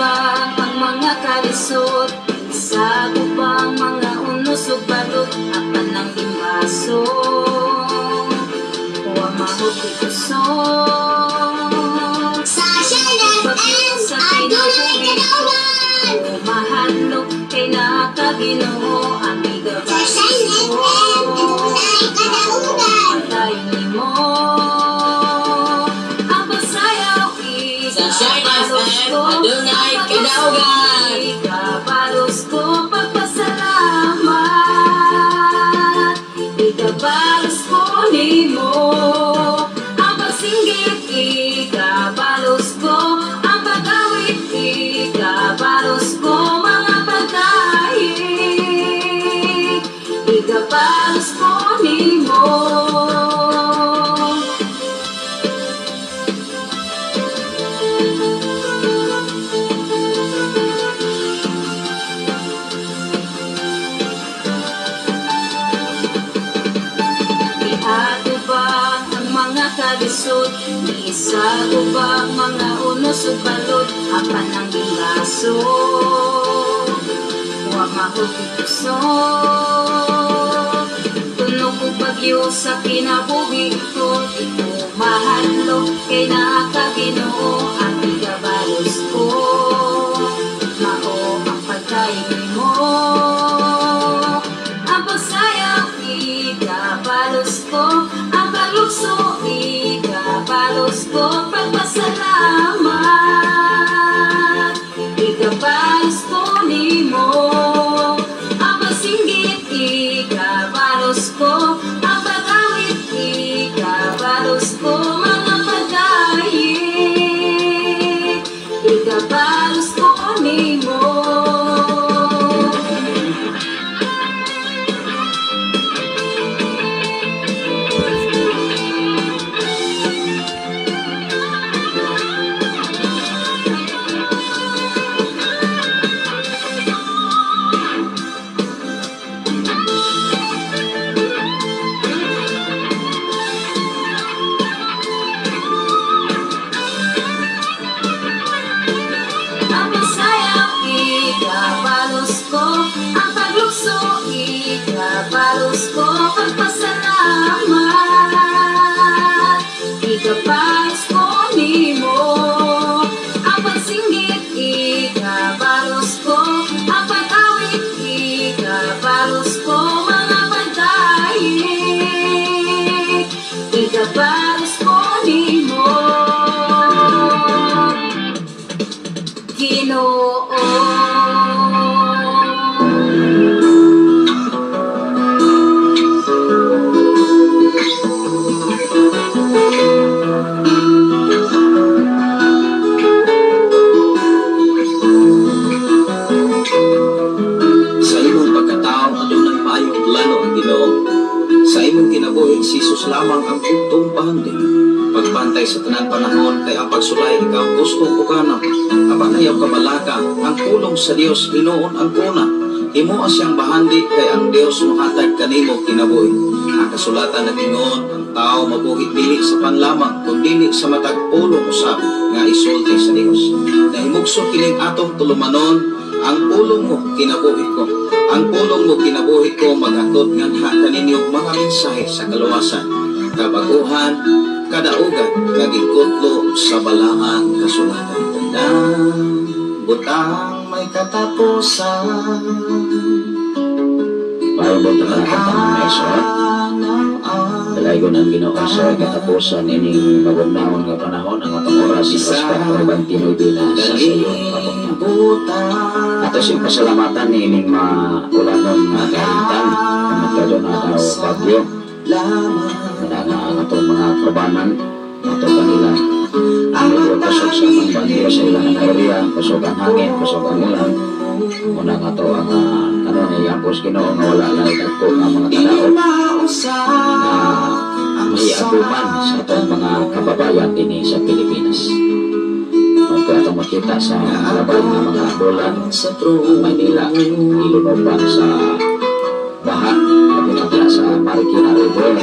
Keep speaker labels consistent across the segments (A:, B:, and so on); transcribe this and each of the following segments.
A: atubang ang mga kalisod, sa ubang mga unos ug balot, apan ng limaso wa mahupikuson sa kinabuhi ko mahadlok kay nakaginoo ang igabaso patay nimo ang pagsayaw ikabalos ko pagpasalamat ikabalos ko nimo ang pagsinggit ikabalos ko ang pag-awit ikabalos ko mga pagkain ikabalos ko nimo. Atubang ang mga kalisod, isa ubang mga unos ug balot, apan ang gilaso wa mahupikuson tunog ug bagyo sa kinabuhi ko ito mahadlok kay nakaginoo ang igabalos ko mao ang pagkain mo ang pagsayaw ikabalos ko ang paglukso ikabalos ko pagpasalamat ikabalos ko nimo ang pagsinggit ikabalos ko ang pag-awit ikabalos ko mga pagkain ikabalos ko nimo. Ikabalos ko pagpasalamat ikabalos ko nimo ang pagsinggit ikabalos ko ang pag-awit ikabalos ko mga pagkain ikabalos ko nimo Ginoo.
B: Jesus lamang ang bugtong pahandin pagbantay sa tanan panahon kay ang pagsulay ikaw gusto ko kanang apanayaw kabalaka ang pulong sa Dios Ginoon ang kuna imo asyang bahandi kay ang Dios mohatag kanimo kinabuhi ang kasulatan nagingon ang tao mabuhi dili sa panlamang kun dili sa matag pulong usab nga isulti sa Dios nahimugso kining atong tulumanon ang pulong mo kinabuhi ko ang pulong mo kinabuhi ko maghatod nganha kaninyong mga mensahe sa kaluwasan kabaguhan kadaugan nga gikutlo sa balaang kasulatan tandang butang may katapusan
C: para mo tanang may surat dalay ko ng Ginoo sa katapusan ining magugnaon nga panahon ang atong oras sa Pastor tinuod na sa iyong kapungtan ato siyang pasalamatan ni ining maulanon nga kahitan na magkado na daw bagyo na ang atong mga kabanan ato kanila ang mga pasok sa mga bagyo sa ilang area pasok ang hangin pasok ang ulan muna nga to ang ano ni Yapos Ginoo nga wala lang dagko nga mga kadaot na may atuman sa atong mga kababayan din sa Pilipinas. Kung atong makita sa labay ng mga bulan sa Manila, ilunopan sa baha, pinagla sa Marikina River.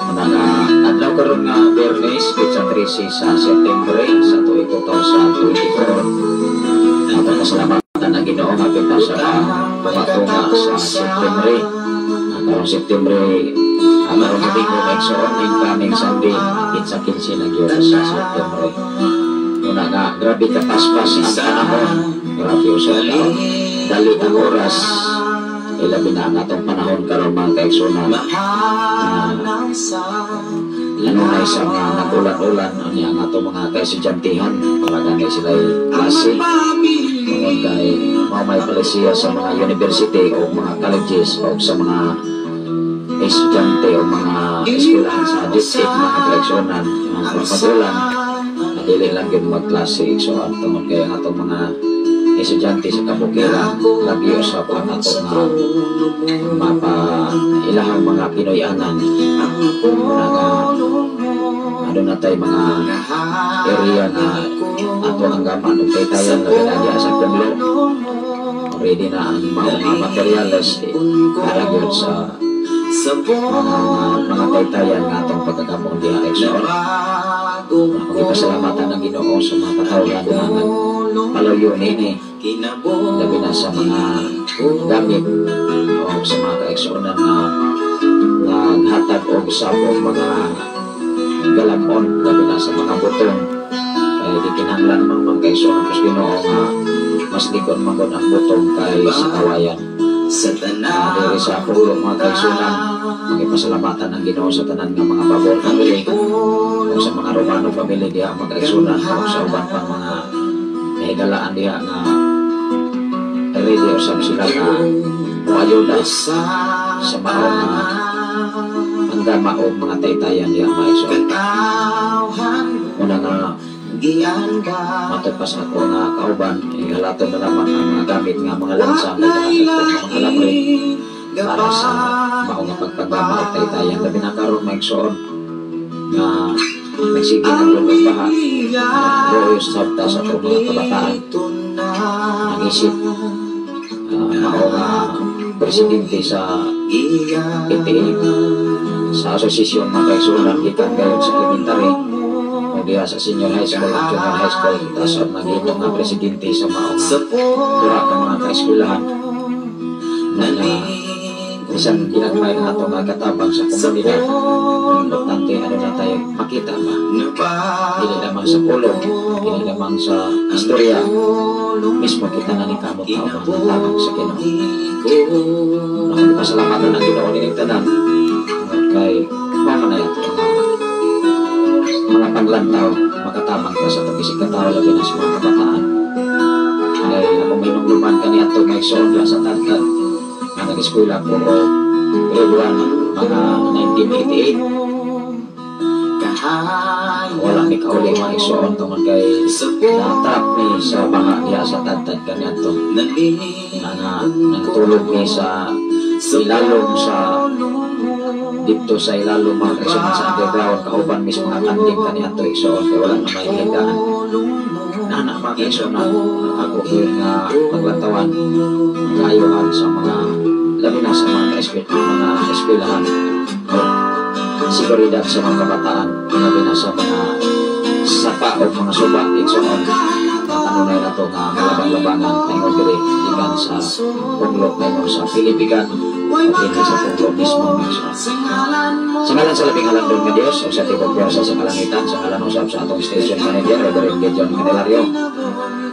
C: Mga adlaw karon nga Bernes, Pizza 13 sa September sa 2024. sa September. Karong September, karong domingo maigsoon, incoming Sunday, sa 15 na gyud sa September. Una nga, grabe kapaspas ang panahon, grabe usap ka, dali ang oras, ilabi na ang atong panahon karon mga kaigsunan. Nanunay sa mga nagulan-ulan ang atong mga kaestudyantihan para ganay sila klase. Mga kay may palisiya sa mga university o mga colleges o sa mga estudyante o mga eskwelahan sa district, mga kaigsunan, mga pagpadulan, na dili lang yun magklase. So ang tungod kaya ang atong mga estudyante sa kabukiran, lagi usap ang atong mapailahang mga Pinoyanan. Ano na tayo mga area na ato ang gaman o taytayan na ginagya sa pueblo. Already na ang mga materials karagod sa mga taytayan na atong pagkakamong diha eksoon. Pasalamatan ng Ginoo sa mga katawhan na nagpalayo nini, labi na sa mga gamit o sa mga kaeksonan na naghatag o gisabong mga galamon, labi na sa mga butong. Kaya di kinahanglan mga kaeksonan kasi Ginoo nga mas likod magod ang butong kay sa kawayan. Diri sa pulo mga kaigsunan, magipasalamatan ang Ginoo sa tanan nga mga Babor family o sa mga Romano family diha mga kaigsunan o sa uban pang mga nahigalaan diha nga ready usab sila nga moayuda sa mga anggama o mga taytayan diha mga kaigsunan. Una nga matupas ako nga kauban, ihalaton na naman ang mga gamit nga mga lansa, mga alamre para sa maong pagpagama o taytayan. Labi na karon maigsoon nga nagsige ng lulong baha, nagloyos sabta sa mga kabataan, nag-isip maong presidente sa PTA sa asosisyon mga kaigsunan gikan gayon sa elementary diya sa senior high school at junior high school. Tasod naging nga presidente sa maong dura ka mga kaeskwelahan na isang ginagmay na ito nga katabang sa komunidad. Importante ano na tayo makita ba? Hindi lamang sa kulong, hindi lamang sa istorya, mismo kita na ni kamot kaubang na tabang sa Ginoo. Pasalamatan ang Ginoo ni Nigtanan kay mamanay ito mga paglantaw, makatabang ka sa tagisig katao labi na sa mga kabataan. Kaya kung may nungluman ka niya ito, may soon lang sa tagtag na nag-eskwela po o grade 1, mga 1988. Wala may kauli mga isoon tungkol kay na-trap ni sa baha niya sa tagtag ka niya ito. Nagtulog ni sa ilalong sa dito sa ilalong mga kaisunan sa underground, kauban mismo mga kandim ka niya ito isoon kaya walang na may hindaan. Nana mga kaisunan, ako yun nga maglantawan, kayuhan sa mga labi na sa mga eskwelahan o siguridad sa mga kabataan, labi na sa mga sapa o mga suba isoon. Ano na ito nga malabang-labangan na yung diri ikan sa punglok na yung sa Pilipigan o hindi sa punglok mismo sa ngalan sa labing halandong na Diyos o sa tibok pwersa sa kalangitan, sa ngalan usap sa atong station manager Reverend Gideon Candelario,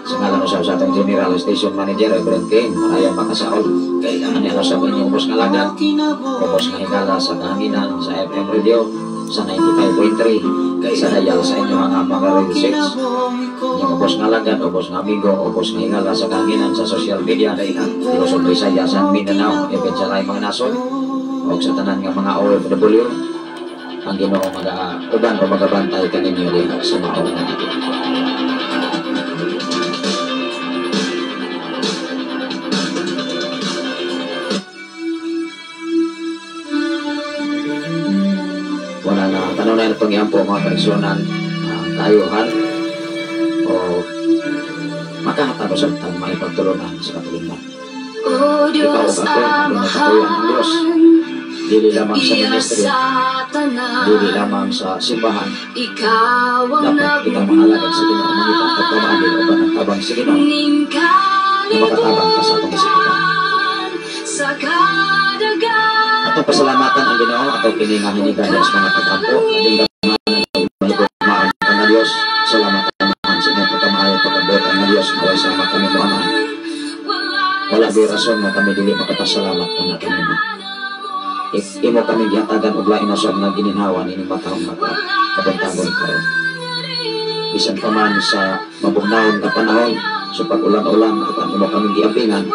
C: sa ngalan usap sa atong general station manager Reverend King Marayang Makasaol, ano usap inyong ubos nga lagan, ubos nga higala sa kahanginan sa FM radio sa 95.3 sa dayal sa inyong mga radio 6 yung ubos nga lagan, ubos nga amigo, ubos nga higala sa kahanginan sa social media Luzon, Visayas, San Mindanao, even sa laing mga nason o sa tanan nga mga OFW ang Ginoo mag-uban o magabantay kaninyo din sa maong natin. Wala na tanong na itong yan po mga kaisunan kayuhan o makahatag sa may pagtulunan sa katuliman.
A: O Diyos amahan,
C: Dili lamang sa ministry, dili lamang sa simbahan. Dapat kita mahalagad sa Ginoo, mangita at pamahagin o panagtabang sa Ginoo na makatabang ka sa itong isipan. pasalamatan ang Ginoo ato kini nga hinigan sa mga pag-ampo ading gamahan ang Dios. Salamat kanahan sa imong pagkamaayo pagkabutan nga Dios naway sama kami mo Ama. Wala di rason nga kami dili makapasalamat kana kanimo. Imo kami gihatagan og lain na nga gininhawa ini matahong kabuntagon karon. Bisan pa man sa mabugnaon nga panahon sa pag-ulan-ulan apan imo kami giapingan,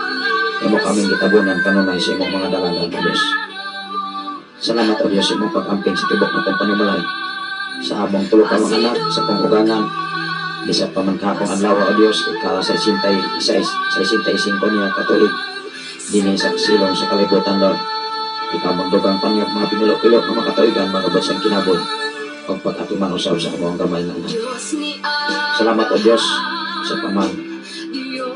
C: imo kami gitabunan kanunay sa imong mga dalagan o Dios. Salamat o Dios imong pag-amping sa tibok na panimalay sa among tulo ka mga anak sa pangugangan bisag pa man kahapon adlaw o Dios ika sa 65 niya katuig dinhi sa silong sa kalibutan Lord. Ikaw magdugang paniyag mga pinilo-pilo na makatuigan magabot sa kinaboy o pag-atuman usaw sa among gamay na anak. Salamat o Dios sa paman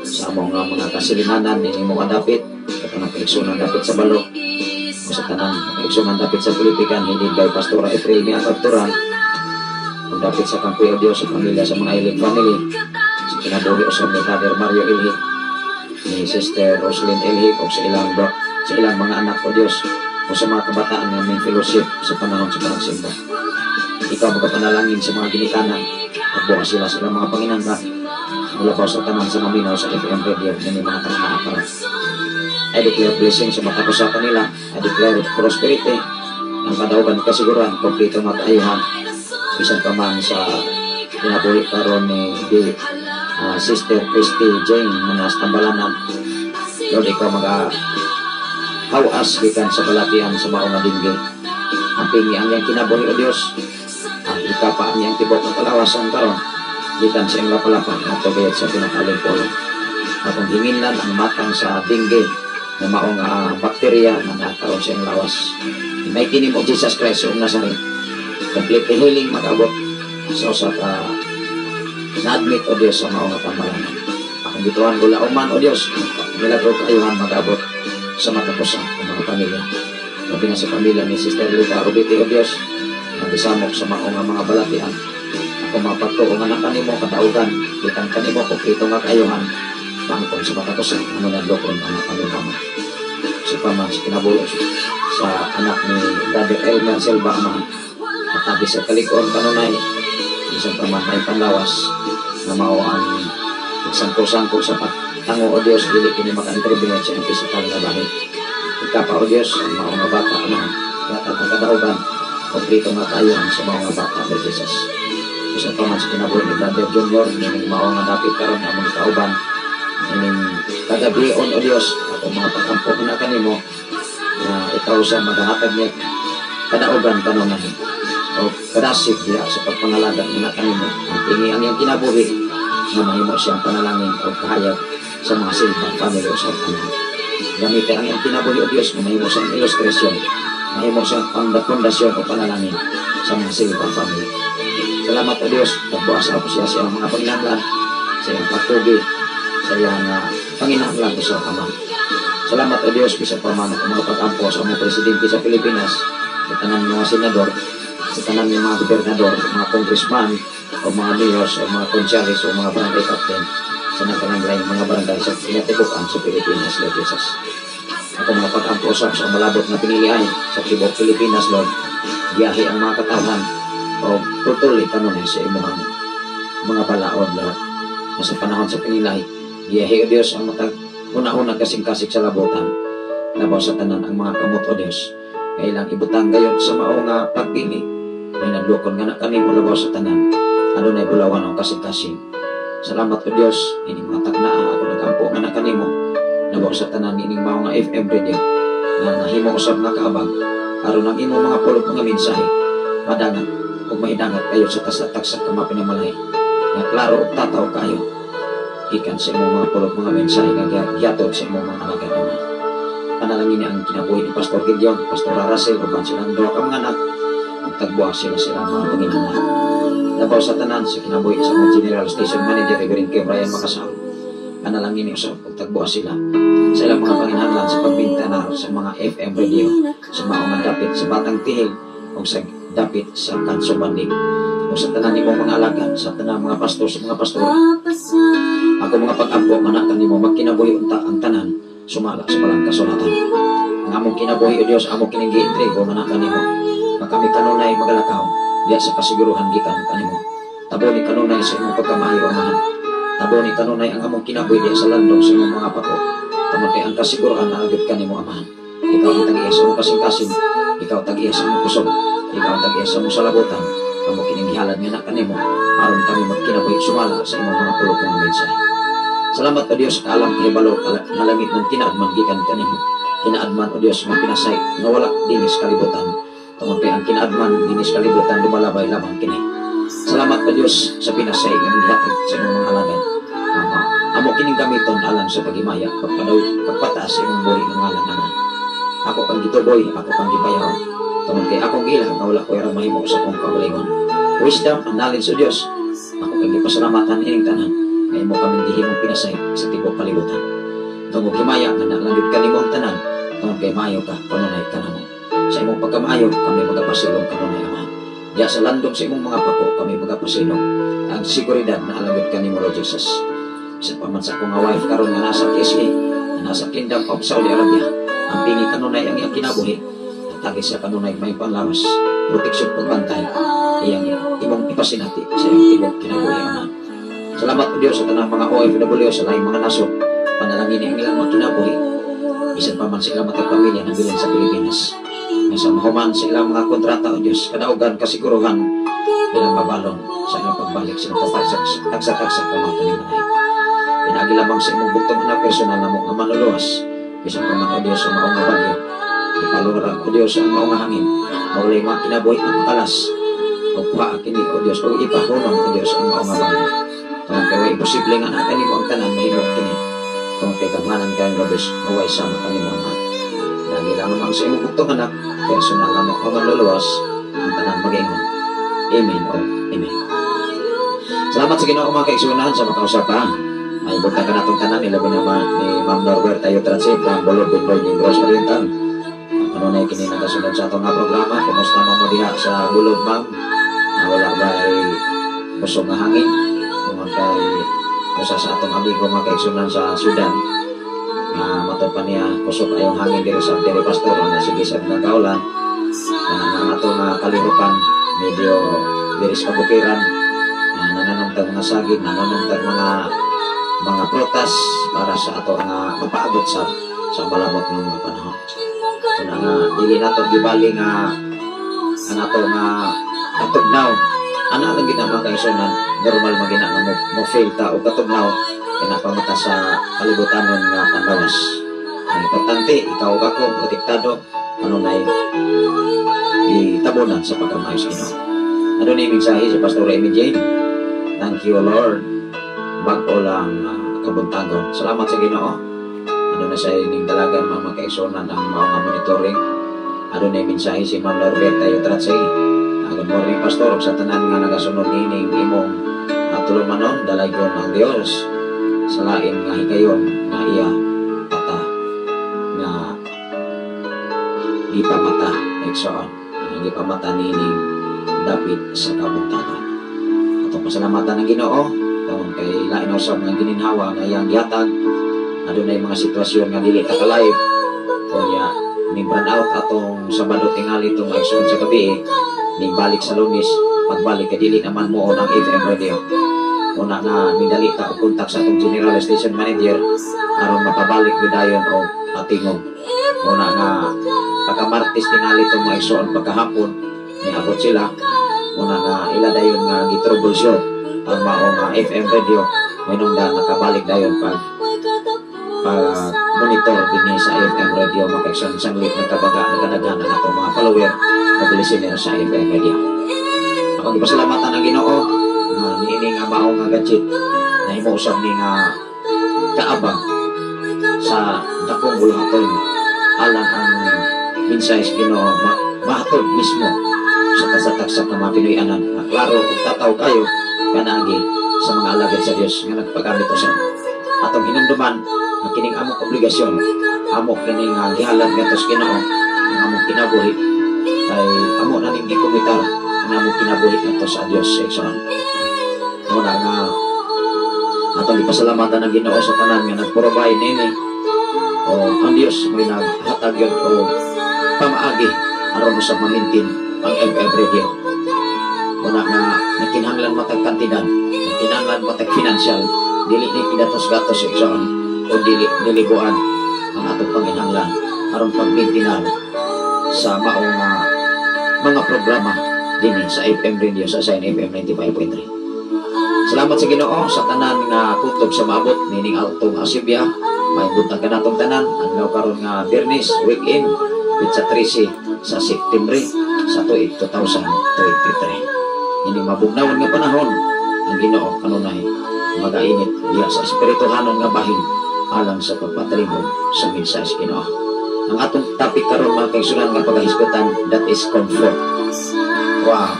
C: sa among mga kasilinanan ni imong adapit sa tanang kaigsunan dapit sa balo o sa tanang kaigsunan dapit sa Pilipikan hindi by Pastora Efraimi at Arturan o dapit sa Kampuy o Dios sa pamilya sa mga Ilhik family sa kinabuhi o sa Brother Mario Ilhik ni Sister Roslyn Ilhik o sa ilang mga anak o Dios o sa mga kabataan nga may fellowship sa panahon sa panagsimba. Ikaw magkapanalangin sa mga ginikanan at bukas sila sa mga panginanda mula pa sa tanan sa maminaw sa FM radio na may mga tanang I declare blessing sa mga kapusakan nila. I declare prosperity ng kadaugan kasiguran kompleto matayuhan bisan pa man sa pinabuhi karon ni Sister Christy Jane na nastambalanan. Lord, ikaw hawas gikan sa balatian sa maong nga dinggi. Ang pingi ang iyang kinabuhi o Dios. Ang ikapa ang iyang tibok ng kalawasan karon gikan sa iyang lapalapan at pagayat sa pinakaling polo. Akong hinginan ang matang sa dinggi na maong bakterya na nakaroon sa iyang lawas. May kini mo Jesus Christ o Nazaret. Complete healing magabot sa usa ka na-admit o Dios sa maong pamalanan. Akong gituan gula uman o Dios milagro kaayuhan magabot sa matapusan ng mga pamilya. Labi na sa pamilya ni Sister Lita Rubiti o Dios, nabisamok sa mga balatian. Ako mapagtuong anak kanimo kataugan, kitang kanimo kung ito nga kayuhan, bangkon sa matapusan, ano na dokon ang mga pamilya. Sa paman, sa kinabulos, sa anak ni Brother Elmer Silva Amahan, at sa kalikoon kanunay, isang paman ay panlawas na mao ang sangko-sangko sa tango o Dios, dili kini maka-intervenir sa physical na bahay. Ikapa o Dios, ang mga bata na yata ang kadaugan, kompleto nga kayuhan sa mga bata ni Jesus. Isa pa man sa kinabuhi ni Brother Junior, nining maong nga dapit karon ang mga kauban, nining kagabion o Dios, at mga pagkampo na kanimo, na ikaw sa maghahatag niya kadaugan kanunahin, o kadasig diya sa pagpangalaga na kanimo, ang pingi ang iyang kinabuhi, na mahimo siyang panalangin o kahayag sa mga silbang family o sa kanan. Gamitin ang iyong kinabuhi o Diyos na mahimo siyang ilustrasyon, mahimo siyang pundasyon o panalangin sa mga silbang family. Salamat o Diyos, pagbuas ako siya sa iyong mga panginahanglan, sa iyong pagtugi, sa iyong panginahanglan o sa kaman. Salamat o Diyos, bisa pa man ang mga pag-ampo sa mga presidente sa Pilipinas, sa tanan mga senador, sa tanan ng mga gobernador, mga congressman, o mga mayors, o mga konsyales, o mga barangay captain, sa nagkananglaing mga barangay sa pinatibukan sa Pilipinas, Lord Jesus. Ako mga pag-ampo-usap sa malabot na pinilian sa tibok Pilipinas, Lord, biyahe ang mga katawan, o tutuloy kanunay sa imuhang mga balaod, Lord. Sa panahon sa pinilay, biyahe o Diyos ang matag una-una kasing-kasik sa labutan, labaw sa tanan ang mga kamot o Diyos, kailang ibutang gayon sa maong pagpili, may nagdukon nga na kanimo labaw sa tanan, ano na ibulawan ang kasing-kasing. Salamat o Diyos, ining mga tagnaa ako nagampo nga na kanimo, labaw sa tanan ining mga FM radio, na nahimo usab nga kaabag, aron ang imo mga pulot mga mensahe, madangat, kung maidangat kayo sa tasat-taksak ka mapinamalay, nga klaro o tataw kayo, ikan sa imong mga pulot mga mensahe nga giyatod sa imong mga alagad naman. Panalangin niya ang kinabuhi ni Pastor Gideon, Pastor Russell, o silang dua ka mga anak, ang tagbuha sila mga Panginoon. Labaw sa tanan sa kinabuhi sa mga General Station Manager, Reverend K. Brian Makasal, panalangin niya sa pagtagbuha sila sa ilang mga panginahanglan sa pagbintanar sa mga FM radio, sa mga dapit sa Batang Tihil, o sa dapit sa Kanso Bandig, o sa tanan ni mga alagad, sa tanan mga pastor, sa mga pastor. Ako mga pag-ampo, manakan ni mo, magkinabuhi unta ang tanan, sumala sa palang kasulatan. Ang among kinabuhi o Dios amo kining giintrigo nga kanimo. Kami kanunay magalakaw diya sa kasiguruhan gikan kanimo. Tabo ni kanunay sa imong pagkamaayo amahan. Tabo ni kanunay ang among kinabuhi diya sa landong sa imong mga pako. Tamo kay ang kasiguruhan na agad kanimo amahan. Ikaw ang tag-iya sa imong kasing-kasing. Ikaw tag-iya sa imong kusog. Ikaw tag-iya sa imong salabutan. Amo kining gihalad nga na kanimo aron kami magkinabuhi sumala sa imong mga pulong nga mensahe. Salamat o Dios ka alam kahibalo nga langit ng kinaadman gikan kanimo. Kinaadman o Dios nga pinasay nga wala dinis kalibutan. Tungod kay ang kinaadman dinis kalibutan lumalabay lamang kini. Salamat o Dios sa pinasay nga gihatag sa imong mga alagad. Amo kining gamiton alang sa pagimaya pagpataas sa imong buhi nga ngalan ana. Ako kang gituboy, ako kang gibayaw. Tungod kay akong ilang nga wala ko irang mahimo sa akong kaugalingon. Wisdom and knowledge o Dios. Ako kang gipasalamatan ining tanan. Kaya mo kami dihimong pinasay sa tibok kalibutan. Tungod himaya nga nalangit kanimo ang tanan. Tungod kay maayo ka, kanunay ka na mo. Sa imong pagkamaayo, kami magapasilong kanunay ama. Diya sa landong sa imong mga pako, kami magapasilong. Ang siguridad na alangit kanimo Lord Jesus. Isa pa man sa akong wife karon nga nasa TSA, na nasa Kingdom of Saudi Arabia. Ang pingi kanunay ang iyang kinabuhi. Tagis sa kanunay may panlawas. Proteksyon pagbantay. Iyang imong ipasinati sa iyang tibok kinabuhi ama. Salamat po Diyos sa tanang mga OFW sa laing mga nasod. Panalangin ang ilang mga kinabuhi. Isan pa man sa ilang mga pamilya na bilang sa Pilipinas. Nasa mahuman sa ilang mga kontrata o Diyos. Kadaugan kasiguruhan ilang mabalon sa ilang pagbalik sa tagsa-tagsa ka mga tanimanay. Pinagi lamang sa imong buktong na personal na mga manuluwas. Isan pa man o Diyos sa maong bagyo. Ipalurang o Diyos ang maong hangin. Maulay mga kinabuhi ang makalas. O kuha kini o Diyos o ipahunong o Diyos ang maong bagyo. Kung kaya imposible nga na kanimo ang tanan mahimok kini. Kung kaya kagmanan kayong labis, maway sama kanimo ang mga. Lagi lang naman sa imong buktong anak, personal na mga manluluwas, ang tanan mag-ingon. Amen o Amen. Salamat sa Ginoo mga kaigsunan sa makausapan. May buta ka natong tanan nilabi naman ni Ma'am Norberta Yutransip ng Bolod Bundoy ni Gross Oriental. Ang kanunay kini nagasunod sa atong nga programa. Kumusta mo diha sa Bulod Ma'am? Wala ba ay busog nga hangin? Kay usa sa atong amigo mga kaigsunan sa Sudan nga matupan niya kusog ayong hangin diri sa diri pastor na sige sa nagaulan na ato nga kalihukan medyo diri sa kabukiran nananungtag mga saging nananungtag mga prutas para sa ato nga mapaabot sa malabot ng mga panahon. Kung nga dili nato gibali nga ang ato nga katugnaw ana lang gina mga kaigsunan normal magina nga mo fail ta o katugnaw pinapamata sa kalibutanon nga panlawas. Ang importante ikaw ako protektado kanunay itabunan sa pagkamaayos Ginoo. Ano ni mensahe si Pastor Amy Jane? Thank you Lord. Bag-o lang kabuntagon. Salamat sa Ginoo. Ano na sa ining dalagan mga kaigsunan ang mga monitoring. Ano ni mensahe si Ma'am Norberta Yutransip? Good morning, Pastor. Sa tanan nga nagasunod nining imong tulumanon, dalaygon ang Dios sa lain nga hikayon nga iya pata nga di pamata eksoon di pamata nining dapit sa kabuntagon. Atong pasalamatan ng Ginoo tungod kay lain usab nga gininhawa nga iyang gihatag. Adunay mga sitwasyon nga dili ta kalayo kunya ni burn out atong Sabado tingali tong eksoon sa gabi. Ning balik sa Lunes, pagbalik ka dili naman mo ng FM radio. Una nga nidalita o kontak sa atong General Station Manager aron mapabalik bidayon o patingog. Una nga pagka-Martes tingali itong mga igsoon pagkahapon, niabot sila. Una nga ila dayon nga gitroubleshoot ang maong FM radio. Minungdan nakabalik dayon pag monitor din sa FM radio makaigsoon sanglit nagkabaga nagkadaghan ang atong mga follower mabilisin nila sa FM radio. Ako gipasalamatan ang Ginoo na niini nga maong nga gadget na himo-usab ni nga kaabang sa dakong bulaton alang ang mensahe sa Ginoo mahatod mismo sa kasatagsak ng mga Pinoy-anan. Klaro kung tataw kayo kanagi sa mga alagad sa Dios nga nagpagamit sa atong hinumduman ang kining among obligasyon amok kining gihalad ngadto sa Ginoo ang among kinabuhi ay amo na ning gikumitar ang among kinabuhi ngadto sa Dios sa igsoon. Muna nga atong ipasalamatan ang Ginoo sa tanan nga nagprovide nini o ang Dios may naghatag yun o pamaagi aron sa mamintin ang FM radio. Una nga nakinahanglan matag kantidad, nakinahanglan matag financial, dili ni pinatos-gatos sa igsoon o dili niliguan ang atong panginahanglan aron pagmintinan sa maong mga programa din sa FM radio sa Sign FM 95.3. Salamat sa Ginoo sa tanan nga kutob sa maabot nining altong asibya. May buntag ka natong tanan adlaw karon nga Biyernes weekend sa 13 sa September sa tuig 2023. Ini mabugnawan nga panahon ang Ginoo kanunay magainit diha sa espirituhanon nga bahin alang sa pagpatalingog sa mensahe sa Ginoo. Ang atong topic karon mga kaigsunan nga pagahisgotan, that is comfort. Wow.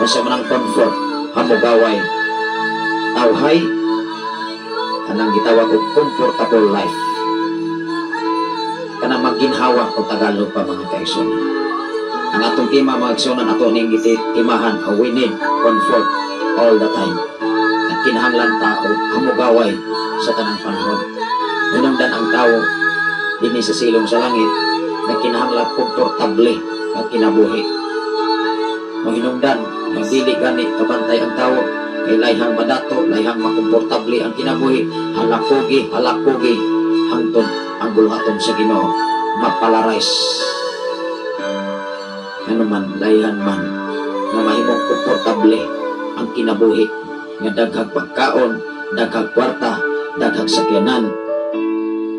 C: Unsa man ang comfort? Hamugaway, tawhay, kanang gitawag og comfortable life. Kanang maginhawa kung Tagalog pa mga kaigsunan. Ang atong tema mga kaigsunan ato ning timahan, we need comfort all the time. At kinahanglan ta og hamugaway sa tanang panahon. Hinungdan ang tao dinhi sa silong sa langit na kinahanglan komportable nga kinabuhi. Mahinungdan nga dili gani kabantay ang tao kay layhang madato, layhang makomportable ang kinabuhi, halakogi hangtod ang bulhaton sa Ginoo mapalarais. Ano man layhan man nga mahimong komportable ang kinabuhi nga daghang pagkaon, daghang kwarta, daghang sakyanan,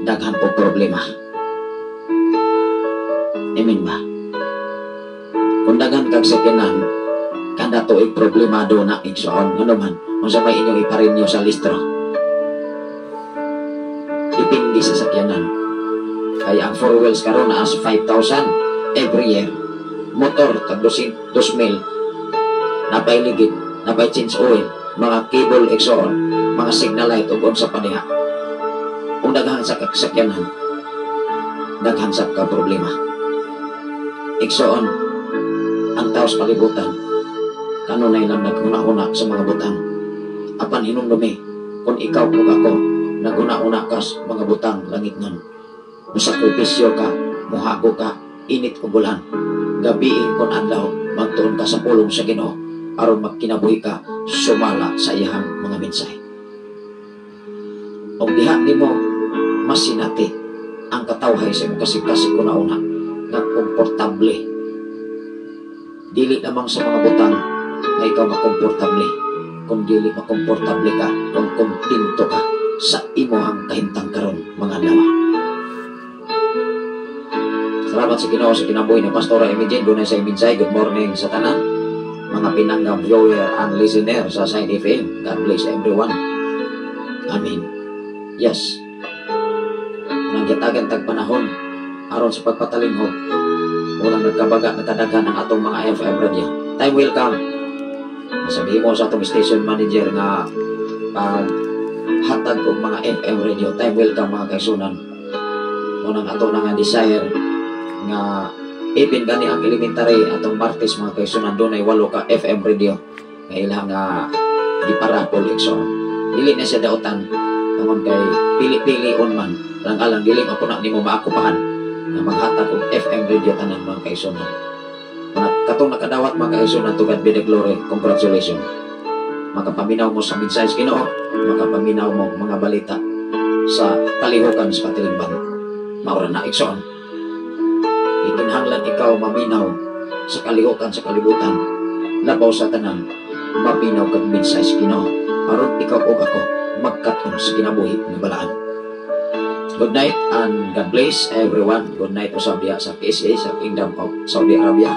C: daghan po problema. Amen ba? Kung daghan kag sakyanan, kada tuig problemado na igsoon. Ano man, kung sa may inyong iparinyo sa listro. Depende sa sakyanan. Kaya ang 4 wheels karon na as 5,000 every year. Motor, tag 2,000. Napay ligid, napay change oil, mga cable igsoon, mga signal light ug unsa pa diha. Kung daghan sa sakyanan, daghan sa ka problema. Igsoon, ang tao sa kalibutan, kanunay lang naguna-una sa mga butang. Apan hinumdumi, kung ikaw o ako, naguna-una ka sa mga butang langit nun. Musakripisyo ka, muhago ka, init o bulan. Gabiin kung adlaw, magtuon ka sa pulong sa Ginoo, aron magkinabuhi ka, sumala sa iyahang mga mensahe. O diha ni mo, masinati ang katawhay sa mong kasig-kasig ko na una na komportable. Dili lamang sa mga butang na ikaw makomportable, kung dili makomportable ka, kung kontento ka sa imuhang kahintang karon mga lawa. Salamat sa Ginoo sa kinabuhi ni Pastora Emigene dunay sa mensahe. Good morning sa tanan mga pinanggam viewer and listener sa Sign FM. God bless everyone. Amen. Yes. Nang gitagan tag panahon aron sa pagpatalingog, walang nagkabaga nakadaghan ang atong mga FM radio. Time will come. Sabihin mo sa atong station manager nga hatag og mga FM radio. Time will come mga kaigsunan. Unang ato na nga desire nga even gani ang elementary atong Martes mga kaigsunan dunay 8 ka FM radio nga ilang giparapol igsoon. Dili na siya dautan tungod kay pili-pilion man lang alang dili ako na nimo maakupahan na maghatag og FM radio tanan mga kaigsunan. Katong nakadawat mga kaigsunan, to God be the glory. Congratulations. Makapaminaw mo sa mensahe sa Ginoo, makapaminaw mo mga balita sa kalihukan sa katilingban. Maura na igsoon. Ikinahanglan ikaw maminaw sa kalihukan sa kalibutan, labaw sa tanan, maminaw kag mensahe sa Ginoo aron ikaw o ako magkaton sa kinabuhi nga balaan. Good night and God bless everyone. Good night usab diha sa PSA sa Kingdom of Saudi Arabia.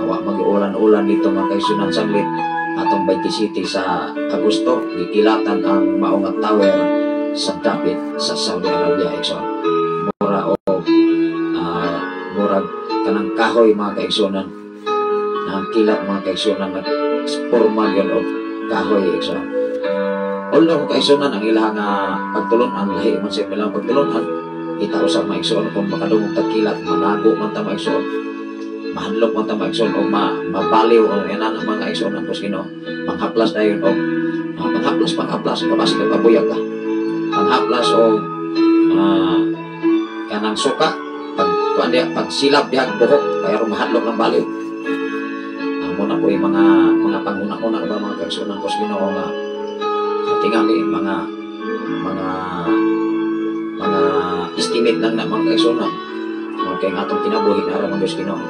C: Awa mag-ulan-ulan dito mga kaigsunan sanglit atong 20 City sa Agosto. Gikilatan ang maungat tower sa David sa Saudi Arabia. Mura o murag kanang kahoy mga kaigsunan. Nang kilat mga kaigsunan na formal yun o kahoy igsoon. Although kaigsunan ang ilang pagtulon ang lahi man sa ilang pagtulunan, kita usab mga igsoon kung makadungog tagkilat, manago man ta mga igsoon, mahanlok man ta mga igsoon o mabaliw o yanan ang mga igsoon ang Ginoo. Manghaplas dayon o panghaplas kapasi ka pabuyag ka. Panghaplas o kanang suka pag silap diag buhok kaya rumahadlok ng baliw. Amo na po yung mga panguna-una ba mga kaigsunan ko sa Ginoo nga tingali mga estimate lang na mga kaigsunan kaya nga itong kinabuhi na aram ang Diyos Ginoo.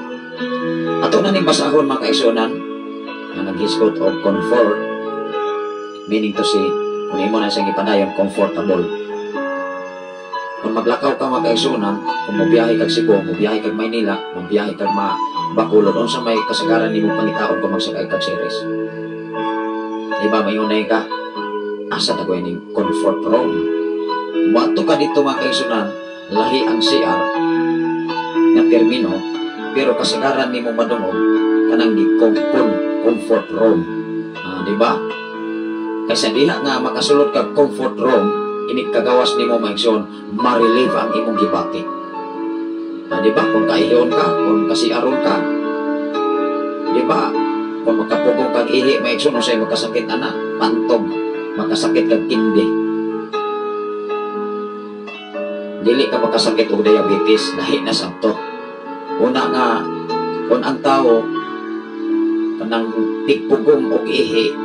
C: Ato na ning basahon mga kaigsunan na naghisgot of comfort, meaning to say kung imo na siyang ipadayon comfortable. Kung maglakaw ka mga kaigsunan, kung mabiyahe kag Cebu, mabiyahe kag Maynila, mabiyahe kag Bacolod, unsa may kasagaran nimo pangitaon kung magsakay kag series. Diba mayunay ka asa ta ning comfort room. Wato ka dito mga kaigsunan, lahi ang CR na termino, pero kasagaran nimo madungog kanang di comfort room. Diba? Kaysa diha nga makasulod kag comfort room, ini kagawas nimo maigsoon ma-relieve ang imong gibati. Diba? Kung kaihon ka, kung kasiaron ka, diba? Kung makapugong kag ihi, maigsoon usay makasakit ana, pantog, makasakit kag kindi. Dili ka makasakit og diabetes, lahi na sabto. Una nga, kung ang tao kanang tigpugong og ihi,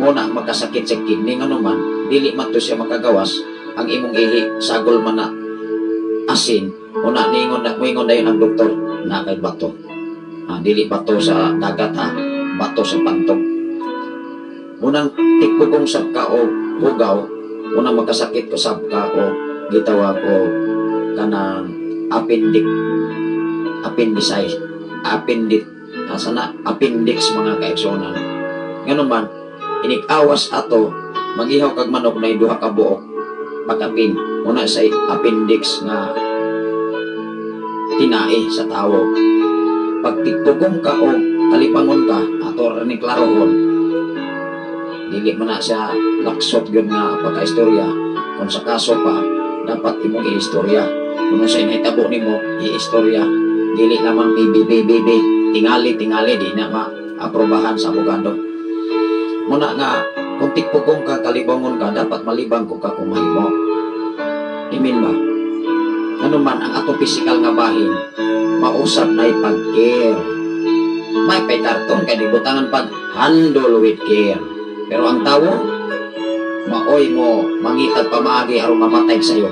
C: muna makasakit sa kidney nga naman, dili man to siya makagawas ang imong ihi sagol man na asin. Una ningon na moingon dayon ang doktor na kay bato. Dili bato sa dagat bato sa pantog. Unang tikpugong sab ka o hugaw, unang magkasakit ko sab ka o gitawag o kanang appendix mga kaigsunan. Ngano man inik-awas ato magihaw kag manok na duha ka buok pagkapin una sa appendix nga tinae sa tawo. Pag tigpugong ka o kalipangon ka ato rin klarohon, dili mo na siya laksot yun nga pagka-istorya. Kung sa kaso pa dapat imong i-istorya, kung sa inahitabo nimo i-istorya, dili lamang bibi tingali di na ma-aprobahan sa abogado. Muna nga kung tigpugong ka kalibangon ka, dapat malibang ko ka kung mahimo. Imin ba? Ano man ang atong physical nga bahin, mausap na ipag-care. May paitarton kay dibutangan pag-handle with care. Pero ang tao, maoy mo mangitag pamaagi aron mamatay sa'yo.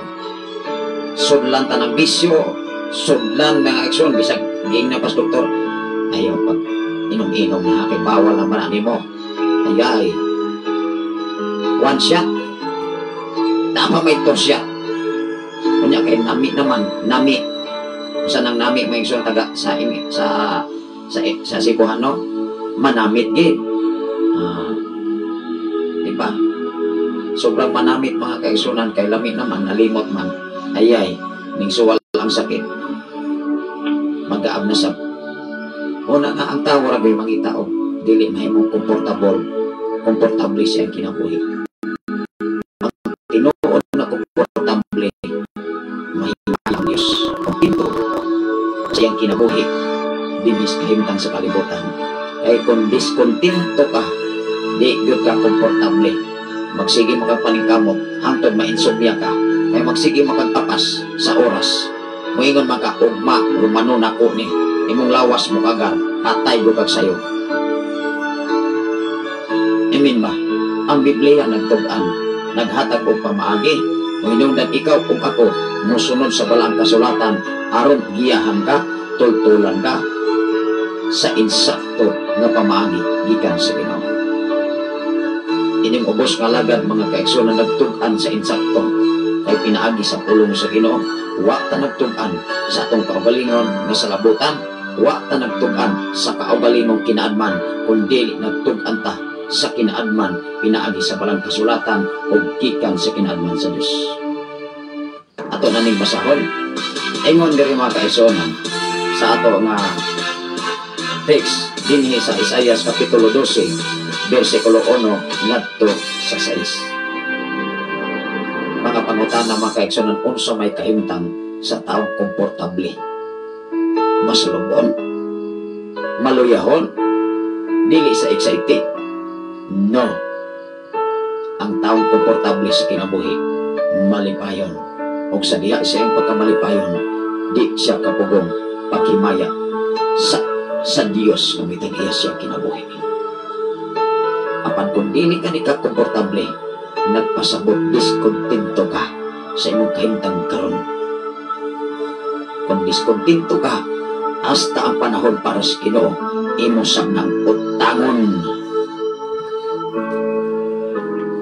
C: Sudlan ta ng bisyo, sudlan ng aksyon, bisag giing na pas doktor, ayaw pag inom-inom na kay bawal naman mo. Ayay, one shot, tama may 2 shot. Kunya kay nami naman, nami. Sa nang nami may isang taga sa Cebuano, manamit gid. Diba? Sobrang manamit mga kaigsunan kay lami naman, nalimot man. Ayay, ning suwal ang sakit. Magaab na sab. Una nga ang tao ra bay mangitao, dili mahimong komportable siya ang kinabuhi. Ang tinuod na komportable ang Diyos. Ang pinto siyang kinabuhi dinis kahimtang sa kalibutan. Ay kung diskontento ka, di gyud ka komportable, magsige mo kag paningkamot hangtod ma-insomnia ka, ay magsige mo kag tapas sa oras, moingon maka ugma rumano nako ni imong lawas mo kagar patay gyud kag sayo. Amen ba? Ang Biblia nagtug-an, naghatag og pamaagi, hinungdan ikaw ug ako musunod sa balang kasulatan aron giyahan ka, tultulan ka sa insakto nga pamaagi gikan sa Ginoo. Ining ubos kalagad mga kaigsunan nagtug-an sa insakto kay pinaagi sa pulong sa Ginoo. Wa ta nagtug-an sa atong kaugalingon nga salabutan, wa ta nagtug-an sa kaugalingong kinaadman, kundi nagtug-an ta sa kinaadman pinaagi sa balang kasulatan ug gikan sa kinaadman sa Dios. Ato na ning basahon, ingon diri mga kaigsunan sa ato nga text dinhi sa Isaias kapitulo 12 bersikulo 1 ngadto sa 6. Mga pangutana mga kaigsunan, unsa may kahimtang sa taong komportable? Masulubon? Maluyahon? Dili sa excited? No. Ang taong komportable sa kinabuhi, malipayon. O sa diha sa iyang pagkamalipayon, di siya kapugong paghimaya sa Dios na mitag iya siya kinabuhi. Apan kung dili ka ni ka komportable, nagpasabot diskontento ka sa imong kahimtang karon. Kung diskontento ka, hasta ang panahon para sa Ginoo, imo sang nang utangon.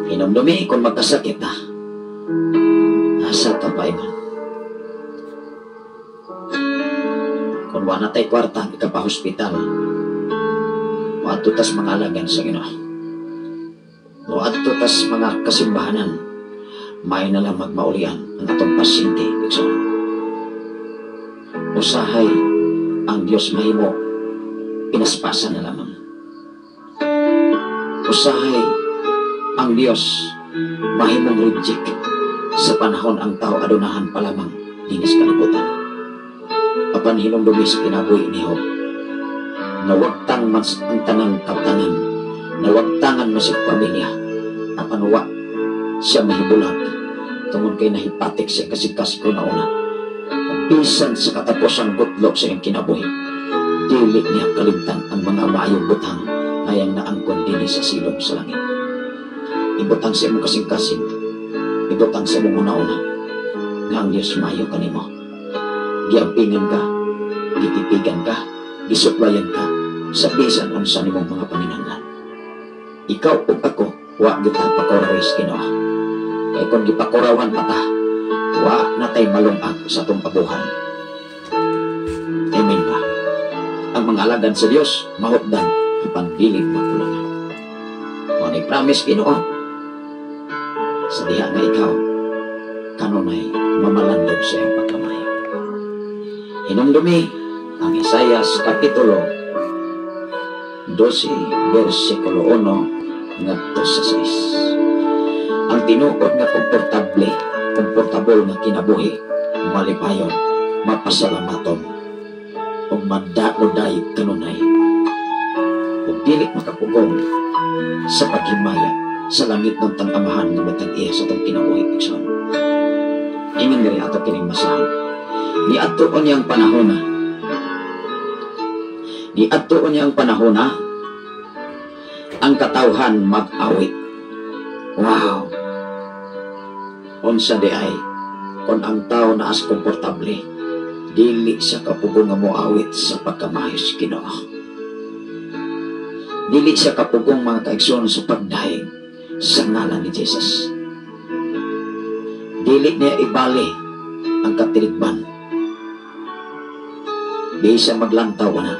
C: Hinumdumi kung magkasakit na, asa ka pa iman. Kung wala tayo kwarta, ika pa hospital, maatutas mga alagan sa Ginoo. Maatutas mga kasimbahanan, may na lang magmaulian ang atong pasyente. Usahay ang Diyos mahimo, pinaspasan na lamang. Usahay ang Diyos mahimong reject sa panahon ang tao adunahan pa lamang dinis kalibutan. Apan hinumdumi sa kinabuhi ni Job, nawagtang mas ang tanang kaptanan, nawagtangan mas ang pamilya, apan wa siya mahibulag tungod kay nahipatik siya kasikas ko na una. Bisan sa katapos ang butlok sa iyang kinabuhi, dili niya kalimtan ang mga maayong butang ngayang naangkon din sa silong sa langit. Ibutang sa imong kasing-kasing, ibutang sa imong una-una, nga ang Diyos maayo kanimo. Giampingan ka, gitipigan ka, gisutbayan ka, sa bisan unsa nimong mga paninanglan. Ikaw o ako, wa kita pakorawis Ginoo. Kaya kung gipakurawan pa ta, wa natay malungag sa itong kabuhan. Amen ba? Ang mga alagad sa Diyos, mahutdan ang pandilig makulangan. Kung promise Ginoo, sa diha nga ikaw, kanunay mamalandog sa iyong pagkamay. Hinumdumi ang Isaias Kapitulo 12, versikulo 1, ngadto sa 6. Ang tinuod nga komportable nga kinabuhi, malipayon, mapasalamaton, o madaoday kanunay, o dilik makapugong sa paghimaya sa langit ng tangamahan ng matag-iya sa itong kinabuhi. Ingan gari ato kining masahan. Niadtoon niyang panahon na, niadtoon niyang panahon na, ang katawhan mag-awit. Wow! Unsa di ay, kung ang tao na as komportable, dili siya kapugong nga moawit sa pagkamayos Ginoo. Dili siya kapugong mga kaigsoon sa pagdahig sa ngalan ni Jesus. Dili niya ibali ang katirigban. Di siya maglantaw na.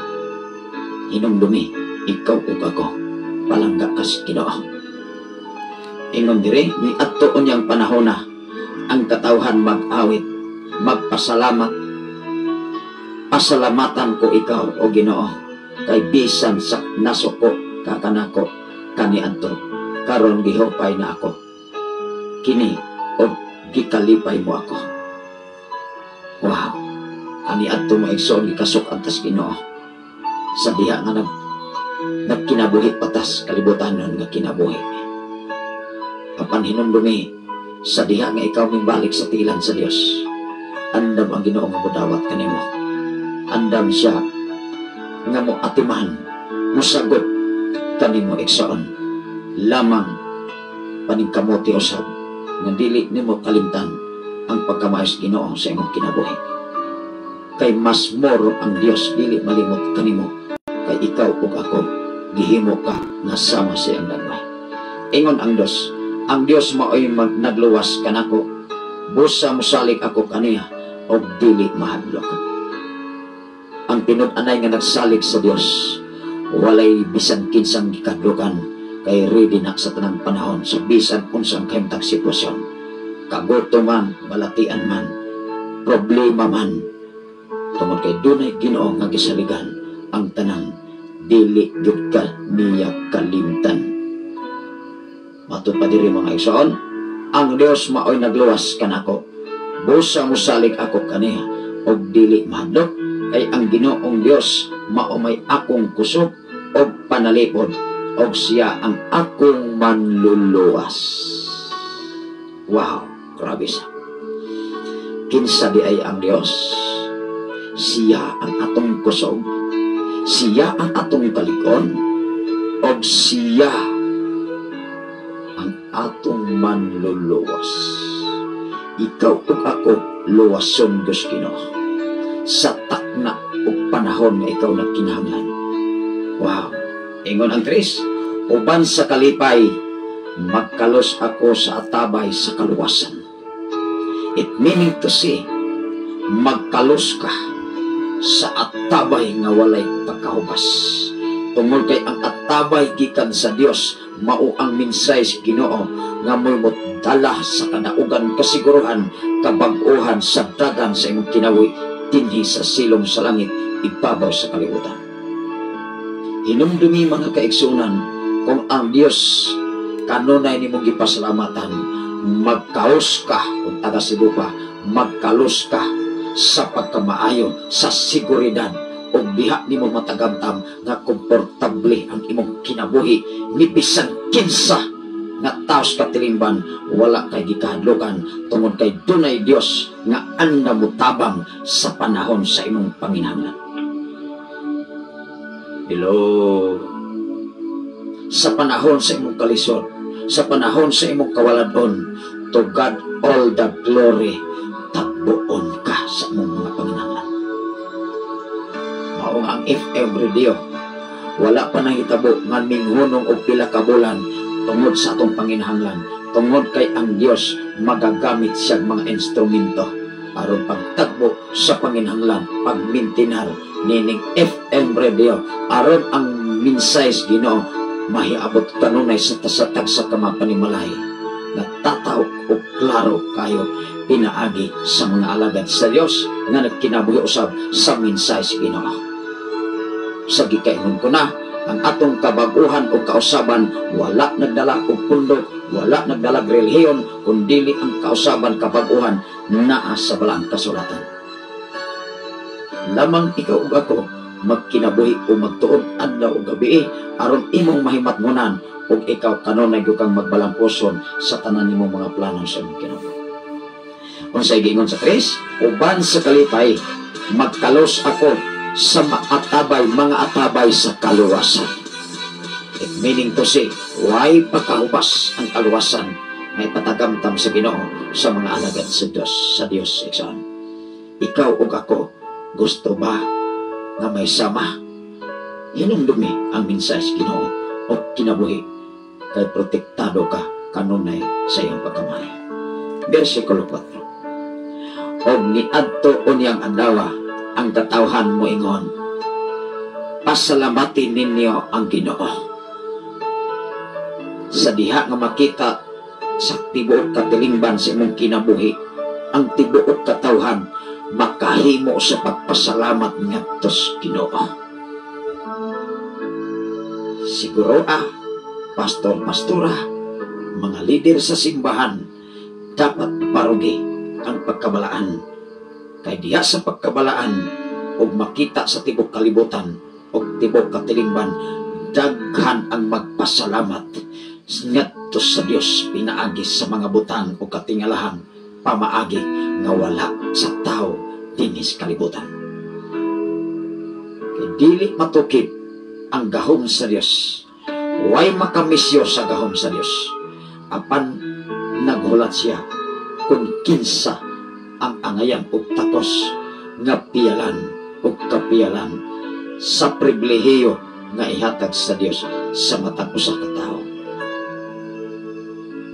C: Hinumdumi, ikaw o ako, palangga kas Ginoo. Ingon dire, ni adtoon niyang panahon na, ang katawhan mag-awit, magpasalamat. Pasalamatan ko ikaw o Ginoo, kay bisan sa nasuko kakanako kaniadto, karon gihupay na ako. Kini o gikalipay mo ako. Wow! Kaniadto mo igsoon gikasok antas Ginoo. Sa diha nga nagkinabuhi patas kalibutanon nga kinabuhi. Apan hinumdumi, sa diha nga ikaw mimbalik sa tilan sa Dios, andam ang Ginoo nga budawat kanimo. Andam siya nga mo atiman, musagot kanimo igsoon. Lamang paningkamuti usab nga dili nimo kalimtan ang pagkamayos Ginoo sa imong kinabuhi. Kay mas moro ang Dios dili malimot kanimo, kay ikaw ug ako gihimo ka nga sama sa iyang lagmay. Ingon ang Dios mao'y nagluwas kanako, busa musalig ako kaniya og dili mahadlok. Ang pinud-anay nga nagsalig sa Dios, walay bisan kinsang gikadlukan, kay ready na sa tanang panahon sa bisan unsang kahimtang sitwasyon. Kagutom man, balatian man, problema man, tungod kay dunay Ginoo nga gisaligan ang tanan, dili gyud ka niya kalimtan. Matod pa diri mga igsoon, ang Dios mao'y nagluwas kanako, busa musalig ako kaniya og dili mahadlok, kay ang Ginoong Dios mao may akong kusog og panalipod, og siya ang akong manluluwas. Wow, grabe siya. Kinsa di ay ang Dios? Siya ang atong kusog, siya ang atong kalikon, o siya ang atong manluluwas. Ikaw ug ako luwason Diyos Ginoo sa takna ug panahon nga ikaw nagkinahanglan. Wow! Ingon ang Chris, uban sa kalipay, magkalos ako sa atabay sa kaluwasan. It meaning to say, magkalos ka sa atabay nga walay pagkahubas. Tungod kay ang atabay gikan sa Dios, mao ang minsay sa Ginoo nga mo'y dala sa kadaugan, kasiguruhan, kabag-uhan, sabdagan sa imong kinabuhi dinhi sa silong sa langit, ibabaw sa kalibutan. Hinumdumi mga kaigsunan, kung ang Dios kanunay nimong gipasalamatan, magkaos ka, kung taga Cebu pa, magkalos ka sa pagkamaayo, sa seguridad, o diha nimo matagamtam nga komportable ang imong kinabuhi, ni bisan kinsa nga taos katilingban, wala kay gikahadlokan, tungod kay dunay Dios nga anda mo tabang sa panahon sa imong panginahanglan. Hello. Sa panahon sa imong kalisod, sa panahon sa imong kawaladon, to God all the glory, tagbuon ka sa imong mga panginahanglan. Mao ang FM radio, wala pa nahitabo nga minghunong og pila ka bulan tungod sa atong panginahanglan, tungod kay ang Dios magagamit siya mga instrumento aron pagtagbo sa panginahanglan, pagmintinar nining FM radio aron ang minsay sa Ginoo mahiabot kanunay sa tasatag sa kamapanimalay na tataw o klaro kayo pinaagi sa mga alagad sa Dios nga nagkinabuhi usab sa minsay sa Ginoo. Sa gikaingon ko na, ang atong kabaguhan o kausaban wala nagdala og pundok, wala nagdala relihiyon, kundili ang kausaban kabaguhan naa sa balaang kasulatan. Lamang ikaw ug ako magkinabuhi o magtuod adlaw o gabi aron imong mahimatmunan ug ikaw kanunay gyud kang magbalangkoson sa tanan nimong mga plano sa imong kinabuhi. Unsay giingon sa Chris, uban sa kalipay, magkalos ako sa mga atabay sa kaluwasan. It meaning to say, why pagkahubas ang kaluwasan may patagamtam sa Ginoo sa mga alagad sa Dios. Ikaw ug ako, gusto ba na may sama? Hinumdumi ang minsay sa Ginoo o kinabuhi kay protektado ka kanunay sa iyong pagkamay. Versikulo 4. Og niadto unyang adlaw ang katawhan mo ingon, pasalamatin ninyo ang Ginoo. Sa diha nga makita sa tibuok katilingban sa imong kinabuhi, ang tibuok katawhan makahimo sa pagpasalamat ngadto sa Ginoo. Siguro pastor-pastora, mga lider sa simbahan, dapat parugi ang pagkabalaan. Kay diha sa pagkabalaan o makita sa tibok kalibutan o tibok katilingban, daghan ang magpasalamat ngadto sa Dios pinaagi sa mga butang o katingalahan pamaagi nga wala sa tao dinhi sa kalibutan. Kay dili matukid ang gahom sa Dios, way makamisyo sa gahom sa Dios, apan naghulat siya kung kinsa ang angayan o takos nga piyalan o kapiyalan sa pribilehiyo nga ihatag sa Dios sa matag usa ka tawo.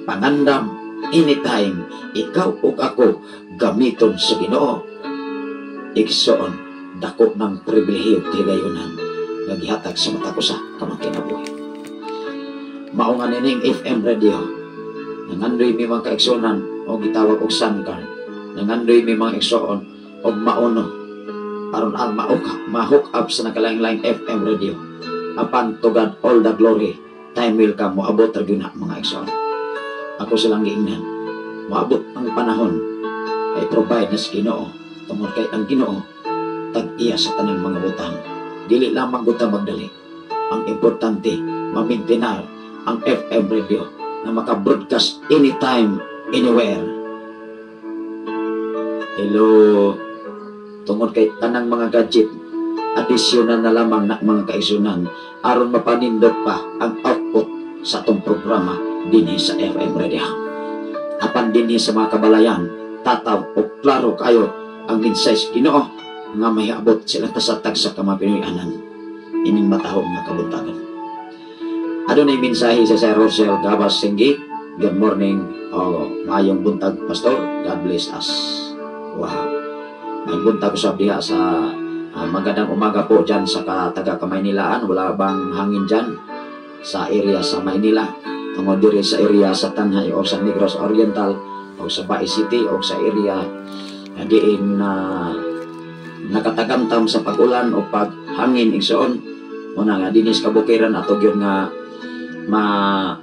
C: Pangandam, anytime ikaw ug ako gamiton sa Ginoo, igsoon dako ng pribilehiyo higayonan nga gihatag sa matag usa ka mga kinabuhi. Mao nga nining FM radio nangandoy mi mga kaigsunan o gitawag og sangkar, nangandoy mi mga igsoon o mauno aron ang ma-hook up sa nakalaing-laing FM radio. Apan to God all the glory, time will come, moabot ra gyud na mga igsoon. Ako silang giingnan, moabot ang panahon ay provide na sa Ginoo, tungod kay ang Ginoo tag-iya sa tanang mga butang. Dili lamang gud ta magdali, ang importante mamintinar ang FM radio na maka-broadcast anytime, anywhere. Hello, tungod kay tanang mga gadget, additional na lamang na mga kaisunan aron mapanindot pa ang output sa atong programa dinhi sa FM Radio. Apan dinhi sa mga kabalayan, tataw o klaro kayo ang mensahe Ginoo nga mahiabot sila kasatag sa kamapinoy-anan ining matahong nga kabuntagan. Adunay mensahe sa Sir Rosel Gabas Singgit. Good morning o mayong buntag pastor. God bless us. Wow. May buntag sa diha sa magandang umaga po dyan sa taga Kamaynilaan. Wala bang hangin dyan sa area sa Maynila? Tungod diri sa area sa Tanhay o sa Negros Oriental o sa Bae City o sa area diin nakatagamtam sa pag-ulan o paghangin igsoon. Una nga dinis kabukiran ato gyud nga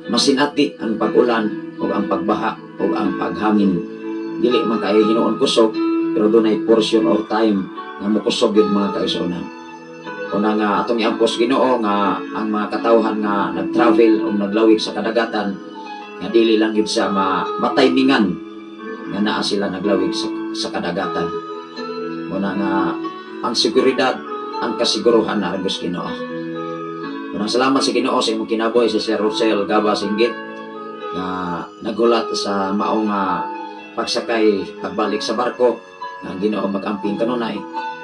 C: masinati ang pag-ulan o ang pagbaha o ang paghangin. Dili man kayo hinuon kusog, pero dunay portion or time nga mukusog yun mga kaisunan. Una nga atong iambos Ginoo nga ang mga katawhan nga nag-travel o naglawig sa kadagatan nga dili lang yun sa matimingan nga naa sila naglawig sa kadagatan. Una nga ang seguridad, ang kasiguruhan na agos Ginoo. Unang salamat sa Ginoo sa imong kinabuhi sa Sir Rosel Gabas Singgit na nagulat sa maong pagsakay pagbalik sa barko nga Ginoo magamping kanunay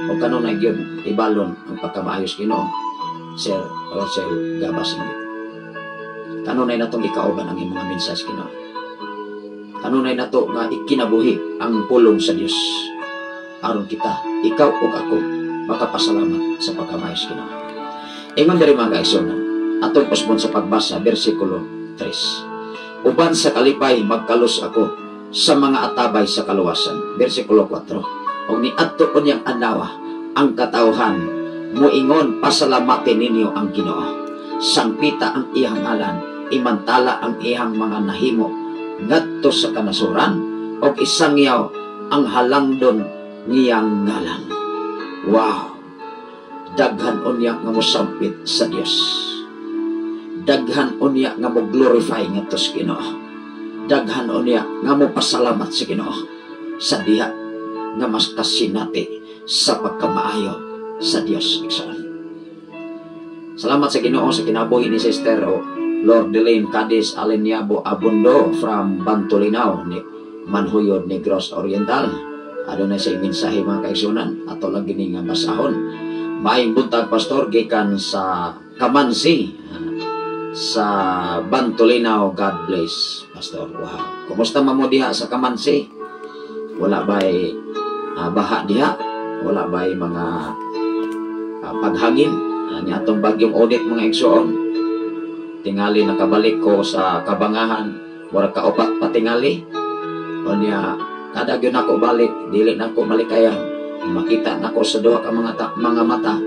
C: o kanunay gyud ibalon ang pagkamaayos Ginoo Sir Rosel Gabas Singgit. Kanunay natong ikauban ang imong mensahe Ginoo. Kanunay nato nga ikinabuhi ang pulong sa Dios aron kita ikaw ug ako makapasalamat sa pagkamaayos Ginoo. Ingon diri mga kaigsunan, atong posbon sa pagbasa bersikulo 3. Uban sa kalipay magkalos ako sa mga atabay sa kaluwasan. Bersikulo 4. Og niadto unyang anawa ang katawhan moingon pasalamatin ninyo ang Ginoo. Sangpita ang iyang ngalan, imantala ang iyang mga nahimo ngadto sa kanasuran og isangyaw ang halangdon ngiyang ngalan. Wow. Daghan unya nga mosampit sa Dios. Daghan unya nga mo glorify ngadto sa Ginoo. Daghan unya nga mo pasalamat sa Ginoo sa diha nga mas kasinati sa pagkamaayo sa Dios. Salamat sa Ginoo sa kinabuhi ni Sister Lord Delaine Cadiz Aleniabo Abundo from Bantolinaw ni Manhuyod Negros Oriental. Adunay sa mensahe mga kaigsunan ato lang gini nga basahon. Maayong buntag pastor gikan sa Kamansi sa Bantolinaw. God bless pastor. Wow. Kumusta mo diha sa Kamansi? Wala ba'y baha diha? Wala ba'y mga paghangin? Ni atong bagyong audit mga igsoon. Tingali nakabalik ko sa Kabangahan. Wala ka upat patingali. O niya kada gyud ako balik dili na ko malikayan. Makita nako sa duha ka mga mata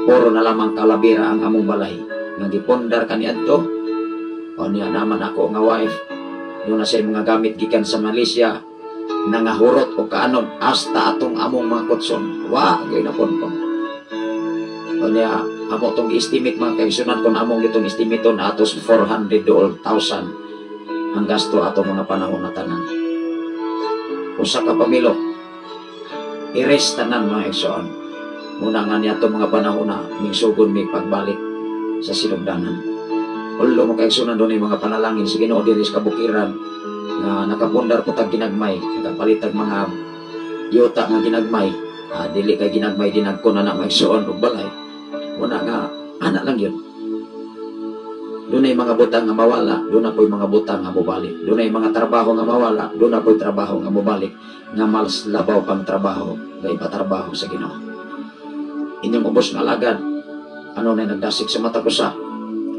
C: puro na lamang kalabira ang among balay nga gipondar kaniadto. O niya naman ako nga wife yun na sa mga gamit gikan sa Malaysia nangahurot o kaanon hasta atong among mga kutson. Gyud na pon ko. O niya amo tong estimate mga kaigsunan kung among gitong estimate na atos 400,000 ang gasto atong mga panahon na tanan. Usa ka pamilyo i-rest tanan mga igsoon. Muna nga niya itong mga panahon na mingsugod may pagbalik sa sinugdanan. Ulo mga igsoon doon yung mga panalangin sa Ginoo diri sa kabukiran na nakapundar ko tag ginagmay, nakapalitag mga yuta nga ginagmay. Dili kay ginagmay dinagko na mga igsoon ug balay. Muna nga ana lang yun. Doon ay mga butang nga mawala, doon ako'y mga butang nga mubalik. Doon ay mga trabaho nga mawala, doon ako'y trabaho nga mubalik. Nga mas labaw pang trabaho, nga ipatrabaho sa Ginoo. Inyong ubos nga alagad, ano na nagdasik sa mata ko sa,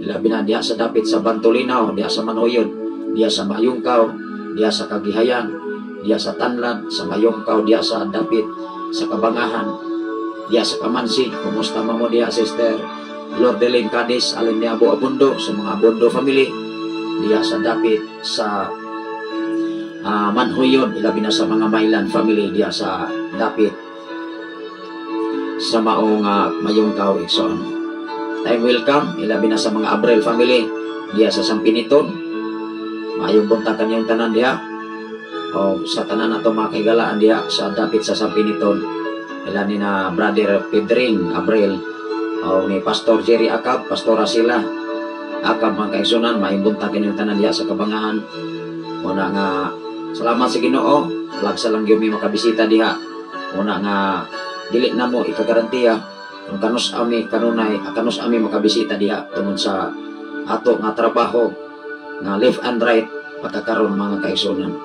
C: labi na diha sa dapit sa Bantolinaw, diha sa Manuyod, diha sa Mayungkaw, diha sa Kagihayan, diha sa Tanlad, sa Mayungkaw, diha sa dapit, sa Kabangahan, diha sa Kamansi. Kumusta mo diha, Sister Lord Delaine Cadiz Aleniabo Abundo, sa mga Abundo family diya sa dapit sa Manhuyod, ilabi na sa mga Mailan family diya sa dapit sa maong Mayungkaw igsoon. Time welcome ilabi na sa mga Abrel family diya sa Sampiniton. Maayong buntag kanyang tanan diya. o sa tanan nato mga kaigalaan diha sa dapit sa Sampiniton, ila ni na Brother Pedring Abril o ni Pastor Jerry Akab, Pastora sila Akab mga kaigsunan, maimbunta kining tanan diha sa Kabangahan. Muna nga salamat sa Ginoo, lagsa lang gyud mi makabisita diha. Muna nga dili na mo ikagarantiya kung kanus ami kanunay kanus ami makabisita diha tungod sa ato nga trabaho nga left and right pagkakaroon mga kaigsunan.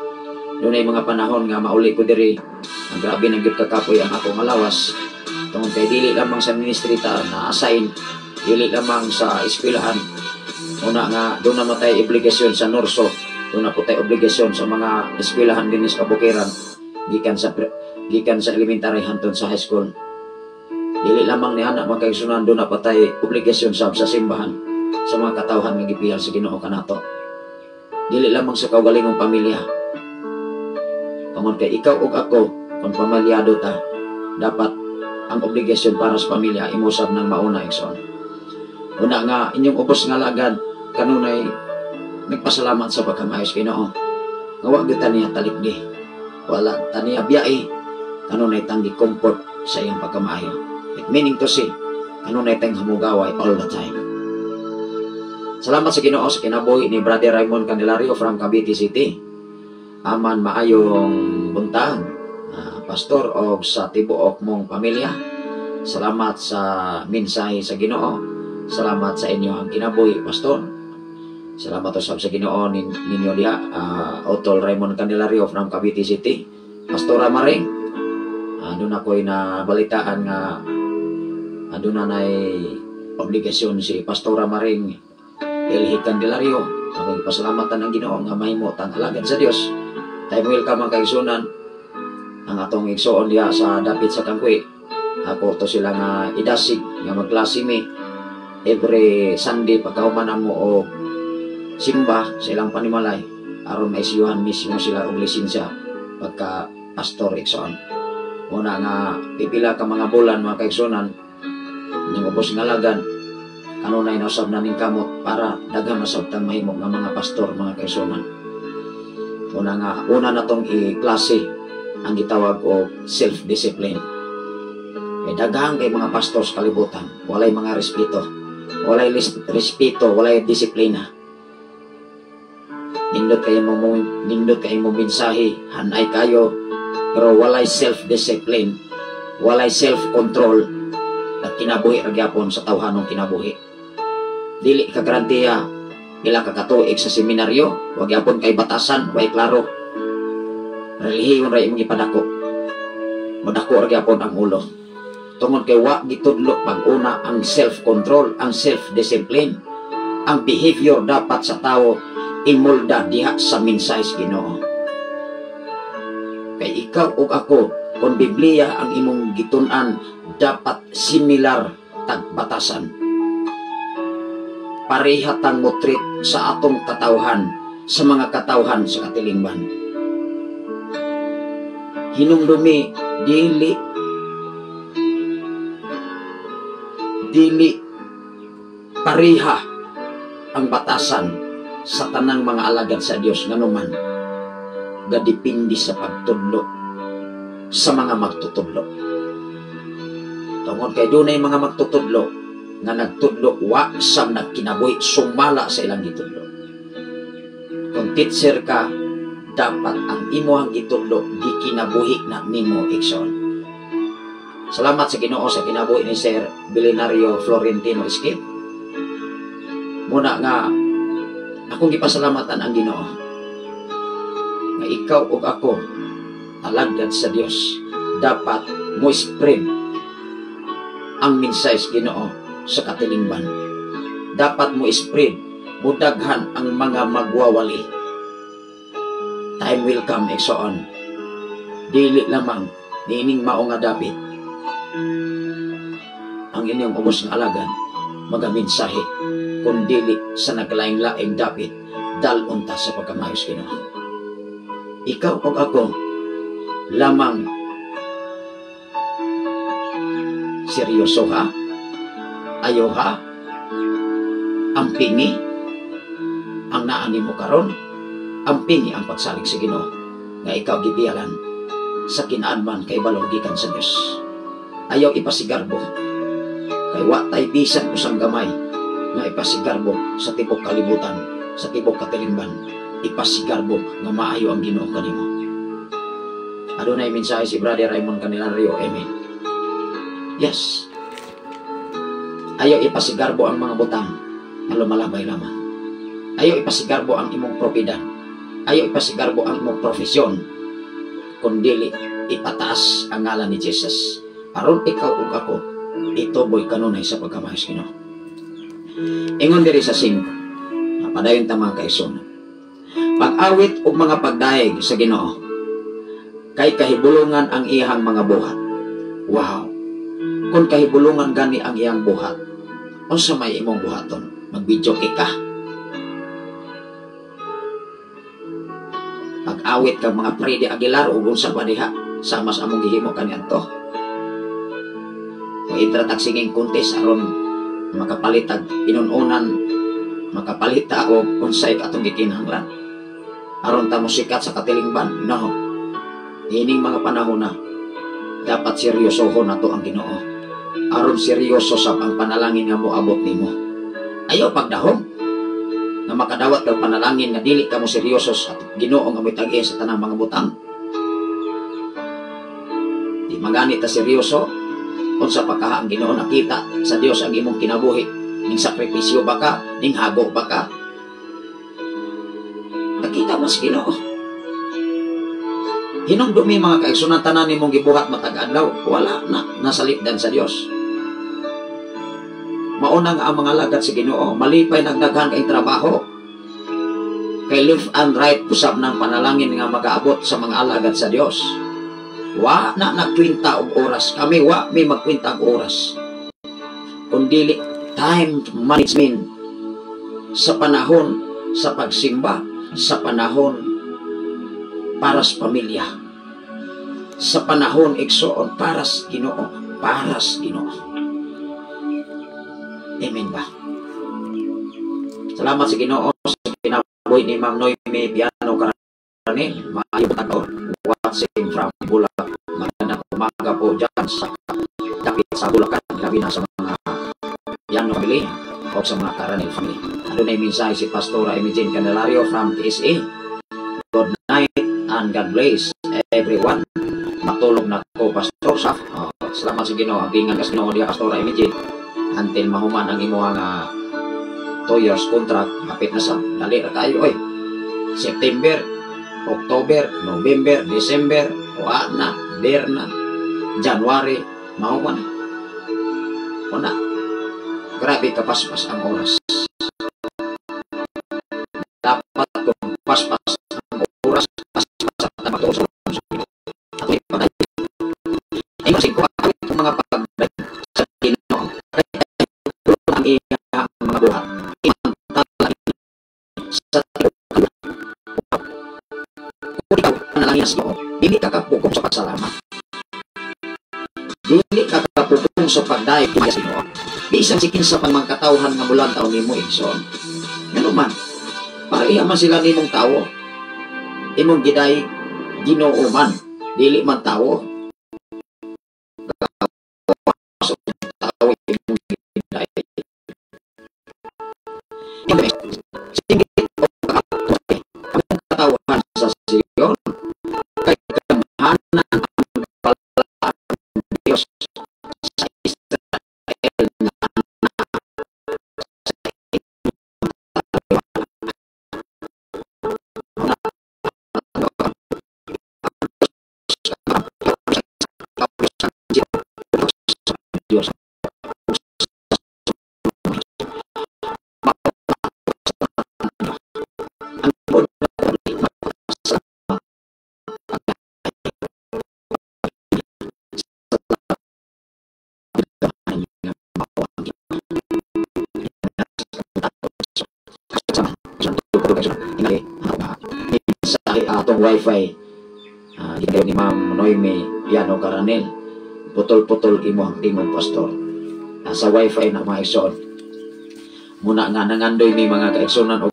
C: Dunay mga panahon nga mauli ko diri, ang grabe na gyud kakapoy ang ako malawas tungod kay dili lamang sa ministry ta na assign, dili lamang sa eskwelahan. Una nga doon na matay obligasyon sa Norso, doon na po tayo obligasyon sa mga eskwelahan din sa Kabukiran, gikan sa elementary hantod sa high school. Dili lamang ni anak mga kaigsunan, doon na patay obligasyon sa simbahan, sa mga katawhan nga gipihal sa Ginoo kanato. Dili lamang sa kaugalingong pamilya. Tungod kay ikaw ug ako, kung pamalyado ta, dapat ang obligasyon para sa pamilya imusab ng mauna igsoon. Una nga inyong ubos nga lagad kanunay nagpasalamat sa pagkamayos Ginoo. Nga wa gyud taniya talikdi, wala taniya biyai, kanunay tanggi comfort sa iyang pagkamayo. It meaning to say, kanunay tayong hamugaway all the time. Salamat sa Ginoo sa kinabuhi ni Brother Raymond Candelario from Cavite City. Aman maayong buntag, pastor o sa tibuok mong pamilya. Salamat sa mensahe sa Ginoo. Salamat sa inyo ang kinabuhi, pastor. Salamat usab sa Ginoo ninyo diha, Otol Raymond Candelario from Cavite City. Pastora Maring, doon ako'y nabalitaan nga doon na obligasyon si Pastora Maring Elhi Candelario. Ako'y pasalamatan ng Ginoo nga mahimot ang alagad sa Dios. Tayo welcome ang kaigsunan ang atong igsoon diha sa dapit sa Kangkwi. Ako to sila nga idasig nga magklase mi every Sunday pagkahuman mo o simba sa ilang panimalay aron maisiyuhan mismo sila og lisensya pagka pastor igsoon. Una nga pipila ka mga bulan mga kaigsunan ning ubos nga lagan kanunay nausab na ning kamot para daghan na sabtang mahimo nga mga pastor mga kaigsunan. Una na tong i-klase ang gitawag og self-discipline. Kay daghang kay mga pastor sa kalibutan walay mga respeto, walay disiplina. Nindot kayo mo mensahe, hanay kayo, pero walay self-discipline, walay self-control at kinabuhi ragyapon sa tawhanong kinabuhi. Dili ka garantiya ila ka katuig sa seminaryo, wag yapon kay batasan, way klaro. Relihiyon ra imong ipadako. Madako ragyapon ang ulo. Tungod kay wa gitudlo pag-una ang self-control, ang self-discipline, ang behavior dapat sa tao imolda diha sa mensahe sa Ginoo. Kay ikaw ug ako, kung Biblia ang imong gitun-an, dapat similar tagbatasan. Parehatang motrit sa atong katawhan, sa mga katawhan sa katilingban. Hinumdumi, dili pareha ang batasan sa tanang mga alagad sa Dios nganuman gadipindi sa pagtudlo sa mga magtutudlo. Tungod kay dunay mga magtutudlo nga nagtudlo wa sa nagkinabuhi sumala sa ilang gitudlo. Kung teacher ka, dapat ang imuhang gitudlo gikinabuhi na nimo igsoon. Salamat sa Ginoo sa kinabuhi ni Sir Belenario Florentino Esquip. Muna nga akong gipasalamatan ang Ginoo nga ikaw ug ako alagad sa Dios dapat mo spread ang mensahe sa Ginoo sa katilingban. Dapat mo spread, mo daghan ang mga magwawali. Time will come igsoon. Dili lamang niining mao nga David ang inyong ubos nga alagad magaminsahe kung dili sa naglaing-laing David dalon ta sa pagkamayos Ginoo. Ikaw ug ako lamang seryoso ha, ayaw ha, ang pingi ang naani mo karon, ang pingi ang pagsalig sa Ginoo. nga ikaw gibiyagan sa kinaanman kay balong gikan sa Dios. Ayaw ipasigarbo kay wa tay bisan usang gamay nga ipasigarbo sa tibok kalibutan, sa tibok katilingban. Ipasigarbo nga maayo ang Ginoo kanimo. Adunay mensahe si Brother Raymond Candelario. Amen. Yes. Ayaw ipasigarbo ang mga butang na lumalabay lamang. Ayaw ipasigarbo ang imong propiedad. Ayaw ipasigarbo ang imong profesyon. Kundili ipataas ang ngalan ni Jesus. Aron ikaw ug ako ituboy kanunay sa pagkamayos Ginoo. Ingon diri sa 5. Padayon ta mga kaigsoon. Pag-awit ug mga pagdaig sa Ginoo kay kahibulungan ang iyang mga buhat. Wow. Kung kahibulungan gani ang iyang buhat, unsa may imong buhaton? Mag-video ka. Pag-awit kag mga Freddy Aguilar ug unsa pa diha, sama sa among gihimo kaniadto. O intratag singing contest aron makapalitag inununan, makapalita og unsay katong gikinahanglan. Aron ta musikat sa katilingban. No. Ining mga panahon na dapat seryosohon nato ang Ginoo. Aron seryoso sa ang panalangin nga moabot nimo. Ayaw pagdahom na makadawat kag panalangin nga dili ka mo seryoso sa Ginoo nga moitag sa tanang mga butang. Di magani ta seryoso unsa pa ka ang Ginoo nakita sa Dios ang imong kinabuhi. Ning sakripisyo ba ka, ning hago ba ka? Nakita mo sa Ginoo. Hinumdumi mga kaigsunan tanan nimong gibuhat matag adlaw, wala na nasalipdan sa Dios. Mauna nga ang mga lagad sa Ginoo, malipay nagdaghan kay trabaho. Kay left and right usab ng panalangin nga magaabot sa mga alagad sa Dios. Wa na nagkwinta og oras, kami wa may magkwinta og oras. Kundili time management sa panahon sa pagsimba, sa panahon para sa pamilya, sa panahon igsoon para sa Ginoo, para sa Ginoo. Amen ba? Salamat sa Ginoo sa kinabuhi ni Ma'am Noemi Piano Caranel. Maayo tao watching from Bulacan. Magandang umaga po dyan sa dakit sa Bulacan, labi na sa mga Piano family o sa mga Caranel family. Adunay mensahe si Pastora Emigene Candelario from TSA. Good night and God bless everyone. Matulog na ko, Pastor Saf. Salamat sa Ginoo. Ang tingan kas Ginoo diya, Pastora Emigene. Until mahuman ang imuhang 2 years contract, hapit na sa dali na tayo. Oy. September, October, November, December, wa na, der na, January, mahuman. Una. Grabe kapaspas ang oras. Dapat kung paspas ang oras, paspas ang oras. Ay, kasi kung ang mga pagday sa Ginoo, ang iyang mga buhat, imantala sa Ginoo. Kung ikaw panalangin sa Ginoo, dili ka kapukong sa pagsalamat. Dili ka kapukong sa pagday sa Ginoo. Bisan sikin sa mga katawhan nga bulan taon nimo igsoon. Ngano man, para iyaman sila nimong tawo. Imong giday Ginoo man, dili man tawo. Tawo imong giday. Singit o ang katawhan sa Sion kay kamahanan ang palaan ng Dios sa Israel na Dios. Atong wifi ni Ma'am Noemi Piano Caranel, putol-putol imo ang tingog pastor sa wifi na maison muna nga nangandoy ni mga kaigsunan og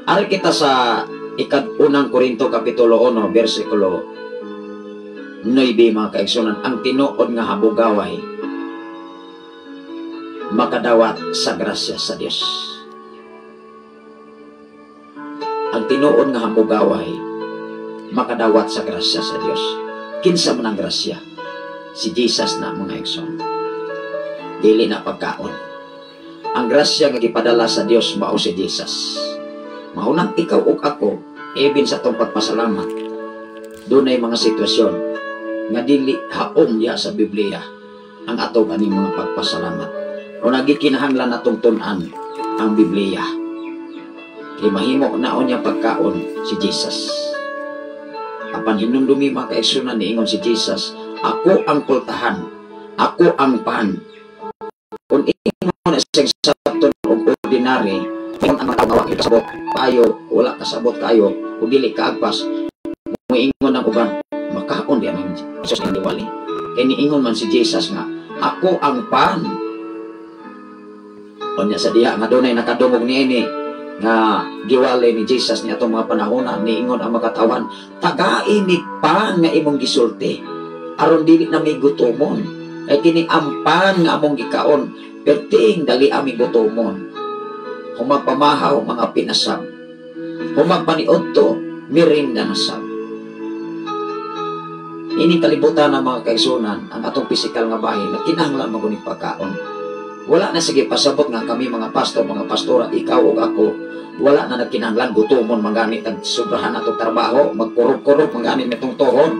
C: Ari kita sa unang Korinto kapitulo 1 bersikulo 9 mga kaigsunan, ang tinuod nga habugaway makadawat sa grasya sa Dios. Ang tinuod nga habugaway makadawat sa grasya sa Dios. Kinsa man ang grasya? Si Jesus na mga igsoon. Dili na pagkaon. Ang grasya nga gipadala sa Dios mao si Jesus. Maunang ikaw ug ako, even sa tong pagpasalamat, dunay mga sitwasyon nga dili haom ya sa Biblia ang atong aning mga pagpasalamat. O nagikinahanglan natong tun-an ang Biblia. Kay mahimo na niya pagkaon si Jesus. Apan hinumdumi mga kaigsunan niingon si Jesus, ako ang pultahan, ako ang pan. Kung ingon na siyang sabton o ordinary, ingon ang matagawa kasabot kayo, wala kasabot kayo, kung dili kaagpas, muingon ng uban, makaon diyan ang Jesus ng diwali. Kaya niingon man si Jesus nga, ako ang pan. O niya sa diha, nga doon ay nakadungog niya nga giwalay ni Jesus ni atong mga panahon na niingon ang makatawan, tagain ni pan nga imong gisulti, aron dili na may gutomon. Ay kini ang pan nga among gikaon, perting dali aming gutomon. Kung magpamahaw mga pinasab, kung magpaniodto, mirinda na sab. Ini kalibutan ng mga kaigsunan, ang atong pisikal nga bahin na kinahanglan maguning pagkaon. Wala na sige pasabot nga kami mga pastor, mga pastora, ikaw o ako, wala na nagkinahanglan gutomon magamit ang sobrahan natong trabaho, magkurog-kurog magamit itong tuhon.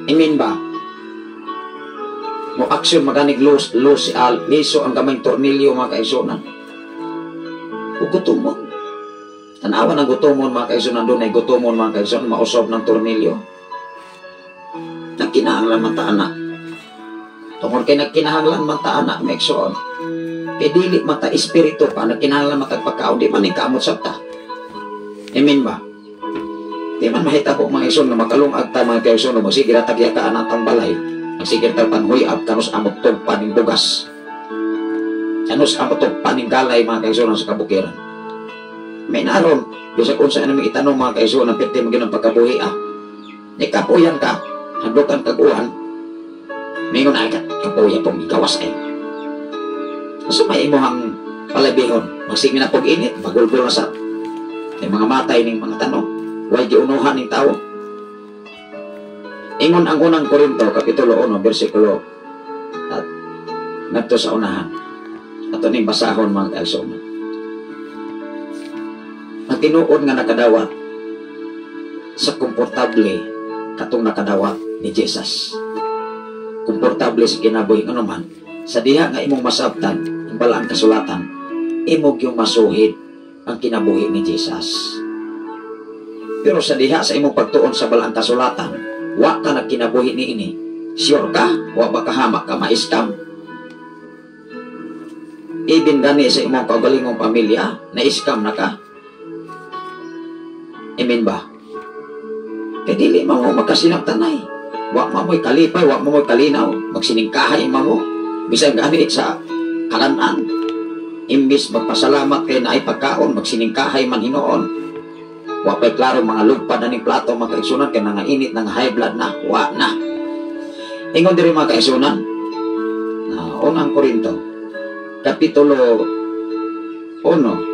C: Amen ba? Mo aksyon maganig los al miso ang gamay tornilyo mga kaigsunan. O gutomon. Tanawan ang gutomon mga kaigsunan, doon ay gutomon mga kaigsunan, mausob ng tornilyo. Nagkinahanglan mataana. Tungkol kay nagkinahanglan mataana, meksoon. Kay dili mata espiritu pa, nagkinahanglan matagpakaon, di man ikaamot sabta. Amen ba? Di man mahita po mga kaigsunan, makalungag ta mga kaigsunan, magsigir at tagyakaan atang balay. Magsigir ta panhuyab, kanus amot tong paning bugas. Kanus amot tong paning galay mga kaigsunan sa kabukiran. May naroon, bisa kung saan namin itanong mga kaigsunan, pwede mo ginang pagkabuhi Nikapuyan ka, handukan kaguhan, mingon ay kapuya pong ikawas ay. So may imuhang palabihon, magsingin na pong init, magulgul na sa mga matay ng mga tanong, huwag giunuhan ng tao. Ingon ang unang Korinto, kapitulo 1, versikulo at nagto sa unahan. Ato ning basahon mga kaigsunan. Ang tinuod nga nakadawat sa komportable katong nakadawat ni Jesus. Komportable sa kinabuhi ano man, sa diha nga imong masabtan ang balaan kasulatan, imog yung masuhid ang kinabuhi ni Jesus. Pero sa diha sa imong pagtuon sa balaan kasulatan, wa ka nagkinabuhi ni ini, sure ka, wa ba kahamak ka maiskam? Even gani sa imong kaugalingong pamilya, na-iskam na ka? Amen ba? Kaya dili mo magkasinagtanay. Wa mamoy kalipay, wa mamoy kalinaw. Magsiningkahay mo. Bisag gani sa kalanan. Imbis magpasalamat kay naay pagkaon, magsiningkahay man hinoon. Wa pa'y klaro mga lugpad na ning plato mga kaigsunan, kaya nangainit, nang high blood na, wa na. Ingon diri mga kaigsunan, unang Korinto, kapitulo 1,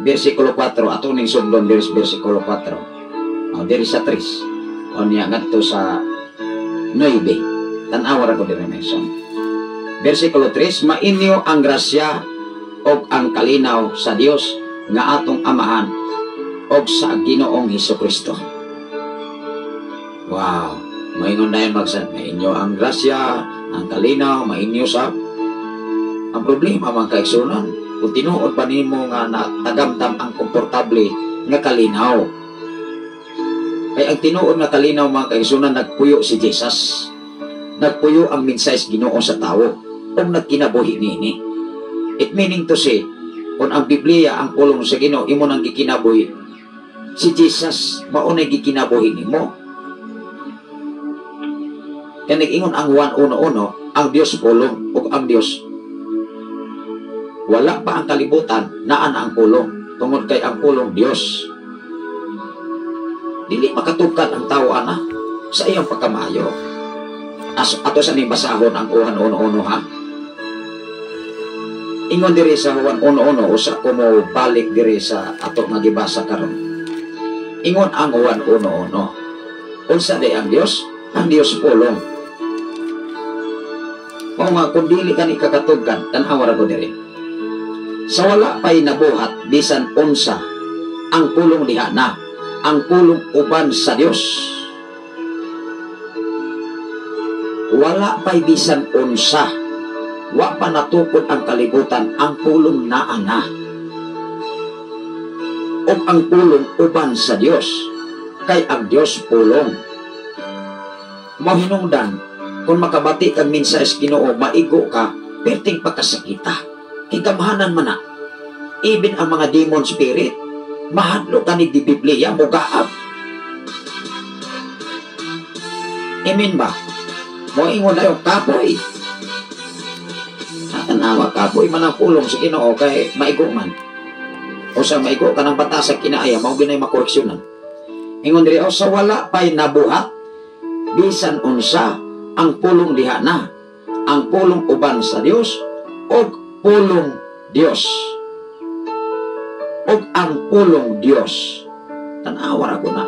C: versikulo 4, ato ning sundon diri sa versikulo 4. Diri sa 3. O niya ngadto sa 9. Tan-awa ra ko diri mention. Versikulo 3, mainyo ang grasya og ang kalinaw sa Dios nga atong Amahan og sa Ginoong Hesukristo. Wow, maingon dayon magsad, mainyo ang grasya, ang kalinaw, mainyo sa. Ang problema mga kaigsunan, kung tinuod pa nimo nga natagamtam ang komportable nga kalinaw. Kaya ang tinuod na kalinaw mga kaigsunan, nagpuyo si Jesus. Nagpuyo ang minsayes Ginoo sa tao o nagkinabuhi nini. It meaning to say, kung ang Biblia ang pulong sa Ginoo, imo nang gikinabuhi, si Jesus maunay gikinabuhi nimo. Kaya nag-ingon ang Juan 1:1, ang Dios pulong o ang Dios. Wala pa ang kalibutan, naan ang pulong. Tungod kay ang pulong Dios. Dili makatukan ang tao ana sa iyang pagkamayo. Ato sa ning basahon ang Juan 1:1 ha. Ingon diri sa Juan 1:1 usa ko mo balik diri sa ato nga gibasa karon. Ingon ang Juan 1:1. Unsa di ang Dios? Ang Dios pulong. Mao nga kun dili kani kakatugkan tan-aw ra ko diri. Sa wala pay nabuhat bisan unsa ang pulong diha na. Ang pulong uban sa Dios. Wala pa'y bisan unsa. Wa pa natukod ang kalibutan, ang pulong naa na. O ang pulong uban sa Dios. Kay ang Dios pulong. Mahinungdan, kung makabati kang minsayes Ginoo, maigo ka, perting pagkasakita. Kigamahanan man na. Even ang mga demon spirit, mahadlo ka ni di Biblia mo gaab. Amen ba? Mo ingon na yung kapoy. Tanawa kapoy man ang pulong sa Ginoo kay maigo man. O sa maigo ka ng bata sa kinaaya, mao ginay makoreksyonan. Ingon diri, o sa wala pa'y nabuhat, bisan unsa ang pulong diha na. Ang pulong uban sa Dios o pulong Dios. O ang pulong Dios. Tanawar ako na.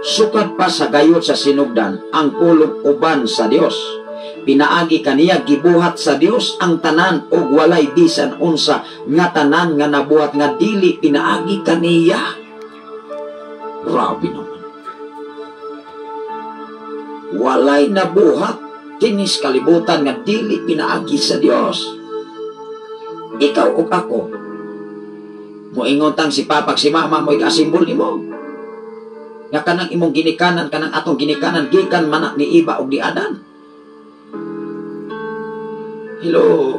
C: Sukat pa sa gayot sa sinugdan, ang pulong uban sa Dios. Pinaagi kaniya, gibuhat sa Dios ang tanan o walay bisan unsa nga tanan nga nabuhat nga dili pinaagi kaniya. Grabe naman. Walay nabuhat kinis kalibutan nga dili pinaagi sa Dios. Ikaw o ako, moingon tang si Papa si Mama mo ikasimbol nimo. Nga kanang imong ginikanan, kanang atong ginikanan gikan man ni Iba o ni Adan. Hello.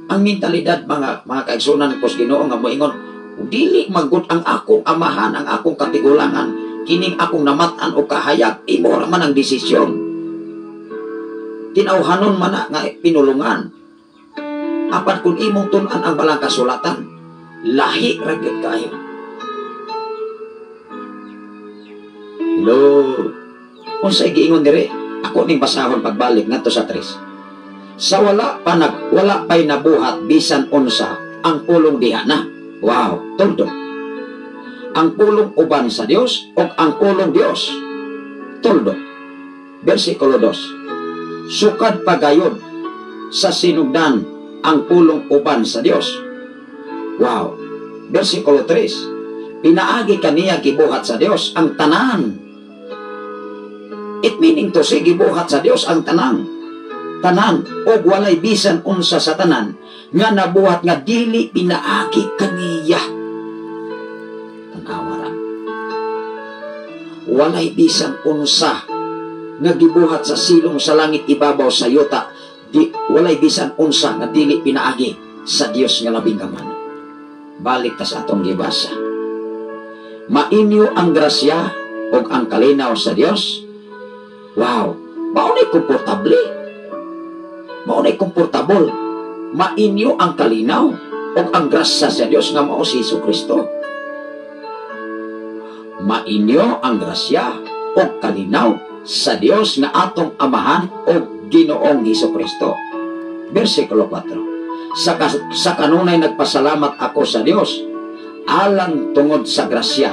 C: Ang mentalidad mga kaigsunan ko sa Ginoo nga moingon, dili magut ang akong amahan, ang akong katigulangan, kining akong namatan o kahayag, imo ra man ang desisyon. Tinawhanon man na nga pinulungan. Apat kung imong tun-an ang balang kasulatan, lahi ragid kayo. Hello. Unsay giingon dire? Ako ning basahon pagbalik ngadto sa 3. Sa wala pa'y nabuhat bisan unsa ang pulong diha na. Wow, tuldo. Ang pulong uban sa Dios o ang pulong Dios. Tuldo. Versikulo 2. Sukad pagayod sa sinugdan ang pulong uban sa Dios. Wow. Versikulo 3. Pinaagi kaniya gibuhat sa Dios ang tanan. It meaning to say, gibuhat sa Dios ang tanan. Tanan o walay bisan unsa sa tanan nga nabuhat nga dili pinaagi kaniya. Tanawara. Walay bisan unsa nga gibuhat sa silong sa langit ibabaw sa yuta. Walay bisan unsa nga dili pinaagi sa Dios nga labing kamano. Balik ta sa atong gibasa. Mainyo ang grasya o ang kalinaw sa Dios. Wow, maunay komportable. Maunay komportable. Mainyo ang kalinaw o ang grasya sa Dios nga mao si Jesucristo. Mainyo ang grasya o kalinaw sa Dios nga atong amahan o Ginoong Jesucristo. Versikulo 4. Sa kanunay nagpasalamat ako sa Dios alang tungod sa grasya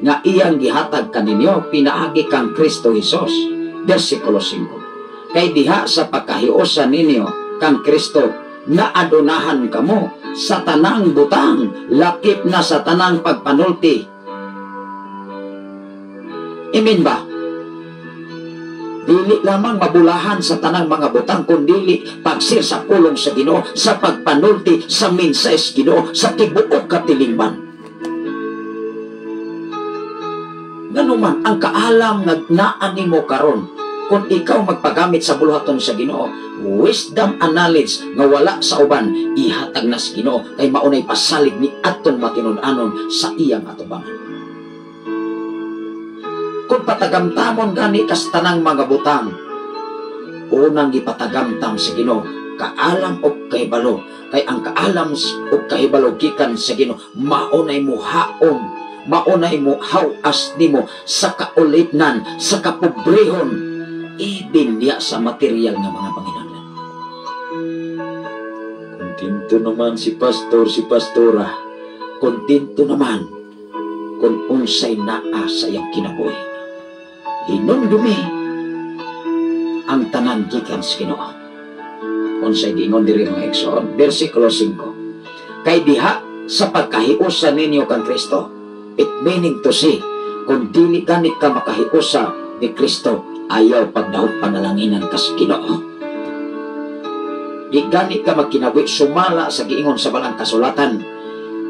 C: nga iyang gihatag kaninyo pinaagi kang Kristo Jesus. Versikulo 5. Kay diha sa pagkahiusan ninyo kang Kristo na adunahan kamo sa tanang butang lakip na sa tanang pagpanulti. Amen ba? Dili lamang mabulahan sa tanang mga butang, kundi pagsir sa pulong sa Ginoo, sa pagpanulti sa minsayes Ginoo, sa tibuok katilingban. Nganuman ang kaalam nga naa nimo karon kung ikaw magpagamit sa buluhaton sa Ginoo, wisdom and knowledge nga wala sa uban ihatag na sa Ginoo kay maunay pasalig ni atong matinud-anon sa iyang atubangan. Kung patagamtamon gani kas tanang mga butang, unang ipatagamtam sa Ginoo kaalam o kahibalo, kay ang kaalam o kahibalo gikan sa Ginoo maunay mo haon, maunay mo hawas nimo sa kaulipnan, sa kapobrehon, ibin niya sa material nga mga panginahanglan. Kontento naman si pastor, si pastora, kontento naman kung unsay naa sa iyang kinabuhi. Hinumdumi ang tanan gikan sa Ginoo. Unsay dingon diri mga igsoon, versikulo 5. Kay diha sa pagkahiusa ninyo kang Kristo, it meaning to say, kung dili ganit ka makahiusa ni Kristo, ayaw pagdaog panalanginan kas Ginoo. Di ganit ka magkinabuhi sumala sa giingon sa balang kasulatan,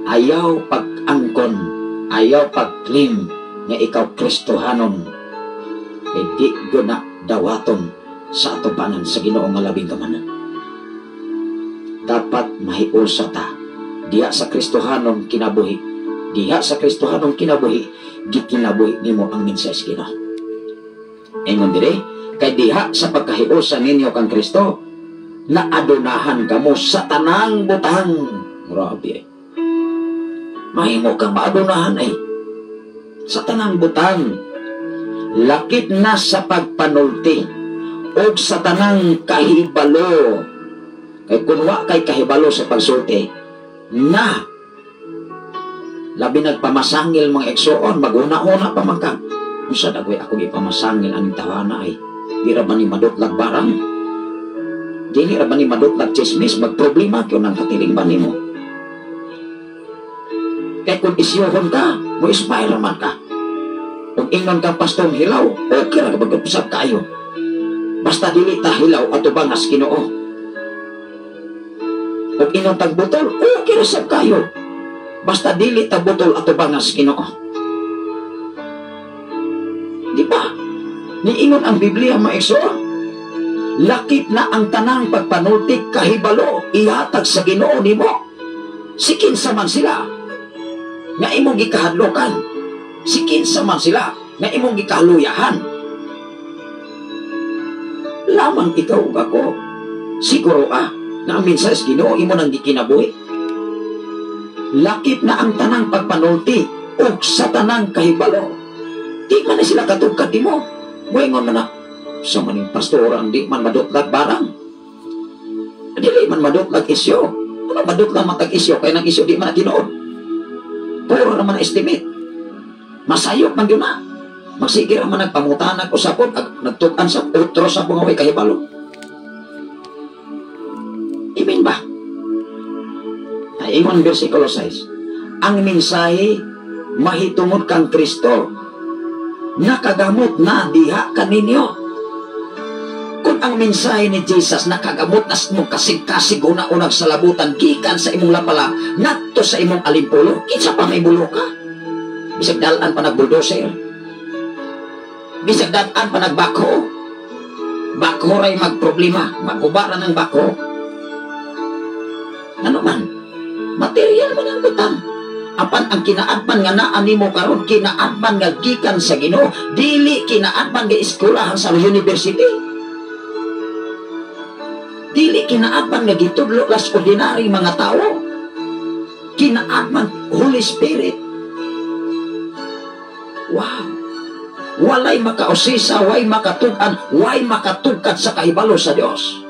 C: ayaw pag-angkon, ayaw pag-claim nga ikaw Kristohanon, di na dawaton sa atubangan sa Ginoo nga labing kamanan. Dapat mahiusa ta diha sa Kristohanon kinabuhi, diha sa Kristohanon kinabuhi, gikinabuhi nimo ang mensahe sa Ginoo. Ingon dire, kay diha sa pagkahiusa ninyo kang Kristo, naadunahan kamo sa tanang butang. Grabe. Mahimo kang maadunahan ay sa tanang butang. Lakip na sa pagpanulti o sa tanang kahibalo. Kay kunwa kay kahibalo sa pagsulti na labi nagpamasangil mga eksoon, maguna-una pa man ka. Kung sa dagway ako ipamasangil ang tawana ay di ra ba ni madutlag barang, di ra ba ni madutlag chismis, magproblema kyo ng katiling ba nimo. Kaya kung isyohon ka, mo ismail naman ka. Kung ingon ka pastong hilaw, okay ra kapag usap kayo. Basta dili ta hilaw ato bangas Ginoo. Kung ingon tag butol, okay ra sab kayo. Basta dili ta butol ato bangas Ginoo. Di ba? Niingon ang Biblia maigsoon, lakip na ang tanang pagpanultik kahibalo ihatag sa Ginoo nimo. Sikin sa man sila nga imong gikahadlokan, sikin sa man sila nga imong gikaluyahan. Lamang ikaw ug ako siguro nga ang mensahe sa Ginoo imo nang gikinabuhi. Lakip na ang tanang pagpanulti ug sa tanang kahibalo. Di man na sila katugkad nimo. Moingon man na sa maning pastor ang di man madutlag barang. Dili man madutlag isyo. Ano madutlag matag isyo kay nang isyo di man tinuod. Puro naman estimate. Masayop man yun na. Magsigir man nagpamutanag o sapot at nagtukan sa utro sa pungaway kahibalo. Imin ba? Ay ingon versikulo 6. Ang mensahe mahitungod kang Kristo nakagamot na diha kaninyo. Kung ang mensahe ni Jesus nakagamot na mong kasig-kasig una-unag sa labutan gikan sa imong lapala ngadto sa imong alimpulo, kinsa pa may bulo ka? Bisag dalan pa nag-bulldozer, bisag dalan pa nagbako, bako ray magproblema, magubara ng bako. Ano man, material man ang butang. Apan ang kinaadman nga naa nimo karon, kinaadman nga gikan sa Ginoo, dili kinaadman nga eskwelahan sa university. Dili kinaadman nga gitudlo las ordinary mga tao. Kinaadman Holy Spirit. Wow. Walay makausisa, way makatugan, way makatugkad sa kahibalo sa Dios.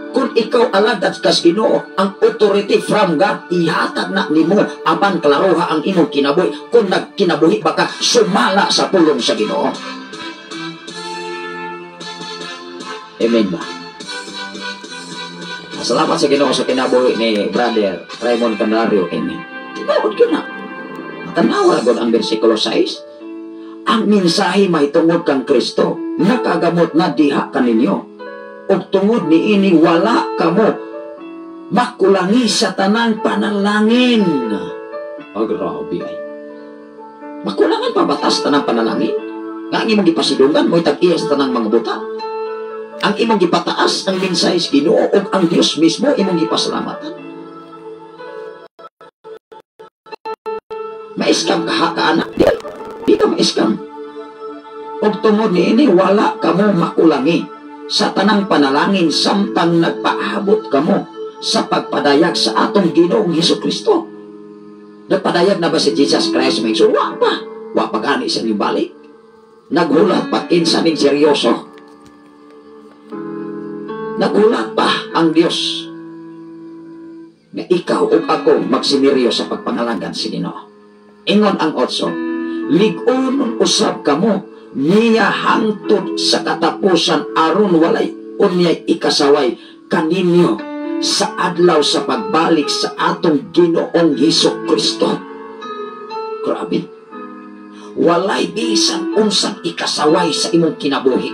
C: Kung ikaw alagad kas Ginoo, ang authority from God ihatag na nimo apan klaroha ang imong kinabuhi. Kung nagkinabuhi ba ka, sumala sa pulong sa Ginoo. Amen ba? Salamat sa Ginoo sa kinabuhi ni Brother Raymond Canario. Amen. Tinawad ko na. Matanawa ko ang versikulo 6. Ang mensahe may tungod kang Kristo, nakagamot na diha kaninyo. O tungod ni ini wala kamo makulangi sa tanang panalangin. Oh, grabe ay. Makulangan pa batas tanang panalangin. Nga ang imong gipasidungan mo'y tag-iyas tanang mga buta. Ang imong gipataas ang mensahe sa Ginoo o ang Dios mismo imong gipasalamatan. Ma-scam ka anak. Di ka ma-scam. Og tungod niini wala kamo makulangi sa tanang panalangin samtang nagpaabot kamo sa pagpadayag sa atong Ginoong Hesukristo. Nagpadayag na ba si Jesus Christ may wa pa? Wa pa gani sa nibalik. Naghulat pa kinsa ning seryoso. Nagulat pa ang Dios na ikaw o ako magsimiryo sa pagpangalangan si Ginoo. Ingon ang 8, lig-on usab kamo niya hangtod sa katapusan aron walay unyay ikasaway kaninyo sa adlaw sa pagbalik sa atong Ginoong Hesukristo. Grabe. Walay bisan unsang ikasaway sa imong kinabuhi.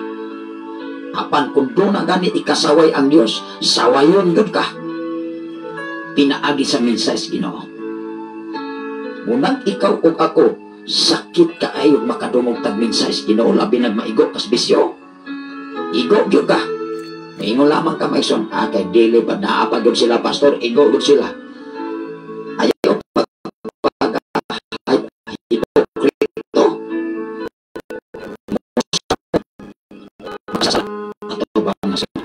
C: Apan kung doon na gani ikasaway ang Diyos, sawayon gud ka. Pinaagi sa mensahe Ginoo. Munang ikaw o ako, sakit ka ayo makadungog tag mensahe Ginoo, labi nagmaigo kas bisyo. Igo gyud ka. Maingon lamang ka maison, kay dili ba naapag yun sila, pastor, igo yun sila. Ayaw hipokrito. Ato ba na sila?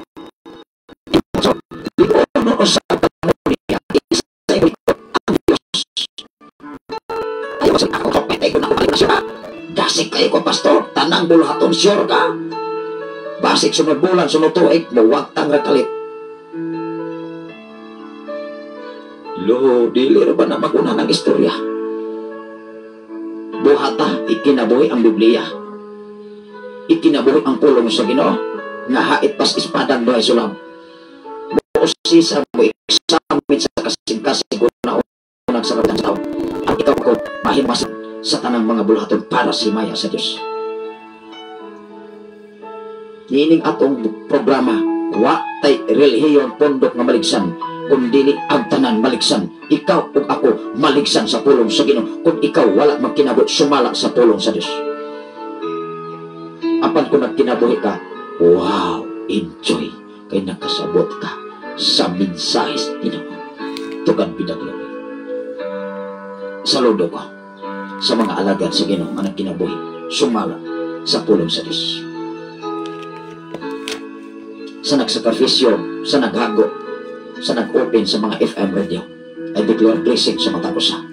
C: So, libo sa pagmumuli, isa yung ang Diyos. Ayaw sa ako, kapitay ko na kapalik na siya. Dasig kayo ko, pastor, tanang bulahaton, sure ka? Basik sunod bulan, sunod tuig, mawag tang rakalit. Lo, dili ba na maguna ng istorya? Buhata, ikinabuhi ang Biblia. Ikinabuhi ang pulong sa Ginoo. Nga hait pas ispadang dohay sulam. Buosi sa mo examine sa kasing-kasing na unang sa kapatang tao. Ang ikaw ko mahimasan sa tanang mga bulahaton para si Maya sa Diyos. Nining atong programa, wa tay relihiyon pondok nga maligsan, kundi ang tanan maligsan. Ikaw ug ako maligsan sa pulong sa Ginoo. Kung ikaw wala magkinabot, sumala sa pulong sa Dios. Apan kung nagkinabuhi ka, wow, enjoy, kay nakasabot ka sa mensahe sa Ginoo. Tugan pinaglawi. Saludo ko sa mga alagad sa Ginoo nga nagkinabuhi, sumala sa pulong sa Dios. Sa nagsakripisyo, sa naghago, sa nag-open sa mga FM radio, I declare blessing sa matapos na.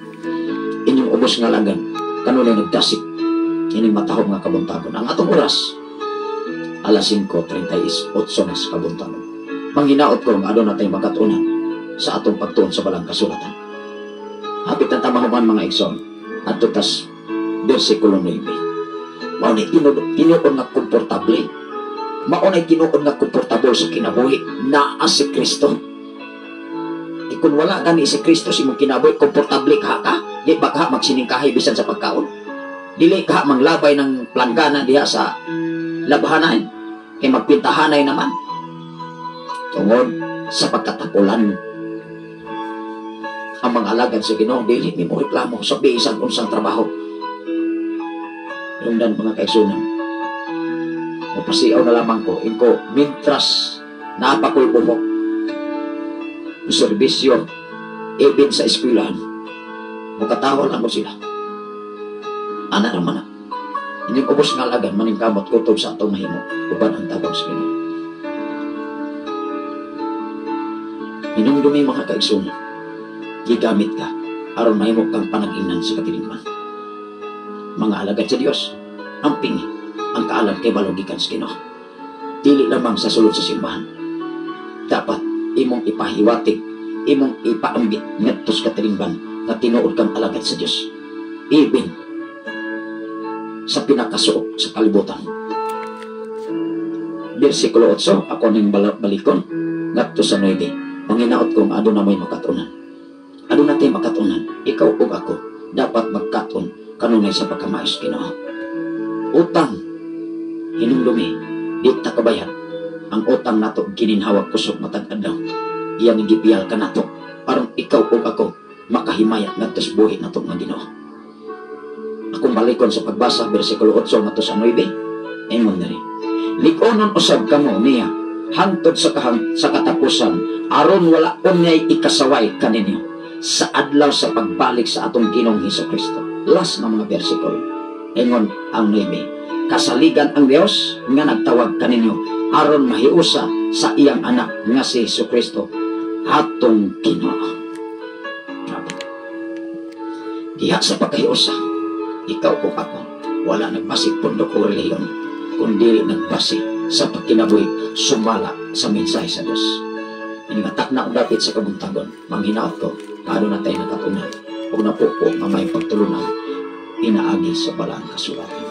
C: Inyong ubos nga lagan, kanunay nagdasik, inyong matahog nga kabuntagon. Ang atong oras, alas 5:38 na sa kabuntagon. Manghinaot ko nga adon natin magkatunan sa atong pagtuon sa balang kasulatan. Hapit ang tamahuman mga igsoon, at tutas, versikulo 9. Maunay tinuod nga komportable. Maunay tinuod nga komportable sa kinabuhi na si Kristo. Kung wala gani si Kristo si mong kinabuhi, komportable ka ka? Di ba ka magsiningkahay bisan sa pagkaon? Dili ka manglabay ng planggana diha sa labahanan? Kay magpintahanay naman. Tungod sa pagkatapulan. Ang mga alagad sa Ginoo, dili ni mo reklamo sa bisan unsang trabaho. Yung dan mga kaigsunan. Mapasiyaw na lamang ko, inko, mintras, napakoy bumok, serbisyo, ibig sa eskwelahan, makatawa lang mo sila. Ana naman na, inyong ubos nga lagan, maningkamot kutob sa atong mahimo, uban ang tabang sa Ginoo. Inyong dumi mga kaigsunan, gigamit ka, aron mahimo kang panag-inan sa katilingban. Mga alagad sa Dios, amping ang kaalam kay balugikan sa Ginoo. Dili lamang sa sulod sa simbahan. Dapat imong ipahiwatig, imong ipaambit ngadto sa katilingban nga tinuod kang alagad sa Dios. Even sa pinakasuot sa kalibutan. Versikulo 8, ako ning balikon ngadto sa 9. Manginaot kong aduna may makatunan. Aduna tay makatunan, ikaw ug ako dapat magkaton kanunay sa pagkamaayos Ginoo. Utang hinumdumi, di ta kabayad. Ang utang nato gininhawag kusog matag adlaw. Iyang gipiyal ka nato aron ikaw o ako makahimayat ngadto sa buhi nato nga Ginoo. Akong balikon sa pagbasa bersikulo 8 mato sa 9. Ingon na rin. Likonon usab kamo niya hangtod sa katapusan aron wala unyay ikasaway kaninyo sa adlaw sa pagbalik sa atong Ginoong Hesukristo. Last na mga bersikulo. Ingon ang 9. Kasaligan ang Dios nga nagtawag kaninyo aron mahiusa sa iyang anak nga si Hesukristo atong Ginoo. Diha sa pagkahiusa, ikaw o ako, wala nagbasig pundok o reliyon, kundi nagbasig sa pagkinabuhi sumala sa mensahe sa Diyos. Inimatak na ang dapit sa kabuntagon, manghinaot ko, paano na tayo nakatunan, o napupo nga may pagtulunan, inaagi sa balang kasulatan.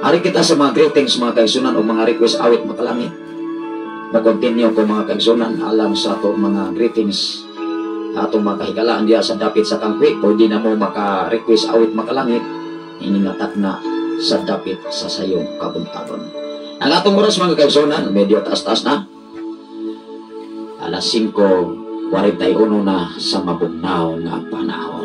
C: Ari kita sa mga greetings, mga kaigsunan, o mga request awit makalangit. Mag-continue ko mga kaigsunan, alam sa ito mga greetings, atong makahigalaan diya sa dapit sa kangkwi, o di na mo maka-request awit makalangit, iningatak na sa dapit sa sayong kabuntagon. Ang atong oras mga kaigsunan, medyo taas-taas na. Alas 5:41 na sa mabugnaw nga panahon.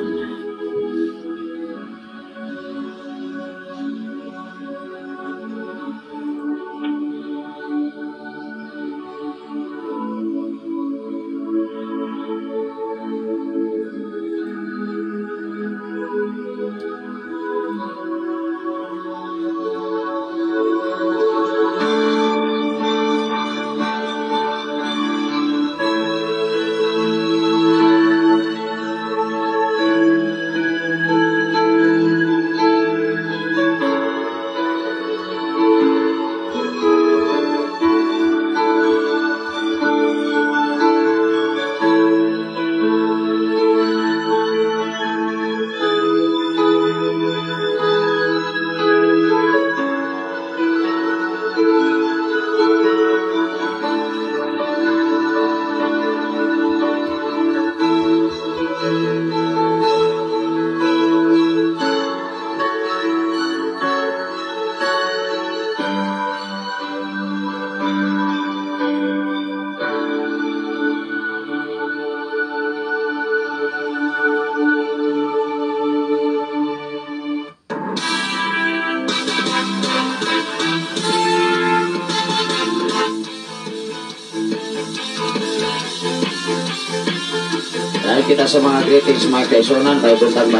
C: Kita sa mga greetings mga kaisunan, may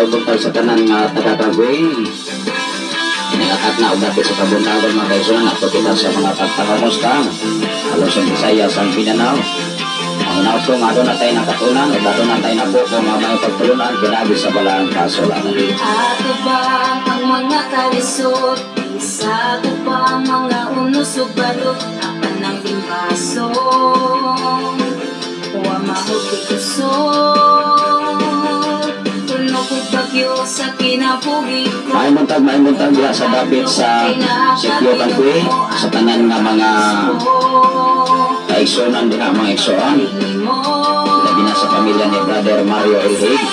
C: buntag sa tanan nga taga-Kagwing. Inagakat na o dapit sa kabuntagon mga kaisunan, ato kita sa mga tagtangamusta, halos sa Bisaya, sa Mindanao. Ang nautong ado na tayo nakatunan, o ado na tayo nabuko mga mga pagtulunan, kinabi sa balang kasulatan.
A: Ato ba ang mga kalisod, isa ko pa ang mga unusog balot, apan ng limbaso, o ang mahutikusod. Sa kinabuhi ko,
C: may muntag diha sa dapit sa Sitio Kangkwi, sa tanan nga mga kaigsunan diha mga igsuon. Labi na sa pamilya ni Brother Mario Elhig,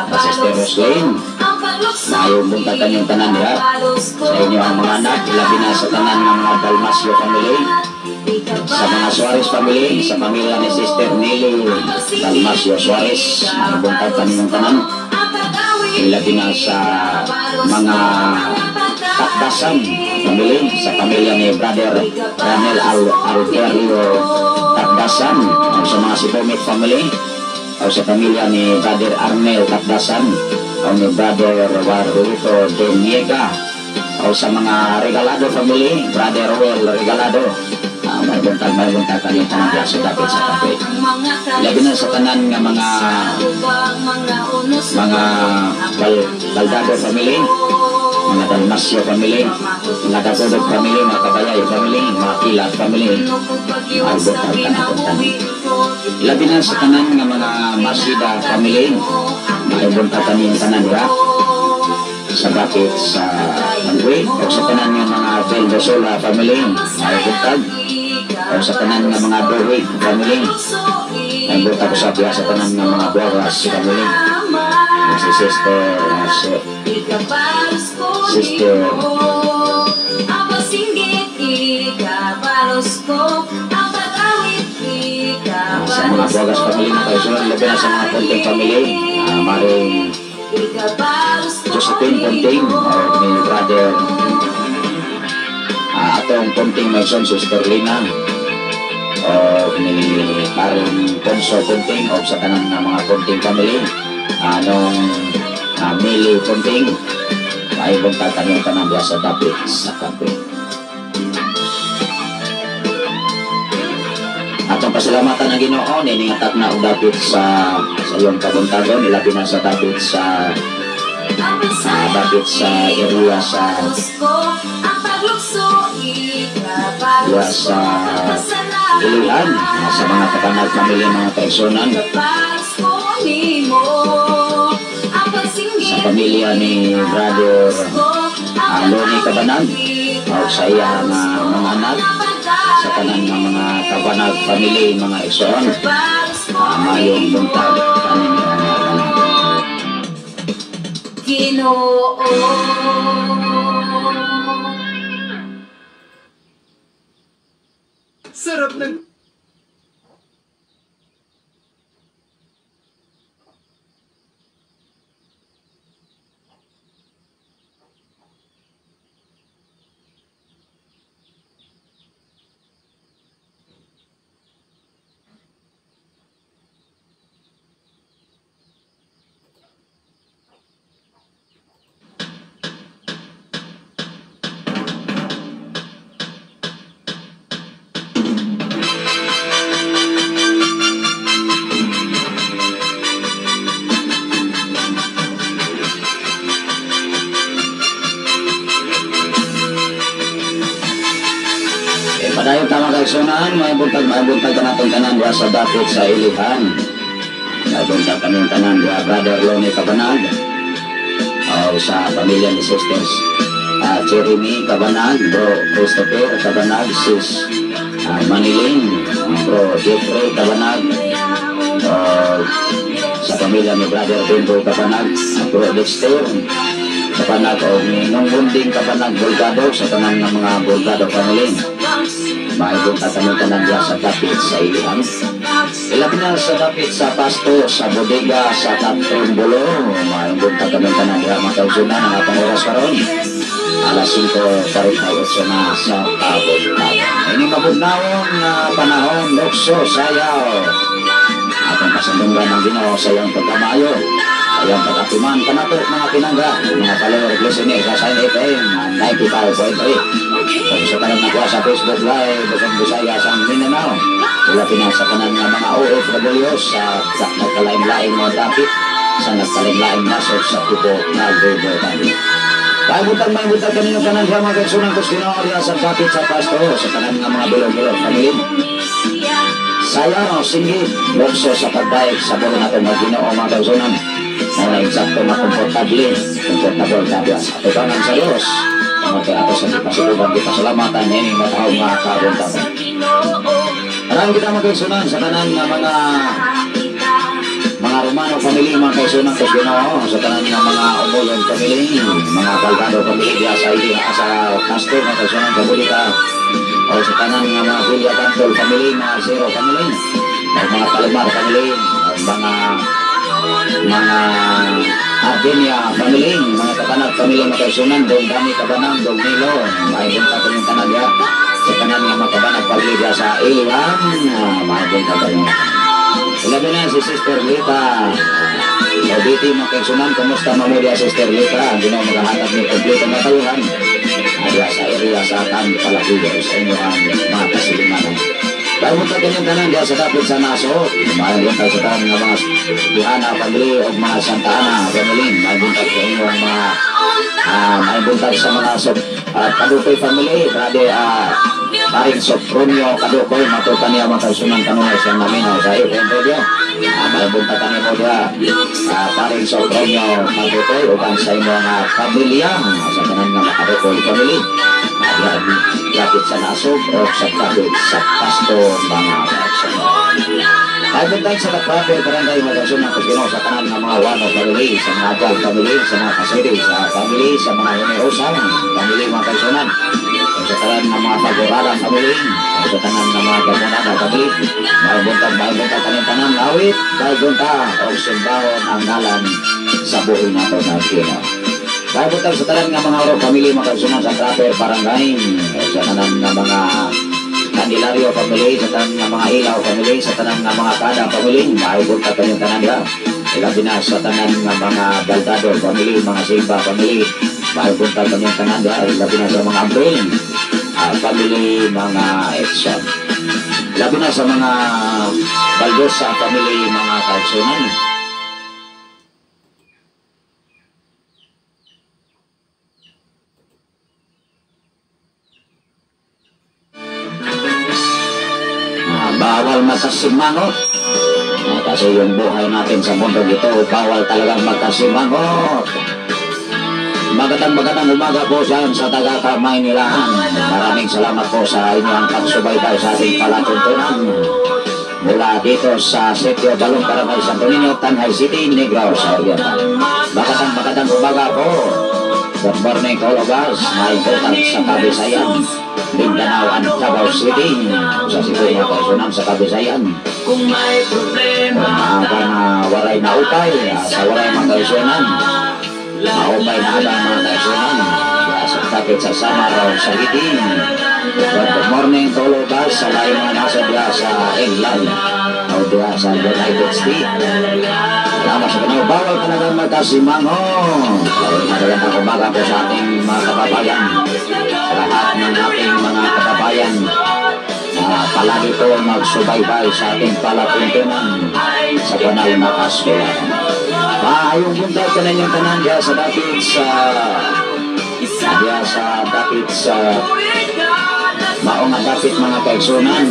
C: at Sister Roslyn. Maayong buntagan yung tanan diha sa inyo ang mga anak, labi na sa tanan nga mga Dalmasio family, sa mga Suarez family, sa pamilya ni Sister Nelly Dalmasio Suarez. Maayong buntagan yung tanan. Labi na sa mga Takdasan family, sa pamilya ni Brother Daniel Alberio Takdasan, o sa mga Sipomit family, o sa pamilya ni Brother Arnel Takdasan, o ni Brother Warito de Niega, o sa mga Regalado family, Brother Roel Regalado. May buntag kanyang tanang sa dapit sa kape. Labi na sa tanan nga mga Baldado family, mga Dalmasio family, mga Dagodog family, mga Kabayay family, mga Kilat family, ang buntag kanang labi na sa tanan nga mga Masida family, may buntag kanyang tanan sa dapit sa Kangkwi, o sa tanan nga mga Veldosola family, may buntag, o sa tanan nga mga Dohig family, may buntag sa biya sa tanan nga mga Buagas family, si Sister sa mga Buagas family na kayo sunod, labi na sa mga Ponting family, maring Josephine Ponting o ni brother atong Ponting Mason Sister Lina o ni Karen Ponso Ponting o sa tanang ng mga Ponting family anong Mili Ponting ay buntag kanyang tanang biya sa dapit sa kape. At ang pasalamatan ng Ginoo niningatak na og dapit sa iyong kabuntagon ilabi na sa dapit sa area sa Ilihan sa mga katanag pamilya mga personan sa pamilya ni Brother Loni Cabanag o sa iya mga anak sa tanan ng mga Cabanag family mga igsoon mayong buntag kanin ni
A: Ginoo.
D: Sarap ng...
C: Padayon tama kaigsunan, may buntag ka natin tanan diya sa dapit sa Ilihan. May buntag kami tanan diya Brother Loni Cabanag o sa pamilya ni Sisters Jeremy Cabanag, Bro Christopher Cabanag, Sis Manilin, Bro Jeffrey Cabanag sa pamilya ni Brother Bimbo Cabanag, Bro Dexter Cabanag o ni Nungbunding Cabanag Bulgado sa tanan ng mga Bulgado family. Maibot at kami tanan diya sa dapit sa Ilihan. Ilapin na sa dapit sa pasto, sa bodega, sa Tatrong Bulo. Maibot at kami tanan diya matawsunan ang atong oras karon. Alas 5:48 na sa kabuntagon. Ini kabuntagon na panahon, lukso, sayaw. Atong kasandungan ng Ginoo sa iyong pagkamayo. Ayang pagkatuman kanato mga pinangga, mga follower listener sa Sign FM 95.3. Kung sa tanang nakuha sa Facebook Live, Busog Bisaya sa Mindanao, wala pinasa ka ng mga OFWs sa nagkalaing-laing mga dapit, sa nagkalaing-laing nasod sa tubo na Gilbertan. Maibutang kanino ka ng mga kaigsunan ko sinoriya sa dapit sa pasto, sa tanang mga bilog-bilog pamilin. Sayang o singgit, lukso sa pagdaig sa bulo natin mga Ginoo mga kaigsunan. Muna insakto na komportable kabias at ibangan sa Diyos mga kaya sa di pasulugan di pasalamatan ini matahong mga kabuntagon. Marami kita magkaisunan sa tanan ng mga Romano family mga kaisunan ko Ginoo sa tanan ng mga Umuyon family mga Galgado family diya sa sa Castro mga kaisunan Kabulita o sa tanan ng mga Villa Cantol family mga Zero family mga Palomar family mga Ardenia family, mga katanag family makaisunan, Dong Dami Cabanag, Dong Nilo, may bunta ko yung tanagya, sa tanan nga mga Cabanag pagligya sa Ilihan, may bunta ko yung ilabi na si Sister Lita, Obiti makaisunan, kumusta mamudya Sister Lita, hindi na maghahatag ni kompleto na tayuhan, adya sa area sa Tan Palakido, sa inyo ang mga kasilingan. Dahil munta kanyang tanan diya sa dapit sa Naso, may buntag sa tanan ng mga Bihana family o mga Santa Ana family, may buntag sa inyo ang mga may buntag sa mga Kadukoy family, brade paring Sopronio Kadukoy, matukan niya mga kaisunan kanunay sa namin sa FM Radio. May buntag kanya mo diya paring Sopronio Kadukoy o sa inyo ang pamilya sa tanan ng Kadukoy family. Lapit sa Nasog o sa dapit sa Pastor mga kaigsunan. Ay buntag sa Taprape, Barangay Magasunan ko Ginoo sa kanan ng mga Wano family, sa mga Abal family, sa mga Kasiri, sa family, sa mga Huneosang family mga kaigsunan. O sa kanan ng mga Paguraran family, o sa kanan ng mga Gamunada family. May buntag kanyang tanan lawit, may buntag o simbahon ang ngalan sa buhay nato na Ginoo. Kaya butang sa tanan nga mga oro family makagsunan sa Trapper Barangay, sa tanan nga mga Candelario family, sa tanan nga mga Ilaw family, sa tanan nga mga Kada family, maibot ka kanyang tanan niya. Ilabi na sa tanan nga mga Baldado family, mga Silva family, maibot ka kanyang tanan niya. Ilabi na sa mga Abril family, mga Edson. Ilabi na sa mga Baldosa family, mga Kalsunan. Bawal magkasimangot. Kasi yung buhay natin sa mundo ito, bawal talagang magkasimangot. Magandang umaga po sa taga-Kamay nilaan. Maraming salamat po sa inyong pagsubaybay sa ating palatuntunan. Mula dito sa Sitio Balong Barangay Santo Niño, Tanay City, Negros, Oriental. Magandang umaga po. Good morning to all of us. May importante sa Kabisayan, Mindanao and Davao City, sa Sibuya Kaisunan sa Kabisayan.
A: Kung may problema
C: Maaga na waray na upay, sa waray mga kaisunan. Maupay na alang mga kaisunan. Sa kapit sa Samaraw sa Hiting. Good morning to all of us sa layo mga nasa diya sa England o diya sa United States. Salamat sa kanyo. Bawal talagang magkasimangon. Magandang umaga po sa ating mga kababayan. Sa lahat ng ating mga kababayan. Palagi po magsubaybay sa ating palatuntunan sa banal na kasularan. Maayong buntag ka na niyong tanan diya sa dapit sa maong dapit mga kaigsunan.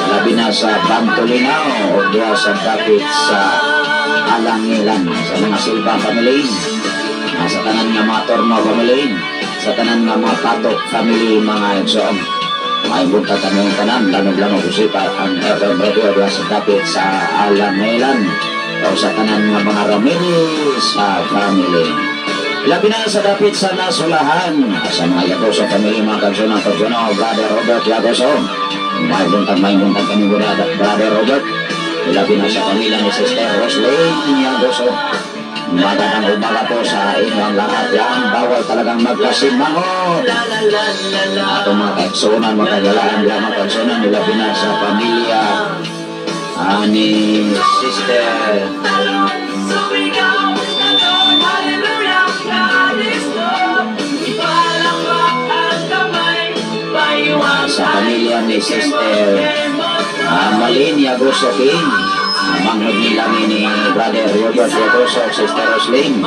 C: Labi na sa Bantolinaw o diya sa dapit sa Alangilan, sa mga Silva family, sa tanan nga mga Torno family, sa tanan nga mga Patok family, mga Edson. May bunta kami yung tanan, lanog-lanog usipa ang FM Radio diya sa dapit sa Alangilan o sa tanan nga mga Ramirez sa family. Labi na sa dapit sa Nasulahan, sa mga Yagoso family, mga Kalsunan, Pagsunaw, Brother Robert Yagoso. May buntag kami Brother Robert. Labi na sa pamilya ni Sister Roslyn Yagoso. Magandang umaga po sa inyong lahat yan. Bawal talagang magkasimangot. Ato mga kaigsunan, magkagalaan yan mga kaigsunan. Labi na sa pamilya ni Sister sa pamilya ni Sister Malin Yagoso King, manghod nila ni Brother Robert Yagoso, Sister Roslyn.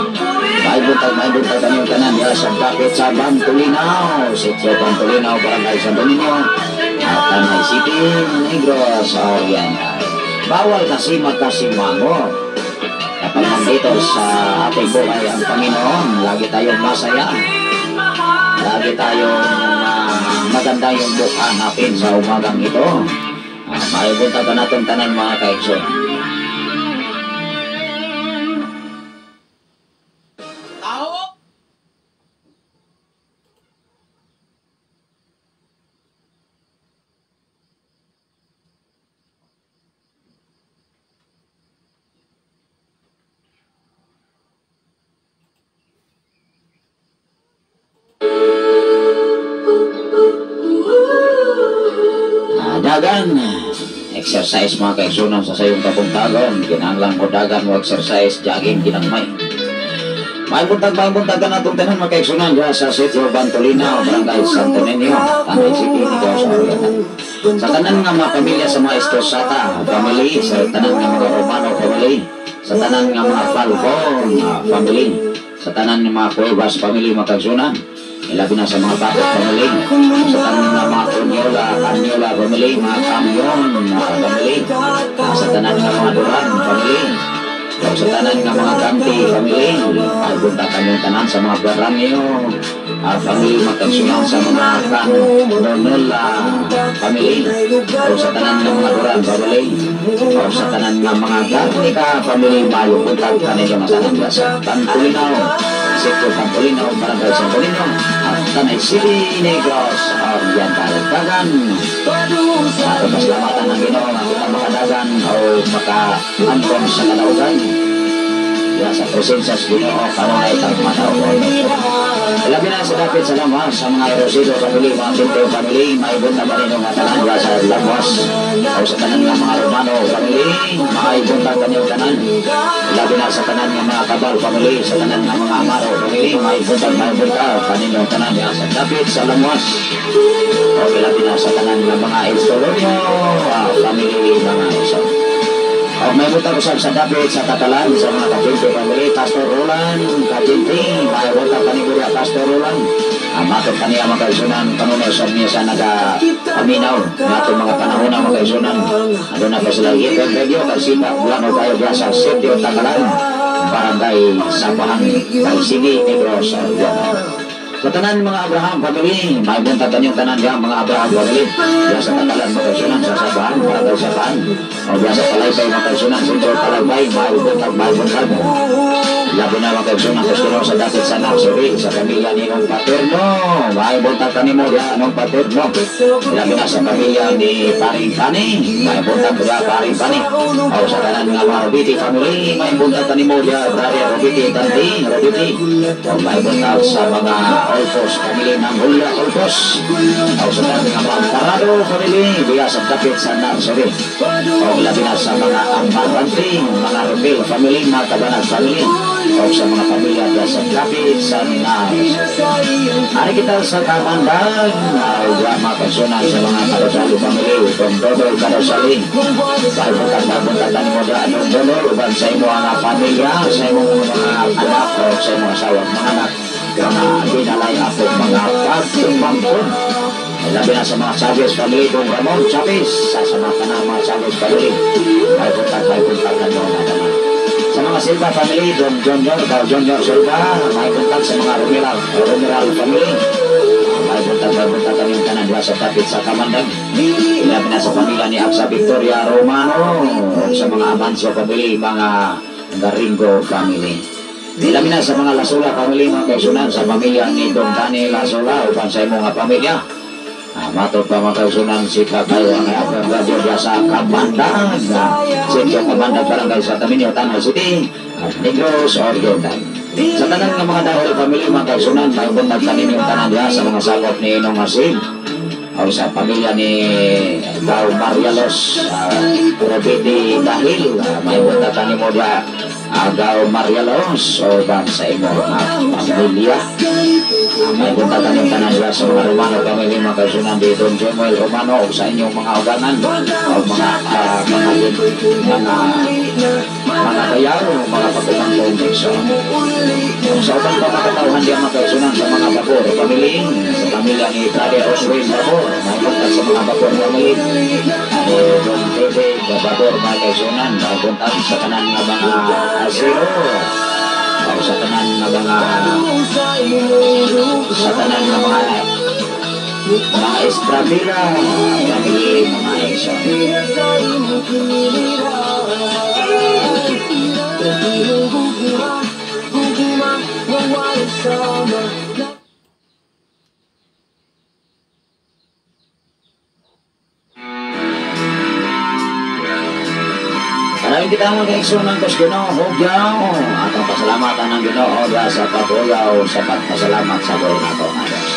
C: May buntag kanyang tanan nila sa dapit sa Bantolinaw, Sitio Bantolinaw, Barangay Santo Niño, Tanay City, Negros, Oriental. Bawal kasi magkasimangot. Kapag nandito sa ating buhay ang Panginoon, lagi tayong masaya. Lagi tayong maganda yung mukha natin sa umagang ito. May buntag ka natin tanan mga kaigsoon. Dagan, exercise mga kaigsunan sa sayong kapuntagon. Kinanglang mo dagan mo exercise, jogging, kinangmay. May buntag ka na itong tanan mga kaigsunan dyan sa Sitio Bantolinaw, Barangay Santo Niño, Tanay City, Negros, Oriental. Sa tanan nga mga pamilya sa mga Estosata family, sa tanan nga mga Romano family, sa tanan nga mga Falcon family, sa tanan nga mga Cuevas family mga kaigsunan. Ilabi na sa mga Bakot family, sa tanan nga mga Canyola family, mga Camyon family, sa tanan nga mga Duran family, sa tanan nga mga Ganti family. Ay bunta kanyang tanan sa mga Baranyo family, magkagsunan sa mga Canonola family, o sa tanan nga mga Duran family, o sa tanan nga mga Garnica family. Mayo bunta kanyang tanan sa Bantolinaw, Sitio Bantolinaw, Barangay Santo Niño, Tanay City, Negros, Oriental. Dagan ato paslamatan ng Ginoo nga kita makadagan o makaantong sa kalaugan. Ya sa presensya sa Ginoo kanunay tang manawon. Labi na sa dapit sa lamas sa mga Erosido family, mga Pinto family, maibon na ba rin ang tanan ya sa lamas o sa tanan ng mga Romano family, maibon na kanyang tanan. Labi na sa tanan ng mga Cabal family, sa tanan ng mga Amaro family, maibon ka kaninyong tanan ya sa dapit sa lamas. O labi na sa tanan ng mga Estolorio family, mga iso. O may buta ko sa dapit sa Katalan, sa mga Kajinti family, Pastor Roland, Kajinti, may buta kaniburi Pastor Roland. Matod kaniya magkaisunan, kanunay sa niya sa nag-aminaw, matod mga panahon na magkaisunan. Ano na ba sila iyon, radio, kasita, buwan o tayo sa Sitio Takalan, barangay Sapahan, Kaisigi, Negros, sa tanan mga Abraham family, may bunta kanyang tanan diyan mga Abraham family. Diya sa Takalan magkaisunan sa Sabahan, barangay Sabahan. O diya sa Palaybay magkaisunan, Sitio Palaybay, may bunta. Labi na magkaisunan sa dapit sa Naksuri, sa pamilya ni Nong Paterno. May bunta kanimo diya Nong Paterno. Labi na sa pamilya ni Paring Pani, may bunta diya Paring Pani. O sa tanan nga mga Robiti family, may bunta kanimo diya Brother Robiti Tanti, Robiti. O may bunta sa mga Olpos, family ng Hula Olpos. O sa tanan nga mga Parado family, diya sa dapit sa Naksuri. O labi na sa mga Ambaranti, mga Rebel family, mga Tabanag family. O sa mga pamilya diya sa dapit sa Naksuri. Hari kita sa Kapandag, diya makasunan sa mga Karosali family, Dong Dodol Karosali. Dahil bunta-bunta mo diya Dong Dodol, uban sa imo ang pamilya, sa imo mga anak, o sa imo asawang mga anak. Karena dinalay ako mga pagtumbangkon. Labi na sa mga Chavez family, Dong Ramon Chavez, sa mga mga Chavez family. May punta ka nyo na naman. Sa mga Silva family, Dong Junior Silva, may punta sa mga Romeral family. May punta kanyang tanan diya sa tapit sa Kamandag. Labi na sa pamilya ni Aksa Victoria Romano, sa mga Amancio family, mga Garingo family. Labi na sa mga Lasola family, mga kaisunan sa pamilya ni Don Dani Lasola, upang sa imong pamilya. Matod pa mga kaisunan si Kakayo ang FM Radio diya sa Kamandag, Sitio Kamandag, barangay sa Taminio, Tanay City, at Negros, Oriental. Sa tanan ng mga dahil family, mga kaisunan, may bunag kanin yung tanan diya sa mga sakop ni Inong Asim, o sa pamilya ni Dao Marialos, Robiti Dahil, may bunag kanin mo diya Agaw Marialos, o bang sa imo pamilya. May bunta kanyang tanan diya sa mga Romano family, mga kaisunan di Don Samuel Romano, o sa inyong mga uganan, o mga kayaw, mga pagkumangkong sa ubang pamakatauhan diya mga kaisunan sa mga Babor family, sa pamilya ni Brother Oswin Babor, may bunta sa mga Babor family, Don Bebe Babor, mga kaisunan, may bunta sa kanan nga mga Asiro, o sa tanan na mga Estravira, family, mga iso. Maraming kita mga kaigsunan ko sa Ginoo, hugyaw, at ang pasalamatan ng Ginoo diya sa paghuyaw sa pagpasalamat sa buhay nato nga Diyos.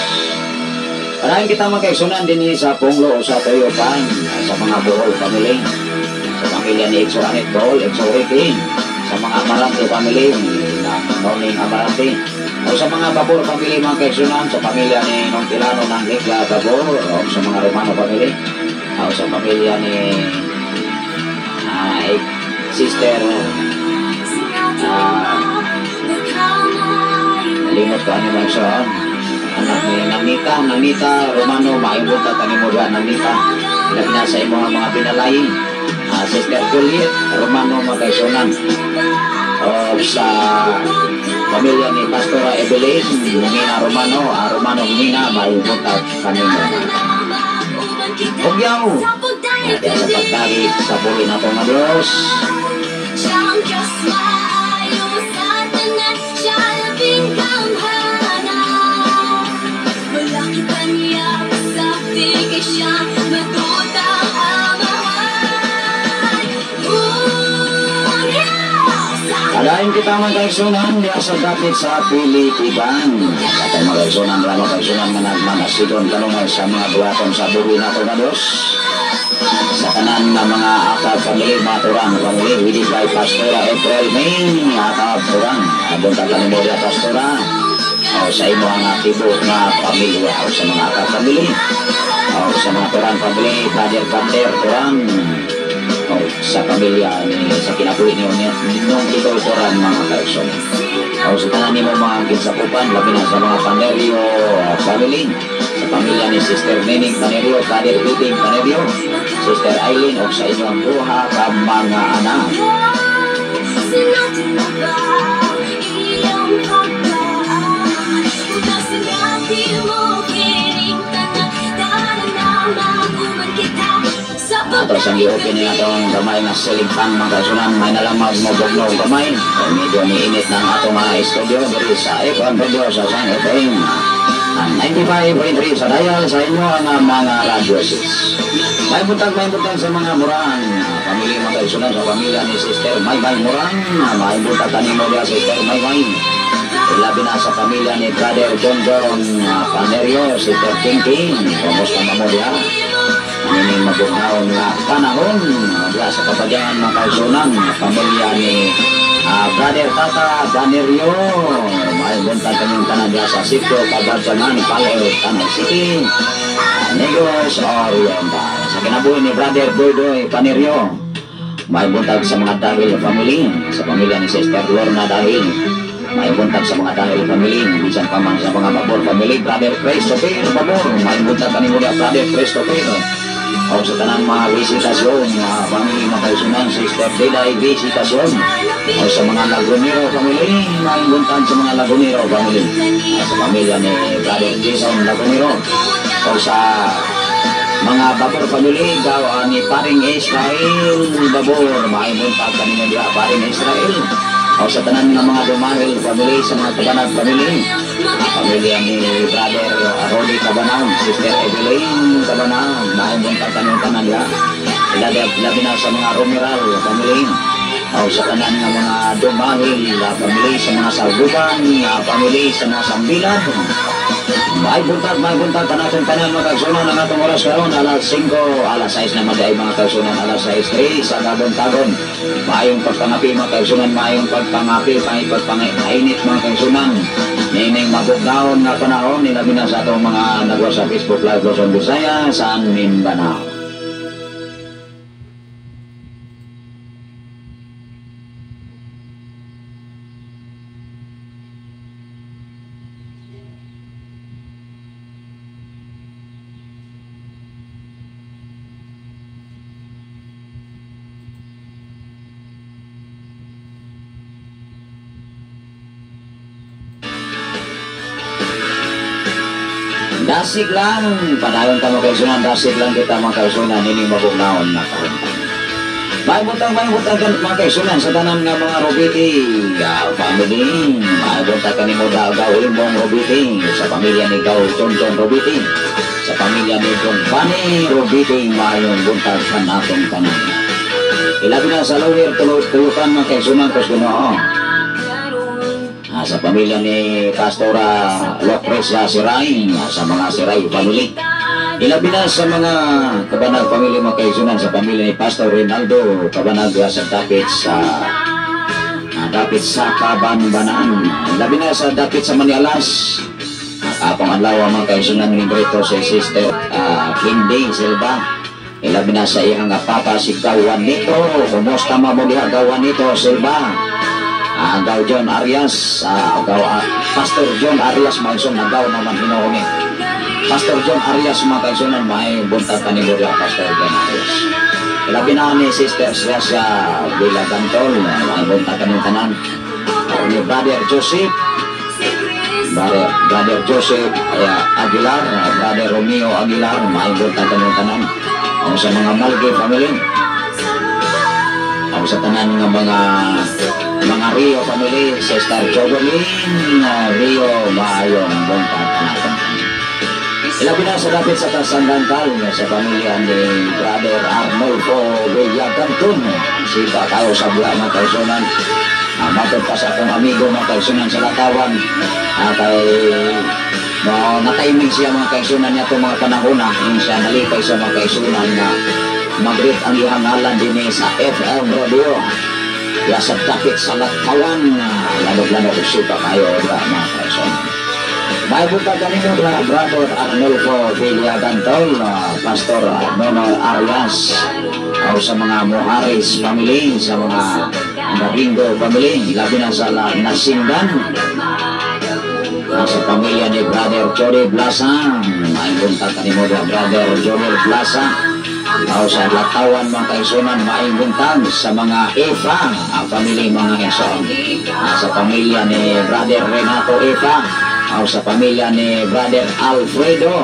C: Maraming kita mga kaigsunan din sa Punglo o sa Toyopan, sa mga Bohol family, sa pamilya ni Exo Anit Bohol, Exo Ricky, sa mga Amarante family, Morning Amarante, o sa mga Babor family, mga kaigsunan, sa pamilya ni Nong Tilano ng Higla Babor, o sa mga Romano family, o sa pamilya ni Sister nalimot ko ano lang siya anak ni Nanita Romano, maibunta ka ni mo dyan Nanita, ilag na sa imo mga pinalay, Sister Juliet Romano, magkaisunan, o sa pamilya ni Pastora Evelyn Humina Romano, Romano Humina, maibunta ka ni mo hugyaw at sa pagdagit sa buhay na itong Diyos.
A: Siyang Diyos maayos at tanan, siya labing kamhana. Malaki pa niya pasakti kay siya matutang amahan.
C: Lain kita magkaigsunan diya sa dapit sa Pilipiban. Katay magkaigsunan lang magkaigsunan managmanasidon kanunay sa mga buhaton sa buwi nato nga Diyos. Sa kanan na mga akab family, maturan family, hidip by Pastora April May, akab turan, abong tatanimorya Pastora, o sa imo ang aktibo na pamilya, o sa mga akab family, o sa mga turan family, brother turan, o sa pamilya ni sa kinabuhi ninyong ito turan mga kaison. O sa tanan nimo mga kinsakupan, labi na sa mga Panerio family, sa pamilya ni Sister Nening Panerio, Brother Biting Panerio, Sister Aileen, o sa inyong buha ka mga anak. Ato sa giopin niya itong gamay na siligpan mga kasunan, may nalamag mo bugno gamay. Medyo niinit ng atong mga studio diri sa Econ Radio sa San FM. 95.3 sa dial sa inyo ang mga radio 6. May buntag sa mga murang pamilya mga kasunan sa pamilya ni Sister Maymay Murang. May buntag kanimo niya Sister Maymay. Labi na sa pamilya ni Brother John Panerio, Sister King. Kumusta mo diya? Ini mabuknaon nga panahon diya sa kapadyan ng kaisunan pamilya ni Brother Tata Panerio. May buntag kanyang tanan diya sa sitio Kabarjanan, Paleo, Tanay City, Negros Oriental. Sa kinabuhi ni Brother Doydoy Panerio, may buntag sa mga dahil family, sa pamilya ni Sister Lorna Dahil. May buntag sa mga dahil family, bisan pa man sa mga Babor family, Brother Christopher Babor. May buntag kanimo niya Brother Christopher. O sa tanang mga visitasyon, mga family na kaisunan, Sister Diday visitasyon. O sa mga Lagunero family, may buntag sa mga Lagunero family. Sa pamilya ni Brother Jason Lagunero. O sa mga Babor family, gawa ni Paring Israel Babor. May buntag kanimo niya Paring Israel. O sa tanan ng mga Dumahil family, sa mga Kabanag family, pamilya ni Brother Rodi Cabanag, Sister Evelyn Cabanag, nahimuntag kanong tanan niya. Labi na sa mga Romeral family, o sa tanan ng mga Dumahil family, sa mga Salguban family, sa mga Sambilan. May buntag ka natin tanan mga kagsunan ng atong oras karon, alas 5, alas 6 na magay mga kagsunan, alas 6:03 sa gabon-tagon. Mayong pagpangapi mga kagsunan, mayong pagpangapi, may pagpangainit mga kagsunan. Nining mabugnaon na panahon, nilabi na sa atong mga nagwa sa Facebook Live Luzon, Visayas, San Mindanao. Dasig lang, padayon ka mga kaisunan, dasig lang kita mga kaisunan, hindi mabugnaon na kauntan. May butang mga kaisunan sa tanan nga mga Robiti, family, may butang ka ni Moda Gawin mong Robiti, sa pamilya ni Gaw John Robiti, sa pamilya ni John Fanny Robiti, mayong butang ka natin kanan. Ilabi na sa lawyer, tulutan mga kaisunan, tapos ganoon. Sa pamilya ni Pastora Lucrecia Siray, sa mga Siray family. Ilabi na sa mga Kabanag family mga kaisunan, sa pamilya ni Pastor Rinaldo Kabanag sa dapit sa Kabanbanaan. Ilabi na sa dapit sa Manialas, kapang adlaw mga kaisunan ni Brito si Sister Hindi Silva. Ilabi na sa iyang papa si Gawanito. Kumusta mo diha Gawanito Silva? Gaw John Arias, Pastor John Arias Maison, nagaw naman hinuhuni. Pastor John Arias mga kaisunan, may buntag kanimo diha Pastor John Arias. Ilabi na ni Sister Sresya Vilagantol, may buntag kanimo tanan. Ni Brother Joseph Aguilar, Brother Romeo Aguilar, may buntag kanimo tanan. Sa mga Malgi family, sa tanan ng mga Rio family, Sister Jovelyn Rio, maayong buntag natin. Ilabi na sa dapit sa Kasanggantal sa pamilya ni Brother Arnolfo Villagantun, si Kakao sa Bula mga kaisunan. Matod pa sa akong amigo mga kaigsunan sa Latawan. Kay na-timing siya mga kaigsunan niya itong mga panahon na yung siya nalipay sa mga kaigsunan na mag-read ang iyang ngalan din sa FM Radio. Yasab kapit sa Latawan. Lalo-lalo usipa kayo mga kaigsunan. May buta ganito Brother Arnolfo Villagantol, Pastor Nono Arias, o sa mga Mohares family, sa mga Maringo family, labi na sa Nasindan, sa pamilya ni Brother Jody Blasa. May buta kanimo Brother Jody Blasa, o sa Latawan mga kaigsunan. May buntag sa mga Efa family mga kaigsunan, sa pamilya ni Brother Renato Efa, o sa pamilya ni Brother Alfredo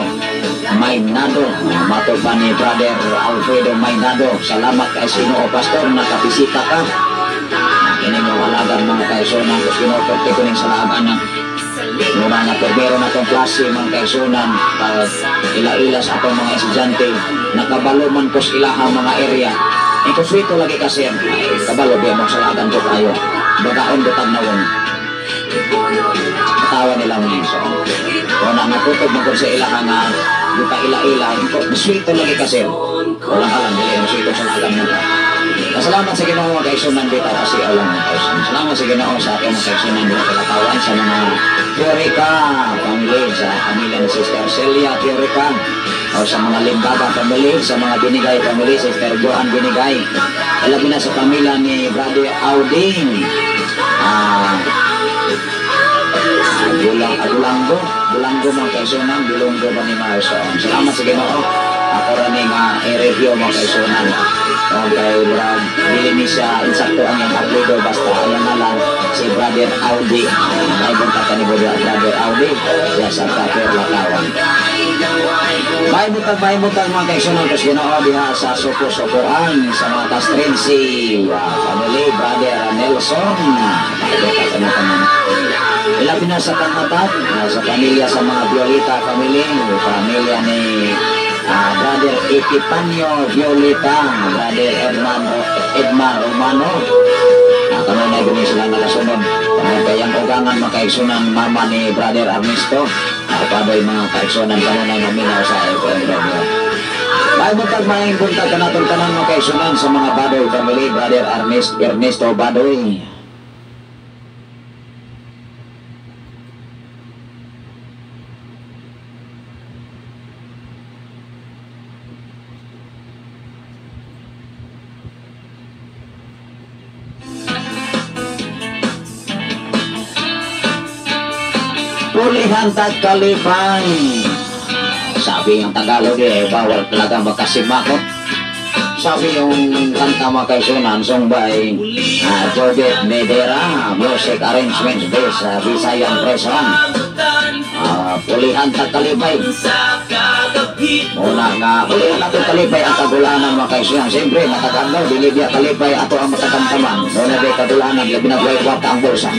C: Maynado. Matod pa ni Brother Alfredo Maynado, salamat kay Sinoo Pastor nakabisita ka. Ini mo halagan mga kaigsunan kung sinuporte ko ning salamat na muna na perbero na itong klase mga kaigsunan para ila-ila sa atong mga estudyante nakabaluman ko sa ilahang mga area. Ito swito lagi kasi kabalo biya mong salagan ko kayo bagaon butang nawon tawa nila mga iso. Kung nakatutog mo sa ilahan na buka ila-ila, maswito lagi kasi. Walang alam, dili ang swito sa lagang mo. Salamat sa Ginoo mga kaigsunan dito kasi alam mga kaigsunan. Salamat sa Ginoo sa ating mga kaigsunan dito sa Latawan, sa mga Teorica family, sa pamilya ni Sister Celia Teorica, o sa mga Limbaga family, sa mga Binigay family, Sister Joan Binigay. Alam na sa pamilya ni Brother Auding, Bulanggo mga kaigsunan, Bulonggo ba ni Marson. Salamat sa Ginoo. Ako rin i-review mga kaigsunan. Kay Brad, dili ni siya insakto ang yung upload basta ayan na lang si Brother Audi. May bunta ka ni Brother Audi. Siya sa Taper Latawan. May butag mga kaigsunan kasi Ginoo diha sa Suko-Sukoan sa mga Castrense family, Brother Nelson. May butag ka na kami. Ilabi na sa Tangatat, sa pamilya sa mga Violeta family, pamilya ni Brother Epipanio Violeta, Brother Edman Romano. Kami na gumi sila nakasunod. Kayang ugangan mga kaigsunan mama ni Brother Ernesto. Padoy mga kaigsunan kami na naminaw sa FM Radio. May buntag ka natin kanang mga kaigsunan sa mga Badoy family, Brother Ernesto Badoy. Pulihan Kalipay. Sabi yung Tagalog bawal talaga magkasimakot. Sabi yung kanta mga kaigsunan sung by Jordet Medera, music arrangements based sa Visayan Preson. Pulihan Kalipay. Muna nga pulihan natin Kalipay ang kagulanan mga kaigsunan. Siyempre matakanda Dilibya Kalipay ato ang matakamtaman. Muna ba kagulanan labi na buhay-wata ang bulsa.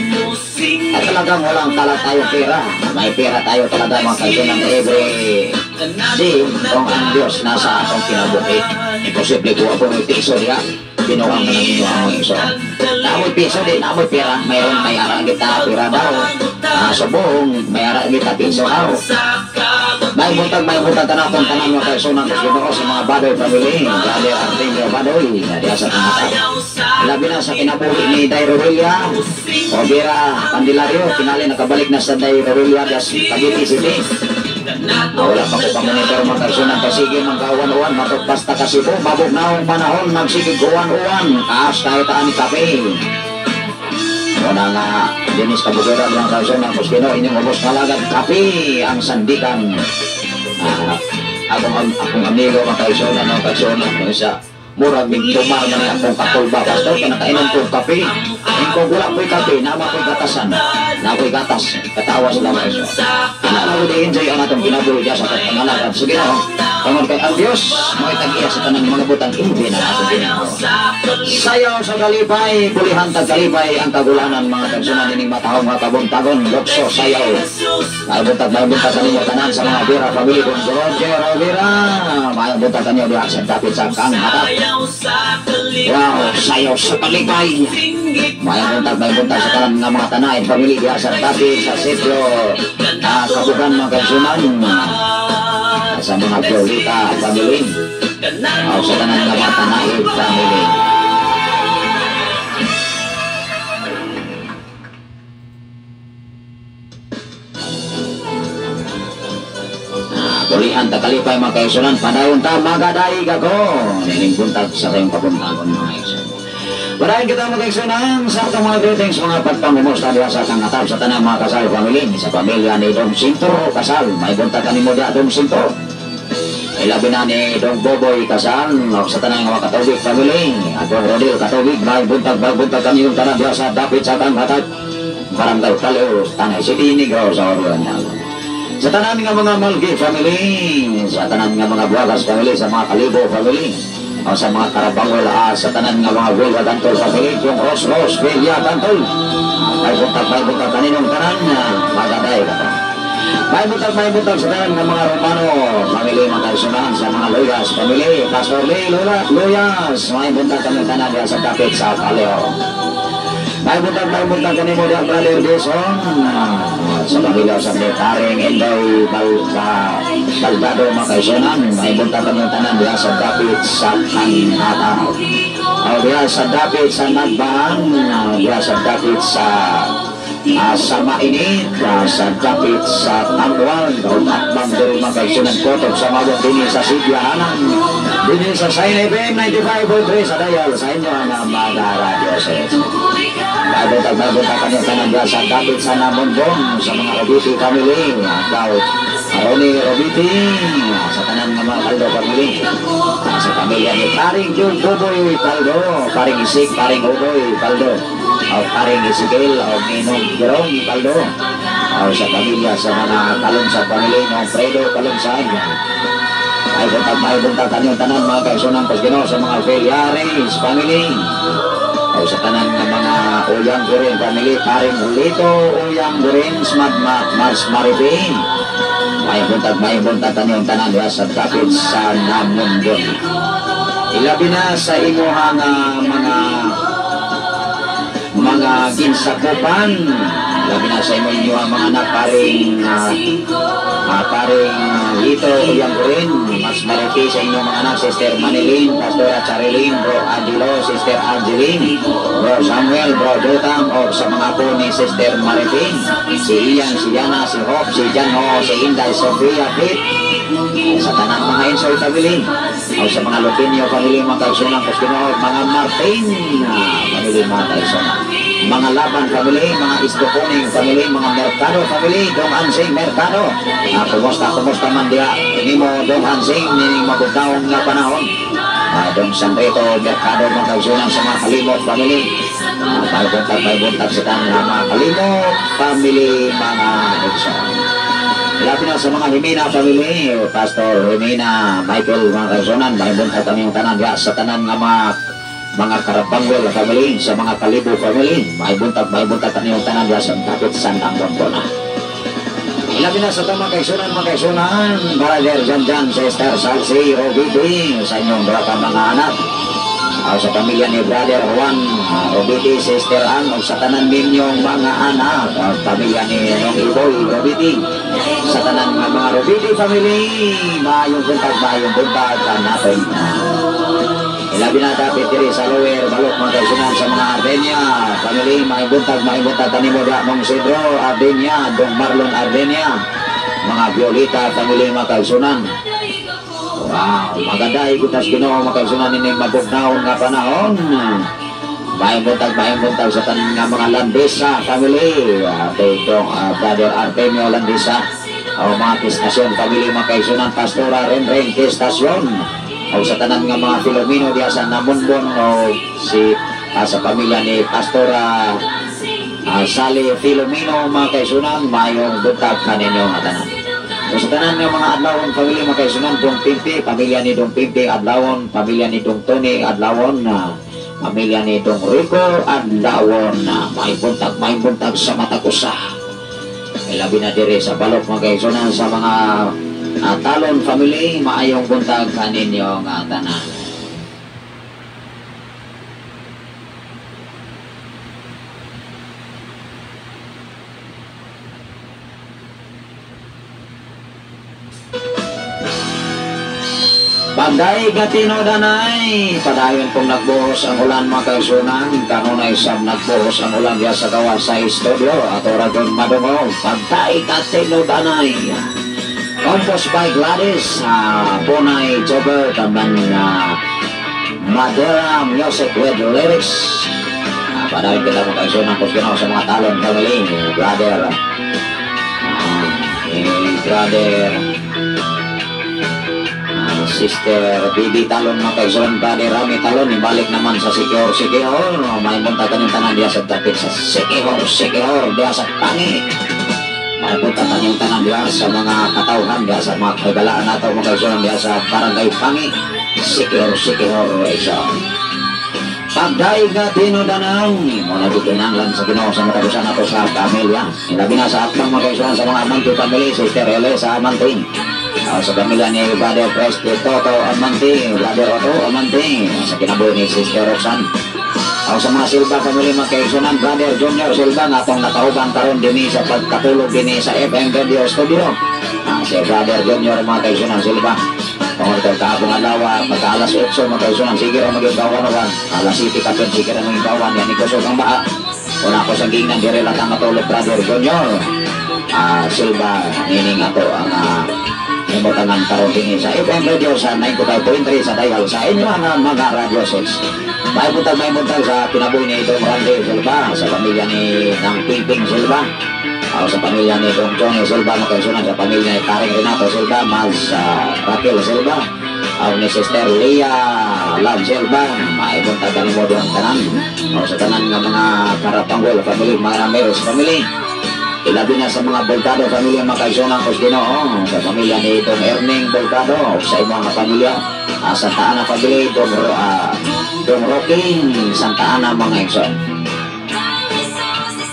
C: At talagang walang tala tayo pera. May pera tayo talaga mga kaigsunan every day kung ang Diyos nasa atong kinabuhi. Imposible ko ako may piso diya. Binuwang ka ng inyo ang mga iso. Namoy piso din, namoy pera. Mayroon may arang kita pera daw. Subong, may arang kita piso daw. May buntag ka na akong tanang mga kaigsunan kasi Ginoo sa mga Badoy family. Brother Artemio Badoy. Diya sa Tangatat. Labi na sa kinabuhi ni Day Rorelia o Vera Candelario, tingali nakabalik na sa Day Rorelia das Cavite City. Wala pa ko pamonitor mga kaigsunan kasige magkawan-uwan matugpasta kasi po mabog na ang panahon magsigig uwan-uwan taas tayo taan ni kape. Wala nga dinis kabugera mga kaigsunan kuskino inyong ubos kalagad kape ang sandikan. Akong amigo mga kaigsunan mga kaigsunan siya murag tumar na niya akong kapulba pastor ka nakainom kong kape kung wala ko'y kape nama ko'y gatasan na ko'y gatas katawa sila mga iso na ko di-enjoy ang atong kinabuhi dyan sa pangalagan sige na tungod kay ang Diyos may tag-iya sa tanang mga butang hindi na natin ginagawa sayaw sa Kalipay pulihan Kalipay ang kagulanan mga kaigsunan dining matahong mga kabuntagon lokso sayaw may buntag kanyo tanan sa mga Vera family kung Roger Vera may buntag kanyo diya sa dapit sa Kang Hatat Wow, sayaw sa palipay. May buntag sa kanan nga mga tanay, pamili diya sa tabi, sa sityo, kabugan mga kaisunan, sa mga Violeta family, sa kanan nga mga tanay, family. Kulihan takalipay mga kaisunan, panahon ta magaday kako. Nining buntag sa kayong papuntagon mga kaisunan. Maraming kita mga kaisunan sa itong mga greetings, mga pagpangumusta diya sa kangatap sa tanang mga kasal family. Sa pamilya ni Dong Sinto kasal, may buntag kanimo diya Dong Sinto. Ilabi na ni Dong Boboy kasal, sa tanang mga katubig family. At Dong Rodil katubig, may buntag kami yung tanang diya sa dapit sa kangatap. Barangay Kaleo, Tanay City, Negro sa Orion. Sa tanan nga mga Malgi family, sa tanan nga mga Buagas family, sa mga Kalibo family, o sa mga Karabangol, sa tanan nga mga Bulga Tantol family, yung Ros, Villa Tantol. May buntag kaninong tanan, magaday ka pa. May buntag sa tanan nga mga Romano family, mga kaisunan, sa mga Luyas family, Pastor Lee, Luyas, may buntag kami tanan sa kapit sa Kaleo. May buntag kanimo diya Brother Jason, sa pamilya sa Paring Endoy Baldado mga kaisunan. May buntag kami tanan diya sa dapit sa Kanhata, o diya sa dapit sa Nagbaan, diya sa dapit sa Mainit, sa dapit sa Tangwal, o takbang diri mga kaisunan kotok sa mabot din sa Sidyahanan, din sa Sign FM 95.3 sa dial sa inyo ang mga radio set. Bago kanyang kananda sa dapit sa Namondong, sa mga Robiti family, daw Aroni Robiti, sa tanan ng mga Kaldo family, sa pamilya ni Paring Jun Boboy Kaldo, Paring Isik, Paring Boboy Kaldo, o Paring Isikil, o Ninong Jerome Kaldo, o sa pamilya sa mga Kalunsa family, ng Fredo Kalunsan. May buntag kanyang tanan mga kaisunan Pasgino sa mga Villarez family, o sa tanan ng mga Uyang Gurin family, Paring Lito Uyang Gurin, Mars Maripin. May buntag kanyang tanan diya sa dapit sa Namundon. Ilabi na sa imuhang mga ginsakupan, ilabi na sa imuhang mga anak, Paring Lito Uyang Gurin, Mas Maripin, sa inyong mga anak, Sister Manilin, Pastora Charilin, Bro Angelo, Sister Angeline, Bro Samuel, Bro Jotam, o sa mga po ni Sister Maripin, si Ian, si Yana, si Hope, si Janho, si Inday, Sofia, Pete, sa tanang mga Ensoy family, o sa mga Lupinio family, mga kaisunan Pasgino, mga Martin family, mga kaisunan, mga Laban family, mga Istoponing family, mga Mercado family, Dong Ansing Mercado. Kumusta man diya ini mo Dong Ansing, nining magutawang nga panahon. Dong Sanrito Mercado, mga kaisunan sa mga Kalimot family. May buntag sa tanang mga Kalimot family, mga kaisunan. Labi na sa mga Himina family, Pastor Himina Michael, mga kaisunan. May buntag kami yung tanan diya sa tanan nga mga Karabangol family, sa mga Kalibo family. May buntag kami yung tanan diya sa dapit sa Namundon. Ilabi na sa mga kaisunan, Brother Janjan, Sister Salsi, Robiti, sa inyong mga anak, o sa pamilya ni Brother Juan Robiti, Sister Ann, o sa tanan ninyong mga anak, o pamilya ni Nong Iboy Robiti, sa tanan mga Robiti family, mayong buntag natin. Ilabi na dapit diri sa Lower Balok, mga kaisunan, sa mga Ardenia family. May buntag kanimo da Mong Sidro Ardenia, Dong Marlon Ardenia, mga Violeta family, mga kaisunan. Wow, magaday kutas Ginoo, mga kaisunan, ini mabugnaon nga panahon. May buntag sa tanan nga mga Landesa family, Dong Brother Artemio Landesa, o mga Kistasyon family, mga kaisunan, Pastora Renren Kistasyon, o sa tanan nga mga Filomeno diya sa Namundon, o sa pamilya ni Pastora Sally Filomeno, mga kaisunan, mayong buntag kaninyo nga tanan. O sa tanan nga mga Adlawon family, mga kaisunan, Dong Pimpi, pamilya ni Dong Pimpi Adlawon, pamilya ni Dong Tony Adlawon, pamilya ni Dong Rico Adlawon, may buntag sa Matakusa. Ilabi na diri sa Balok, mga kaisunan, sa mga Talon family, maayong buntag kaninyo nga tanan. Pagdaig at tinodanay, padayon pong nagbuhos ang ulan mga kaisunan, kanunay sab nagbuhos ang ulan diya sa gawa sa studio at oragon madungog. Pagdaig at tinodanay, composed by Gladys, Punay Jobber, tamban Madera Music with Lyrics. Padayon kita mga kaisunan kung ginawa sa mga talon family, brother Sister Bibi Talon mga kaisunan, brother Rami Talon, ibalik naman sa Sikihor, may punta ka ng tanan diya sa tapit sa Sikihor, diya sa Tangi. May punta ka ng tanan diya sa mga katauhan, diya sa mga kagalaan nato mga kaisunan, diya sa Barangay Tangi, Sikihor, Rizal. Pagdaig na tinodanang, muna dikinanglan sa Ginoo sa matagusan nato sa pamilya. Ilabi na sa atang mga kaisunan sa mga Amante family, Sister Elisa Amante. Sa pamilya ni Brother Presley Toto Amante, Brother Otto Amante, sa kinabuhi ni Sister Roxanne. Sa mga Silva family mga kaisunan, Brother Junior Silva, natong nakauban karon din sa pagkatulog din sa FM Radio Studio. Si Brother Junior mga kaisunan Silva. Kung ito kaabong alawa, pagka alas 8 mga kaisunan, sige rin maging kawan-awan. Alas 7 kapit, sige rin maging kawan. Yan ikusog ang baa. Una ko sa gingnan, di rin latang matulog Brother Junior Silva, nining ato ang imutangan karon din sa FM Radio sa 95.3 sa dial sa inyo mga radio sets. May buntag sa kinabuhi ni Dong Randy Silva, sa pamilya ni Nang Pingping Silva, sa pamilya ni Dong Johnny Silva, makaisunan sa pamilya ni Karing Renato Silva, Mas Raquel Silva, ni Sister Leah Love Silva, may buntag ka mo doon tanan, sa tanan ng mga Karapanggol family, mga Ramirez family. Ilabi na sa mga Volcado family makaisunan ko Ginoo, sa pamilya ni Dong Erning Volcado, sa imong mga pamilya, Santa Ana family, Dong Rocking, Santa Ana mga igsoon.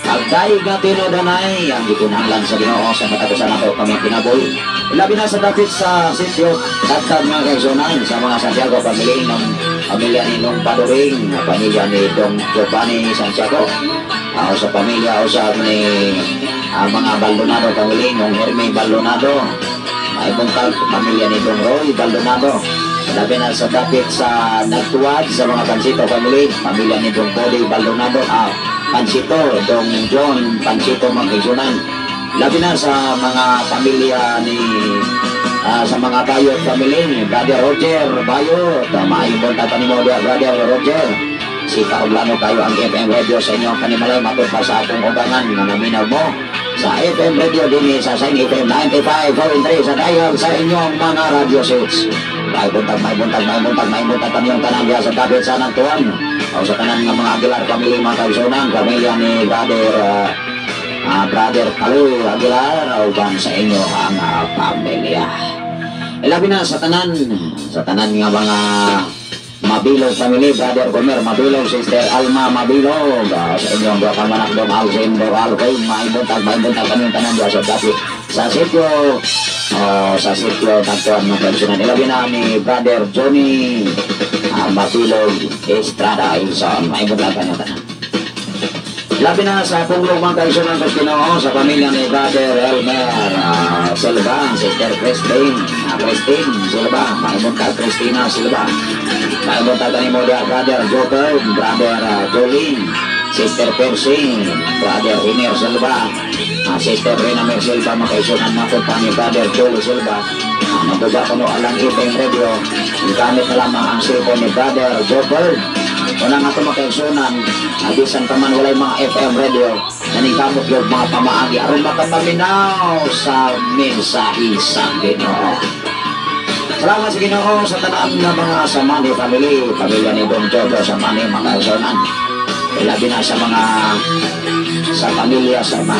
C: Pagdaig na tinodanay, ang gikinahanglan sa Ginoo sa katapusan nato kami kinabuhi. Ilabi na sa dapit sa sitio, Tagtag mga kaigsunan, sa mga Santiago family, ng pamilya ni Nong Paduring, pamilya ni Dong Giovanni Santiago, sa pamilya usab ni mga Baldonado family, Nong Herme Baldonado, ay buntag pamilya ni Dong Roy Baldonado. Labi na sa dapit sa nagtuwad sa mga Pansito family, pamilya ni Dong Body Baldonado, Pansito, Dong John Pansito mga kaigsunan. Labi na sa mga pamilya ni sa mga Bayot family, Brother Roger Bayot, maayong punta mo dia Brother Roger. Si kaublano kayo ang FM Radio sa inyong kanimalay, matod pa sa atong ubangan na naminaw mo sa FM Radio din sa Sign FM 95.3 sa dial sa inyong mga radio sets. May buntag kaniyong tanan diya sa kapit sa Nantuan, o sa tanan ng mga Aguilar family mga kaisunan, pamilya ni Brother Kalu Aguilar, o sa inyo ang pamilya. Ilabi na sa tanan nga mga Mabilog family, Brother Gomer Mabilog, Sister Alma Mabilog, sa inyong dua kamanak Dong Alvin, Dong Alvin, may buntag kami tanan diya sa dapit sa sitio Tagtuan mga kaisunan. Ilabi na ni Brother Johnny Mabilog Estrada Ilson, may buntag kami tanan. Labi na sa punglong mga kaisunan ko Ginoo, sa pamilya ni Brother Elmer Silva, Sister Christine Silva, maibuntag Christina Silva, maibuntag ni mo dia Brother Joker, Brother Jolene, Sister Percy, Brother Hiner Silva, Sister Rina Mer Silva, mga kaisunan mapunta ni Brother Jolie Silva. Nagduga ko no alang FM Radio, gamit na lamang ang cellphone ni Brother Joker. Unang ato makaigsunan, abisan pa man walay mga FM radio, naningkamot yung mga pamaagi, aron makapaminaw sa mensahe sa Ginoo. Salamat sa Ginoo sa tanan ng mga Samani family, pamilya ni Don Jojo Samani mga kaigsunan. Ilabi na sa mga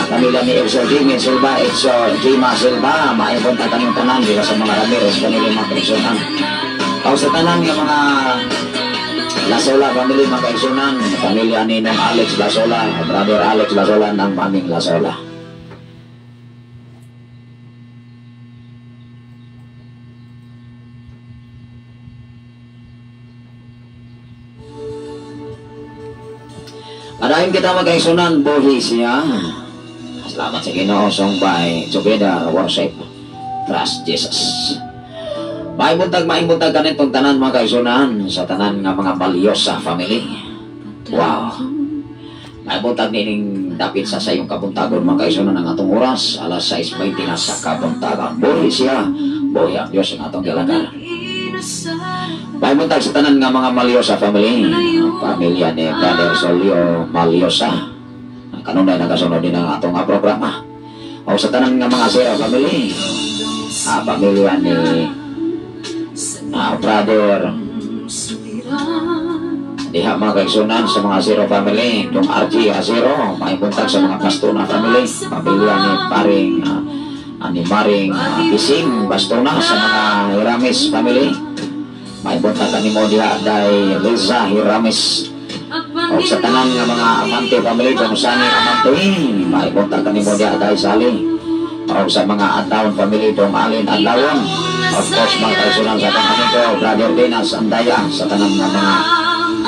C: pamilya ni Exo Jimmy Silva, Exo Jima Silva, maipunta kami tanan dito sa mga Ramirez family mga kaigsunan. O sa tanan ng mga Lasola family mga kaigsunan, pamilya ni Nong Alex Lasola, Brother Alex Lasola ng Maming Lasola. Adahin kita mga kaigsunan, buhis niya. Salamat sa Ginoo, song by together worship, trust Jesus. Maibuntag kanitong tanan mga kaisunan sa tanan nga mga Malyosa family. Wow. Maibuntag nining dapit sa sayong kabuntagon mga kaisunan ng atong oras, alas 6:20 na sa kabuntagan. Buhay siya, buhay ang Diyos ang atong gilagala. Maibuntag sa tanan nga mga Malyosa family, ang pamilya ni Brother Solio Malyosa. Kanunay nagasunod din ang atong programa. O sa tanan nga mga Sera family, pamilya ni Brother diha mga kaigsunan sa mga Zero family, yung RG Zero, may buntag sa mga Bastona family, pamilya ni Paring Maring Bising Bastona, sa mga Hiramis family, may buntag kanimo diha day Liza Hiramis. O sa tanan nga mga Amante family, kung saan Amantein, may buntag kanimo diha day Sali. O sa mga Adawon family, dong Alin Adawon. Of course, mga kaisunan sa tanang ito, Brother Dinas Andaya, sa tanang mga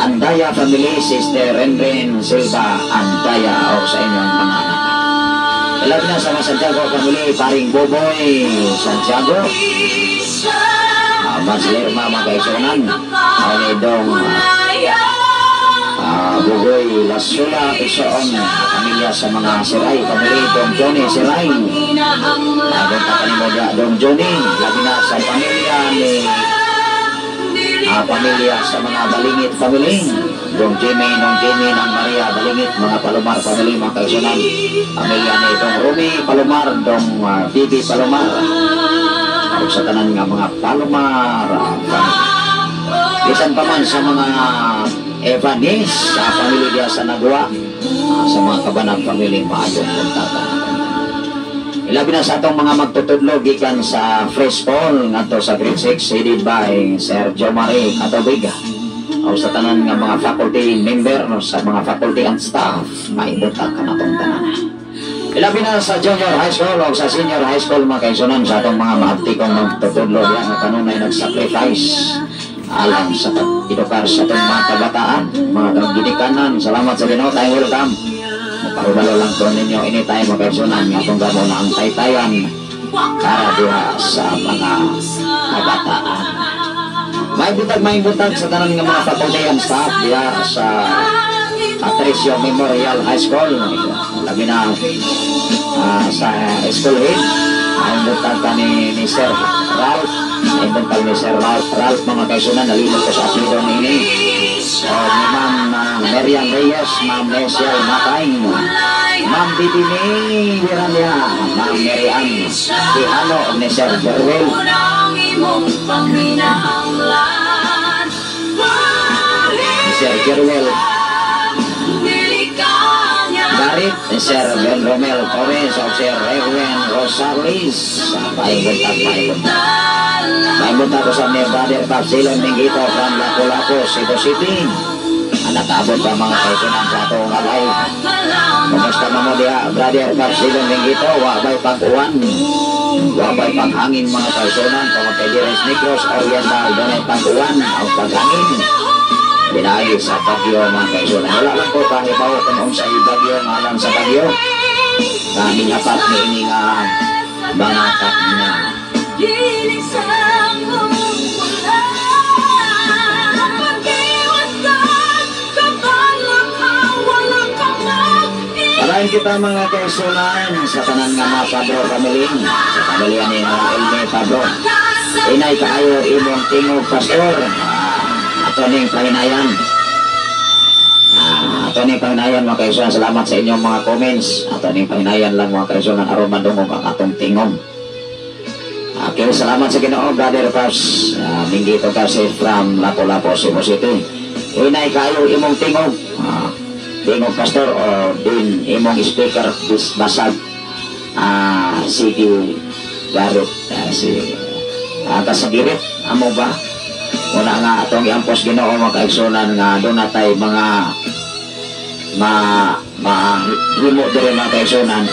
C: Andaya family, Sister Renren Silva Andaya, o sa inyong mga anak. Ilan na sa mga Santiago family, Paring Boboy Santiago, Manslerma mga kaisunan, o dong Bugoy Lasula Isoon, pamilya sa mga Siray family, dong Johnny Siray. Nagpunta ka ni Moja dong Johnny, lagi na sa pamilya ni pamilya sa mga Balingit family, dong Jimmy ng Maria Balingit, mga Palomar family, mga kaisunan, pamilya ni dong Rumi Palomar, dong Bibi Palomar, o sa tanan nga mga Palomar bisan pa man sa mga Evanis, sa family dia sa Nagwa, sa mga Kabanag family, maayong puntakan. Ilabi na sa atong mga magtutudlog gikan sa Fresh Fall ngadto sa grade 6, headed by Sir Jomari Catobiga. O sa tanan nga mga faculty member, sa mga faculty and staff, maibuntag ka na itong tanan. Ilabi na sa junior high school o sa senior high school, mga kaisunan, sa atong mga maaktikong magtutudlog yan na kanunay nag-sacrifice alang sa pag-edukar sa itong mga kabataan, mga kagidikanan. Salamat sa Ginoo, tayo welcome. Parubalo lang po ninyo anytime mga kaisunan nga itong gamo na ang taytayan para diha sa mga kabataan. May butag sa tanan nga mga faculty and staff diha sa Patricio Memorial High School, labi na sa school head. May butag ka ni Sir Ralph, may butag ni Sir Ralph mga kaisunan, nalimot ko sa apelido ni ni Ma'am Merian Reyes, Ma'am Nesiel Matay, Ma'am Bibini Hirania, Ma'am Merian Tihano, ni Sir Jerwel, ni Sir Jerwel Garit, ni Sir Ben Romel Torres, o Sir Erwin Rosales. May buntag ko sa mga Brother Papsilon Minggito from Lapu-Lapu, Cebu City. Nakabot pa mga kaisunan sa itong alay. Kumusta mo diya, Brother Papsilon Minggito, wabay pag-uwan, wabay pag-hangin mga kaisunan. Kung kay Diris Negros Oriental, doon ay pag-uwan o pag-hangin. Binagi sa bagyo mga kaisunan. Wala lang po pangibaw kung sa bagyo, ngalan sa bagyo. Kaming apat ni ini nga bangatak niya. Parahin kita mga kaisunan sa tanan nga mga Pablo family, sa pamilya ni Elme Pablo. Inay kaayo imong tingog pastor. Ato ning panginayan. Ato ning panginayan mga kaisunan. Salamat sa inyong mga comments. Ato ning panginayan lang mga kaisunan, aron madungog ang atong tingog. Okay, salamat sa Ginoo, Brother Paps. Minggito kasi from Lapu-Lapu, Cebu City. Inay kayo imong tingog. Tingog pastor o din imong speaker basag. Sige, Garot. Si kasagirit, amo ba? Una nga atong iampos Ginoo mga kaigsunan nga doon natay mga himo dire mga kaigsunan.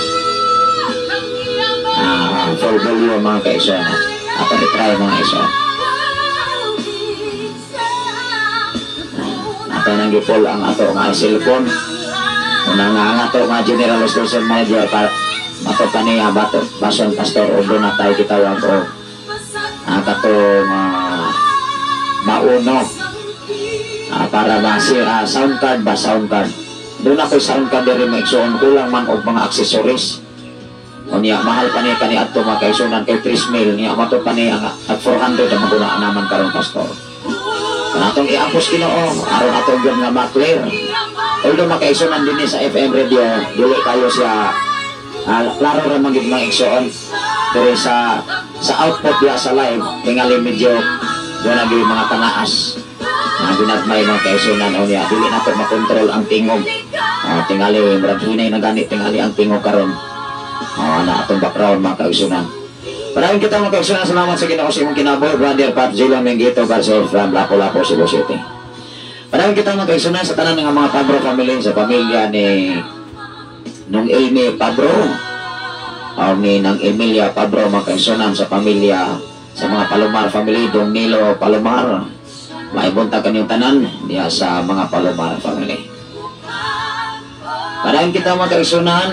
C: Full volume mga kaigsunan. Ato i-try mga kaigsunan. Ato nang gipol ang ato nga cellphone. Una nga ang ato nga general station manager para ato pa niya bason pastor o doon natay kitawag o katong uno. Para ba si sound card ba, sound card. Doon ako sound card diri maigsuon kulang man og mga accessories. O niya mahal pa ni kani adto mga kaigsuonan kay 3 mil niya mato pa ni ang 400 ang maguna naman karon pastor. Kanatong iapos Ginoo aron atong gyud nga ma-clear. Although makaigsuonan dinhi sa FM radio, dili kayo siya klaro ra man gyud mga igsuon. Pero sa output diya sa live tingali medyo doon na mga kanaas na ginagmay mga kaigsuonan o niya dili nato makontrol ang tingog. Tingali murag hinay na gani tingali ang tingog karon. Na atong background mga kaigsuonan. Maraming kita mga kaigsuonan, salamat sa Ginoo sa imong kinabuhi, Brother Pat Zila Mengito Garcia from Lapu-Lapu, Cebu City. Maraming kita mga kaigsuonan sa tanan ng mga Pabro family, sa pamilya ni Nung Elmi Pabro o ni Nang Emilia Pabro mga kaigsuonan, sa pamilya sa mga Palomar family, Dong Nilo Palomar, maibuntag kanyang tanan diya sa mga Palomar family. Maraming kita mga kaigsuonan,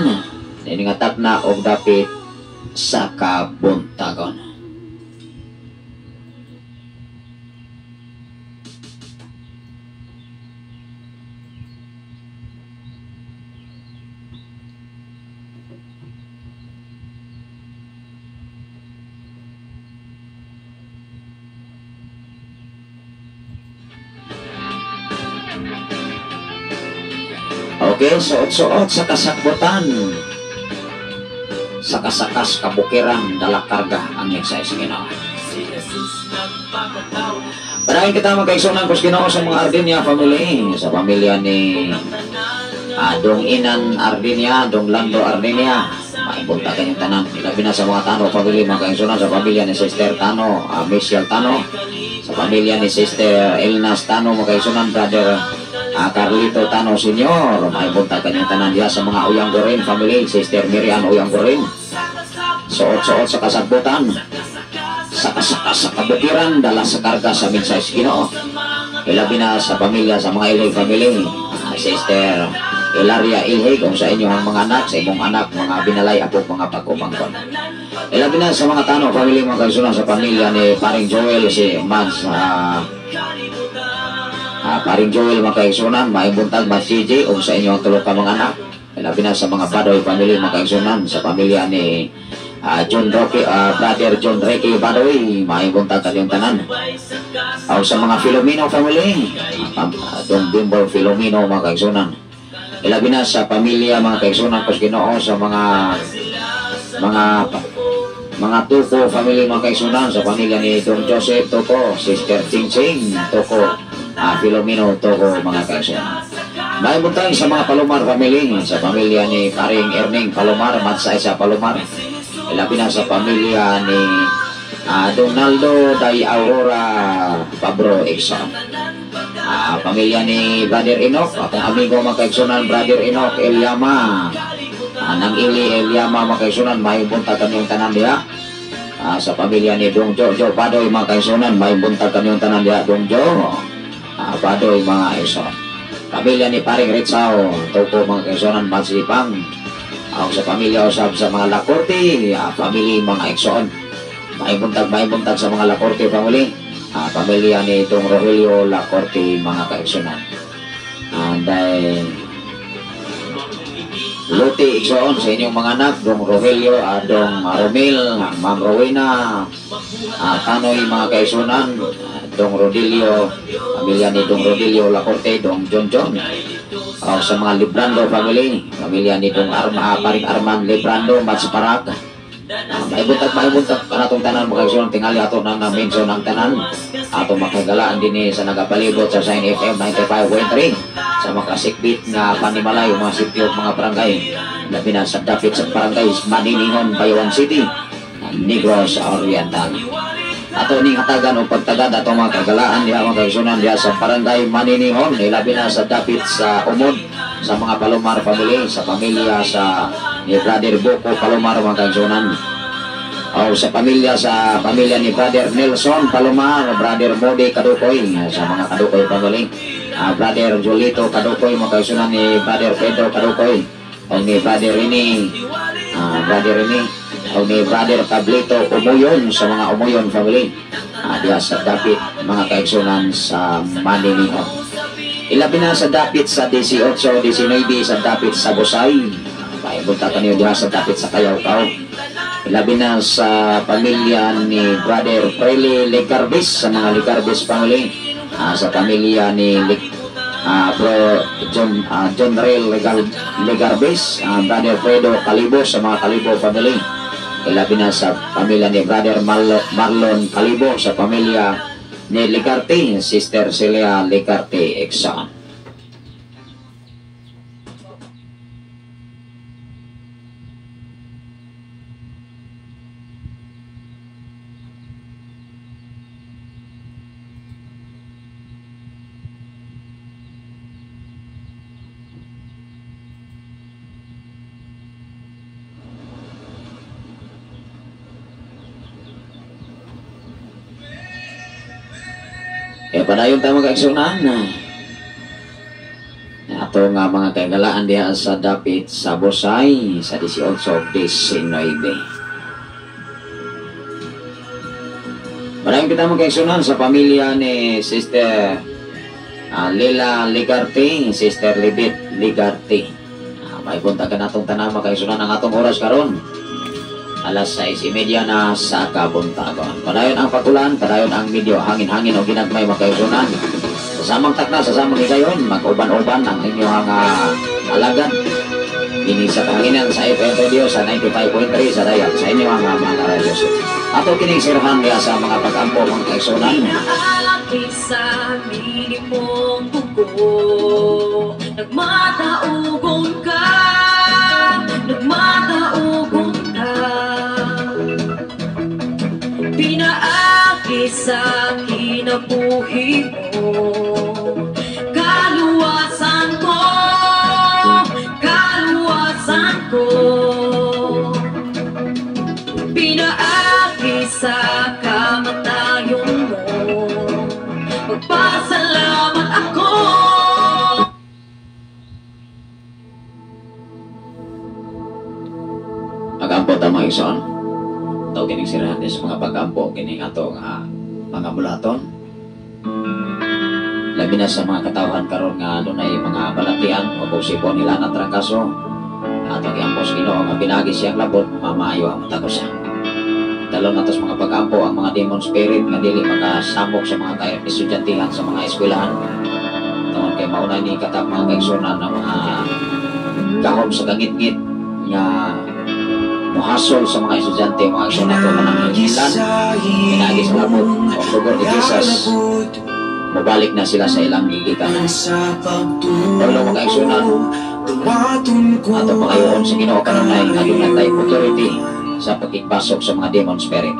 C: iningatak na og dapit sa kabuntagon. Okay, suot-suot sa kasakbutan, sa kasakas kabukiran dalak karga ang exercise Ginoo. Maraming kita magkaigsuonan kus Ginoo sa mga Ardinia family, sa pamilya ni Dong Inan Ardinia, Dong Lando Ardinia, maibunta kanyang tanan. Ilabi na sa mga Tano family, magkaigsuonan sa pamilya ni Sister Tano, Michelle Tano, sa pamilya ni Sister Elnas Tano, magkaigsuonan Brother Carlito Tano Senior, maibunta kanyang tanan diya sa mga Uyang Gorin family, Sister Miriam Uyang Gorin. Suot-suot sa kasagbutan, sa kasakas sa kabukiran, dala sa karga sa mensahe Ginoo. Ilabi na sa pamilya sa mga Ilhay family, Sister Ilaria Ilhay, kung sa inyong mga anak, sa imong anak, mga binalay apog mga pag-umangkon. Ilabi na sa mga Tano family, mga kaigsuonan, sa pamilya ni Paring Joel, si Mads Paring Joel mga kaigsuonan, maibuntag Mads CJ, kung sa inyong tulog ka mga anak. Ilabi na sa mga Badoy family, mga kaigsuonan, sa pamilya ni John Roque, Brother John Reque Badoy, maibuntag kanyang tanan. O sa mga Filomeno family, Dong Bimbo Filomeno mga kaigsuonan. Ilabi na sa pamilya mga kaigsuonan kus Ginoo, sa mga Tuko family mga kaigsuonan, sa pamilya ni Dong Joseph Tuko, Sister Ching Ching Tuko, Filomeno Tuko mga kaigsuonan. Maibuntag sa mga Palomar family, sa pamilya ni Paring Erning Palomar, Matsay sa Palomar. Ilabi na sa pamilya ni Donaldo Day Aurora Pabro Exxon. Pamilya ni Brother Enoch, akong amigo mga kaigsuonan, Brother Enoch Elyama, Nang Ili Elyama mga kaigsuonan, maibuntag kanyang tanan diya. Sa pamilya ni Dong Jo Badoy mga kaigsuonan, maibuntag kanyang tanan diya, Dong Jo Badoy mga kaigsuonan. Pamilya ni Paring Ritsao Tuko mga kaigsuonan, Magsipang. Ako sa pamilya usab sa mga Lacorte family mga kaigsuon, maibuntag sa mga Lacorte family, pamilya ni Dong Rogelio Lacorte mga kaigsuonan. And then Luti igsuon sa inyong mga anak, Dong Rogelio, Dong Romil, Ma'am Rowena, Tanoy mga kaigsuonan, Dong Rodilio, pamilya ni Dong Rodilio Lacorte, Dong John John. Sa mga Librando family, pamilya ni Dong Paring Arman Librando, Matsparak. Maibuntag kanatong tanan mga kaigsuonan, tingali ato nang na-mention ang tanan. Ato makagalaan din sa nagapalibot sa Sign FM 95.3 sa mga kasikbit nga panimalay, mga sityo, mga barangay. Labi na sa dapit sa barangay Maninihon, Bayawan City, Negros Oriental. Ato ning hatagan o pagtagad ato mga kagalaan diha mga kaigsuonan diha sa barangay Maninihon, ilabi na sa dapit sa umod sa mga Palomar family, sa pamilya sa ni Brother Boko Palomar mga kaigsuonan. O sa pamilya ni Brother Nelson Palomar, Brother Modi Kadukoy, sa mga Kadukoy family, Brother Julito Kadukoy mga kaigsuonan, ni Brother Pedro Kadukoy, o ni Brother Rini, o ni Brother Pablito Umuyon, sa mga Umuyon family, diya sa dapit mga kaigsunan sa Maniniho. Ilabi na sa dapit sa 18, 19 sa dapit sa Busay. Paibunta ka niyo diya sa dapit sa Kayaw-Kaw. Ilabi na sa pamilya ni Brother Preli Licarbis, sa mga Licarbis family. Sa pamilya ni Bro John Rail Licarbis, Brother Fredo Calibo, sa mga Calibo family. Ilabi na sa pamilya ni Brother Marlon Calibo, sa pamilya ni Licarte, Sister Celia Licarte Exxon. Padayon tayo mag-aksyonan ato nga mga kagalaan diha sa dapit sa Busay sa 18, 19. Padayon kita mag-aksyonan sa pamilya ni Sister Lila Ligarte, Sister Libit Ligarte. May punta ka natong tanang mag-aksyonan ang atong oras karon. Alas 6:30 na sa kabuntagon. Padayon ang pakulan, padayon ang medyo hangin-hangin o ginagmay makayusunan. Sasamang takna, sasamang higayon, mag-uban-uban ang inyong alagan. Ini sa tanginan sa FM Radio sa 95.3 sa Dayak sa inyong mga karadiyos. Ato kining sirhan niya sa mga pag-ampo mga kaisunan.
A: Sa minimong buko, nagmataugon ka, nagmataugon ka. Pinaagi sa kinabuhi mo, kaluwasan ko, kaluwasan ko. Pinaagi sa kamatayon mo, magpasalamat ako.
C: Pag-ampo tama ison. Ito kining sirahan din sa mga pag-ampo kining atong mga mulaton. Labi na sa mga katawhan karon nga dunay mga balatian o kusipon nila na trangkaso. Atong iampo sa Ginoo nga pinagi siyang labot, mamaayo ang mata ko siya. Dalon natos mga pag-ampo ang mga demon spirit nga dili makasamok sa mga estudyantehang sa mga eskwelahan. Tungod kay mauna ni katap mga kaigsunan ng mga kahom sa gangit-ngit nga muhasol sa mga estudyante, mga aksyon na ito manang hilan, pinagi sa labot, o sugar ni Jesus, mabalik na sila sa ilang gigitan. Pero mga aksyonan, ato pangayoon sa Ginoo kanunay, adunay tayo authority sa pagkipasok sa mga demon spirit.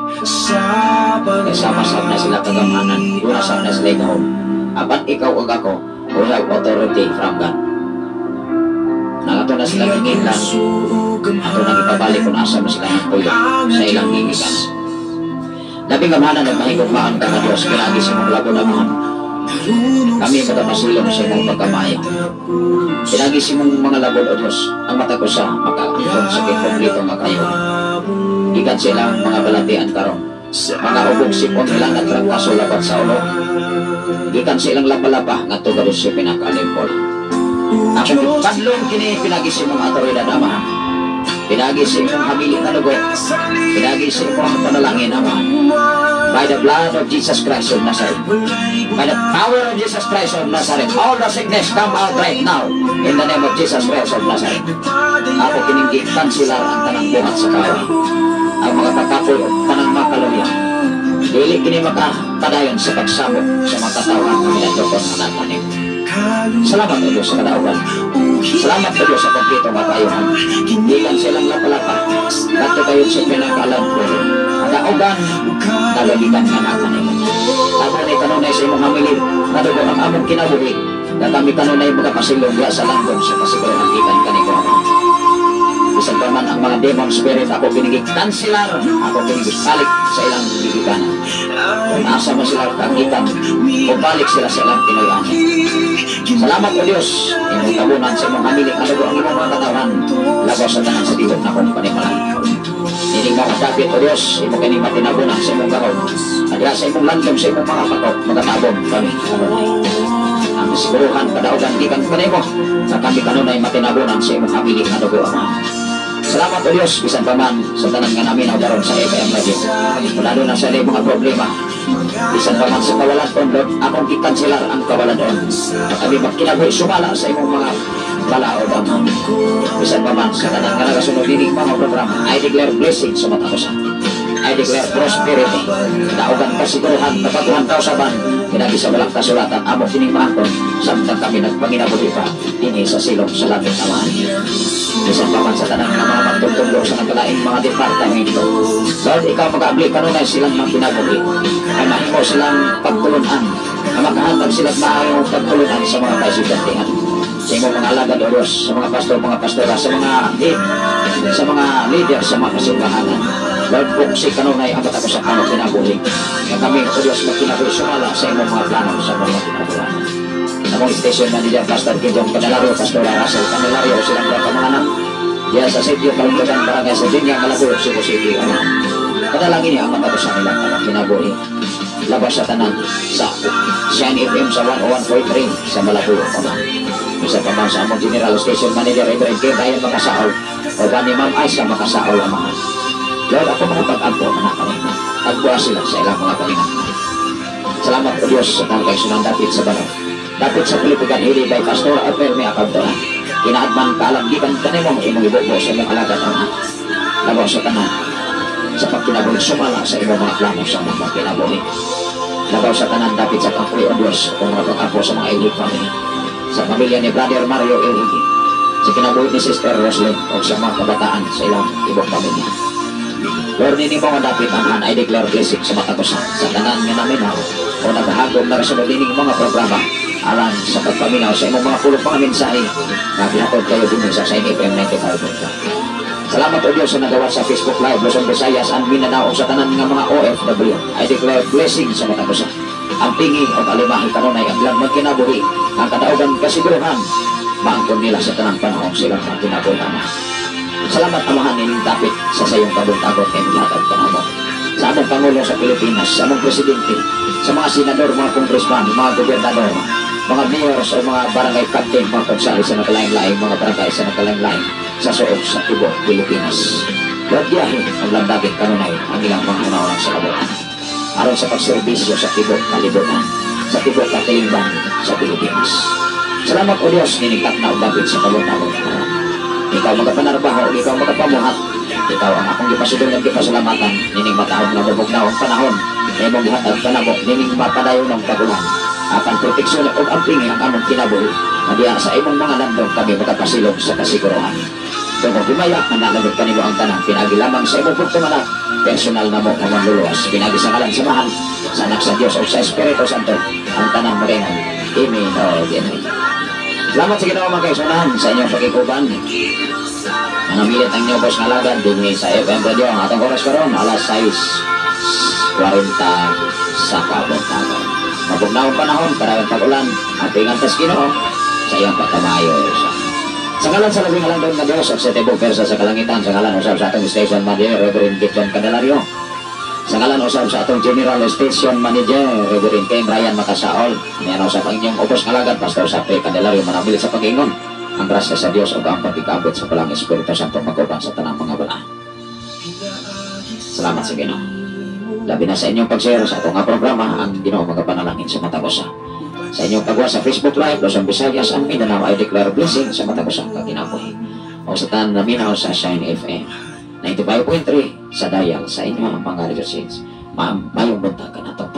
C: Kasama-sama na sila kagamanan, dunasam na sila ikaw. Apan ikaw o ako, we have authority from God. Nagato na sila gigitan, ato nang ipabalik kung asa mo sila ng puyo sa ilang gigitan. Labing kamahanan ng mahigugmaan ka na Diyos, pinagi sa mong lago naman. Kami magpasilong sa imong pagkamayo. Pinagi sa mong mga labod o Diyos, ang mata ko sa makaangkong sa kikompleto makayon. Ikan silang mga balatian karon, mga ubog sipon nilang natrangkaso labat sa ulo. Ikan silang lapa-lapa nga tugados sa pinakalimpol. Ako padlong kini pinagi sa mong autoridad amahan. Pinagi sa imong habilin na lugo, pinagi sa imong panalangin amahan. By the blood of Jesus Christ of Nazareth, by the power of Jesus Christ of Nazareth, all the sickness come out right now in the name of Jesus Christ of Nazareth. Ako kininggitan sila ang tanang buhat sa kawan, ang mga pagkapoy o tanang makaluya. Dili kini makapadayon sa pagsabot sa mga katawan ng minadokon na natanim. Salamat o Diyos sa kadaugan. Salamat o Diyos sa kompleto makayuhan. Ikan silang lapalapa, kato kayo sa pinakalan ko. Kadaugan, nalagitan ka na kanila. Ako na itanunay sa imong hamilin, nadugo ang among kinabuhi, na kami kanunay magapasilong ya sa langgong sa pasiguro ng ikan kaniko. Isang pa man ang mga demon spirit, ako pinigigtan sila, ako pinigigsalig sa ilang gigiganan. Kung asa mo sila kagitan, balik sila sa ilang Pinoy. Salamat o Diyos, imong tabunan sa imong hamiling ano ang imong mga katawan, labaw sa tanan sa dibot na kong panimalan. Nining mga David o Diyos, imong kaning matinabunan sa imong gahon, adya sa imong landom sa imong mga patok, magatabon kami kanunay. Ang siguruhan kadaugan gikan kanimo, na kami kanunay matinabunan sa imong hamiling ano Ama. Salamat o Diyos, bisan pa man sa tanan nga namin ang daron sa FM Radio. Lalo na sa mga problema, bisan pa man sa kawalan on Lord, akong ikanselar ang kawalan on. At kami magkinabuhi sumala sa imong mga balaod Ama. Bisan pa man sa tanan nga nagasunod dinig mga programa, I declare blessing sa mata ko sa. I declare prosperity. Daugan kasiguruhan kapatuhan tao saban, pinagi sa walang kasulatan, amo kining maangkon, samtang kami nagpanginabuhi pa, ini sa silong sa langit Ama. Bisan pa man sa tanang na mga magtutulo sa nagkalaing mga departamento. Lord, ikaw mag-abli kanunay silang mga pinabuhi. Ay mahimo silang pagtulunan, na makahatag silang maayong pagtulunan sa mga kaisugantihan. Sa imong mga alagad o Diyos, sa mga pastor, mga pastora, sa mga leader, sa mga kasimbahanan. Lord, buksi kanunay ang mata ko sa kanong pinabuhi. Kaya kami o Diyos magkinabuhi sumala sa imong mga plano sa mga pinabuhan. Namong station manager Pastor Kidong Candelario, Pastor Russell Candelario, silang mga pamahanan diya sa Sitio Kalungkutan, Barangay sa Dinya, Malabo, Cebu City. Kadalangin niya ang mata ko sa nila ang pinabuhi. Labas sa tanan sa Shine FM sa 101.3 sa Malabo. Isa pa man sa among General Station Manager Reverend K. Bayan Makasaol o ba ni Ma'am Aisha Makasaol Amahan. Lord, ako mga pag-agpo anak kanina. Agbuha sila sa ilang mga palingahan. Salamat po Diyos sa kay Sunan David sa Baraw. Dapat sa Pilipigan hili by Pastor April may akabdora. Kinaadman kaalamgikan kanimong imong ibubo sa imong alagad Ama. Labaw sa tanan sa pagkinabuhi sumala sa imong mga plano sa mga kinabuhi. Labaw sa tanan dapat sa pangkuli o Diyos kung mga pag-apo sa mga ilig family. Sa pamilya ni Brother Mario Eligi, sa kinabuhi ni Sister Roslyn o sa mga kabataan sa ilang ibang pamilya. Lord, nini mo dapat ang I declare blessing sa mata ko sa tanan nga namin o naghahagom na rasunod dining mga programa alang sa pagpaminaw sa imong mga pulong mga mensahe na pinatod kayo din sa Shine FM 95.5. Salamat o Diyos sa nagawa sa Facebook Live, Luzon, Visayas, and Mindanao sa tanan nga mga OFW. I declare blessing sa mata ko sa ang pingi o kalimahi kanunay ang lang magkinabuhi ang kadaugan kasiguruhan maangkon nila sa tanang panahon silang magkinabuhi Ama. Salamat Amahan nining David sa sayong kabuntagot ng lahat ka na mo. Sa among Pangulo sa Pilipinas, sa among Presidente, sa mga senador, mga kongresman, mga gobernador, mga mayors o mga barangay captain, mga konsali sa nakalain-lain, mga barangay sa nakalain-lain sa suok sa Tibo, Pilipinas. Lagyahin ang landagin kanunay ang ilang mga unawalang sa kabuhan. Aron sa pagserbisyo sa Tibo, Kalibutan, sa Tibo, Katilingban, sa Pilipinas. Salamat o Diyos, ninigkat na o David sa kabuntagot. Ikaw magapanarbaho, ikaw magapamuhat, ikaw ang akong ipasidong ng ipasalamatan, nining matahong na bubugnaw ang panahon, na imong gihatag panabo, nining mapadayon ng pagulan. Akan proteksyon o ampingi ang among kinabuhi, na diya sa imong mga landong kami makapasilong sa kasiguruhan. Kung gumaya, manalagod kanimo ang tanang, pinagi lamang sa imong pagtumanak, personal na mo na manluluwas, pinagi sa ngalan samahan, sa anak sa Diyos o sa Espiritu Santo, ang tanang maringan. Amen o Amen. Salamat sa ginawa mga kaisunahan sa inyong pagkikuban. Manamilit ang inyong boss ngalagad din sa FM Radio. Ang atong oras karon alas 6:40 sa kabuntagon. Mabugnaong panahon, karawang pag-ulan, at ingantas Ginoo sa iyong pagkamayo. Sa ngalan sa labing alang doon na Diyos, at sa tibok persa sa kalangitan, sa ngalan usap sa atong station manager, Reverend Kitchen Candelario. Sa ngalan usap sa atong General Station Manager, Reverend King Ryan Makasaol. Yan usap ang inyong upos kalagad, Pastor Sapre Candelario, manamilit sa pag-ingon. Ang grasya sa Diyos o ang pagkikabot sa palang Espiritu Santo magkuban sa tanang mga bala. Salamat sa Ginoo. Labi na sa inyong pag-share sa atong programa, ang Ginoo magapanalangin sa mata ko sa inyong pagwa sa Facebook Live, Luzon, Visayas, ang Mindanao, I declare blessing sa mata ko sa kaginapoy. O sa tanan na minaw sa Shine FM 95.3 sa dial sa inyo ang mga resources. Mayong buntag ka na itong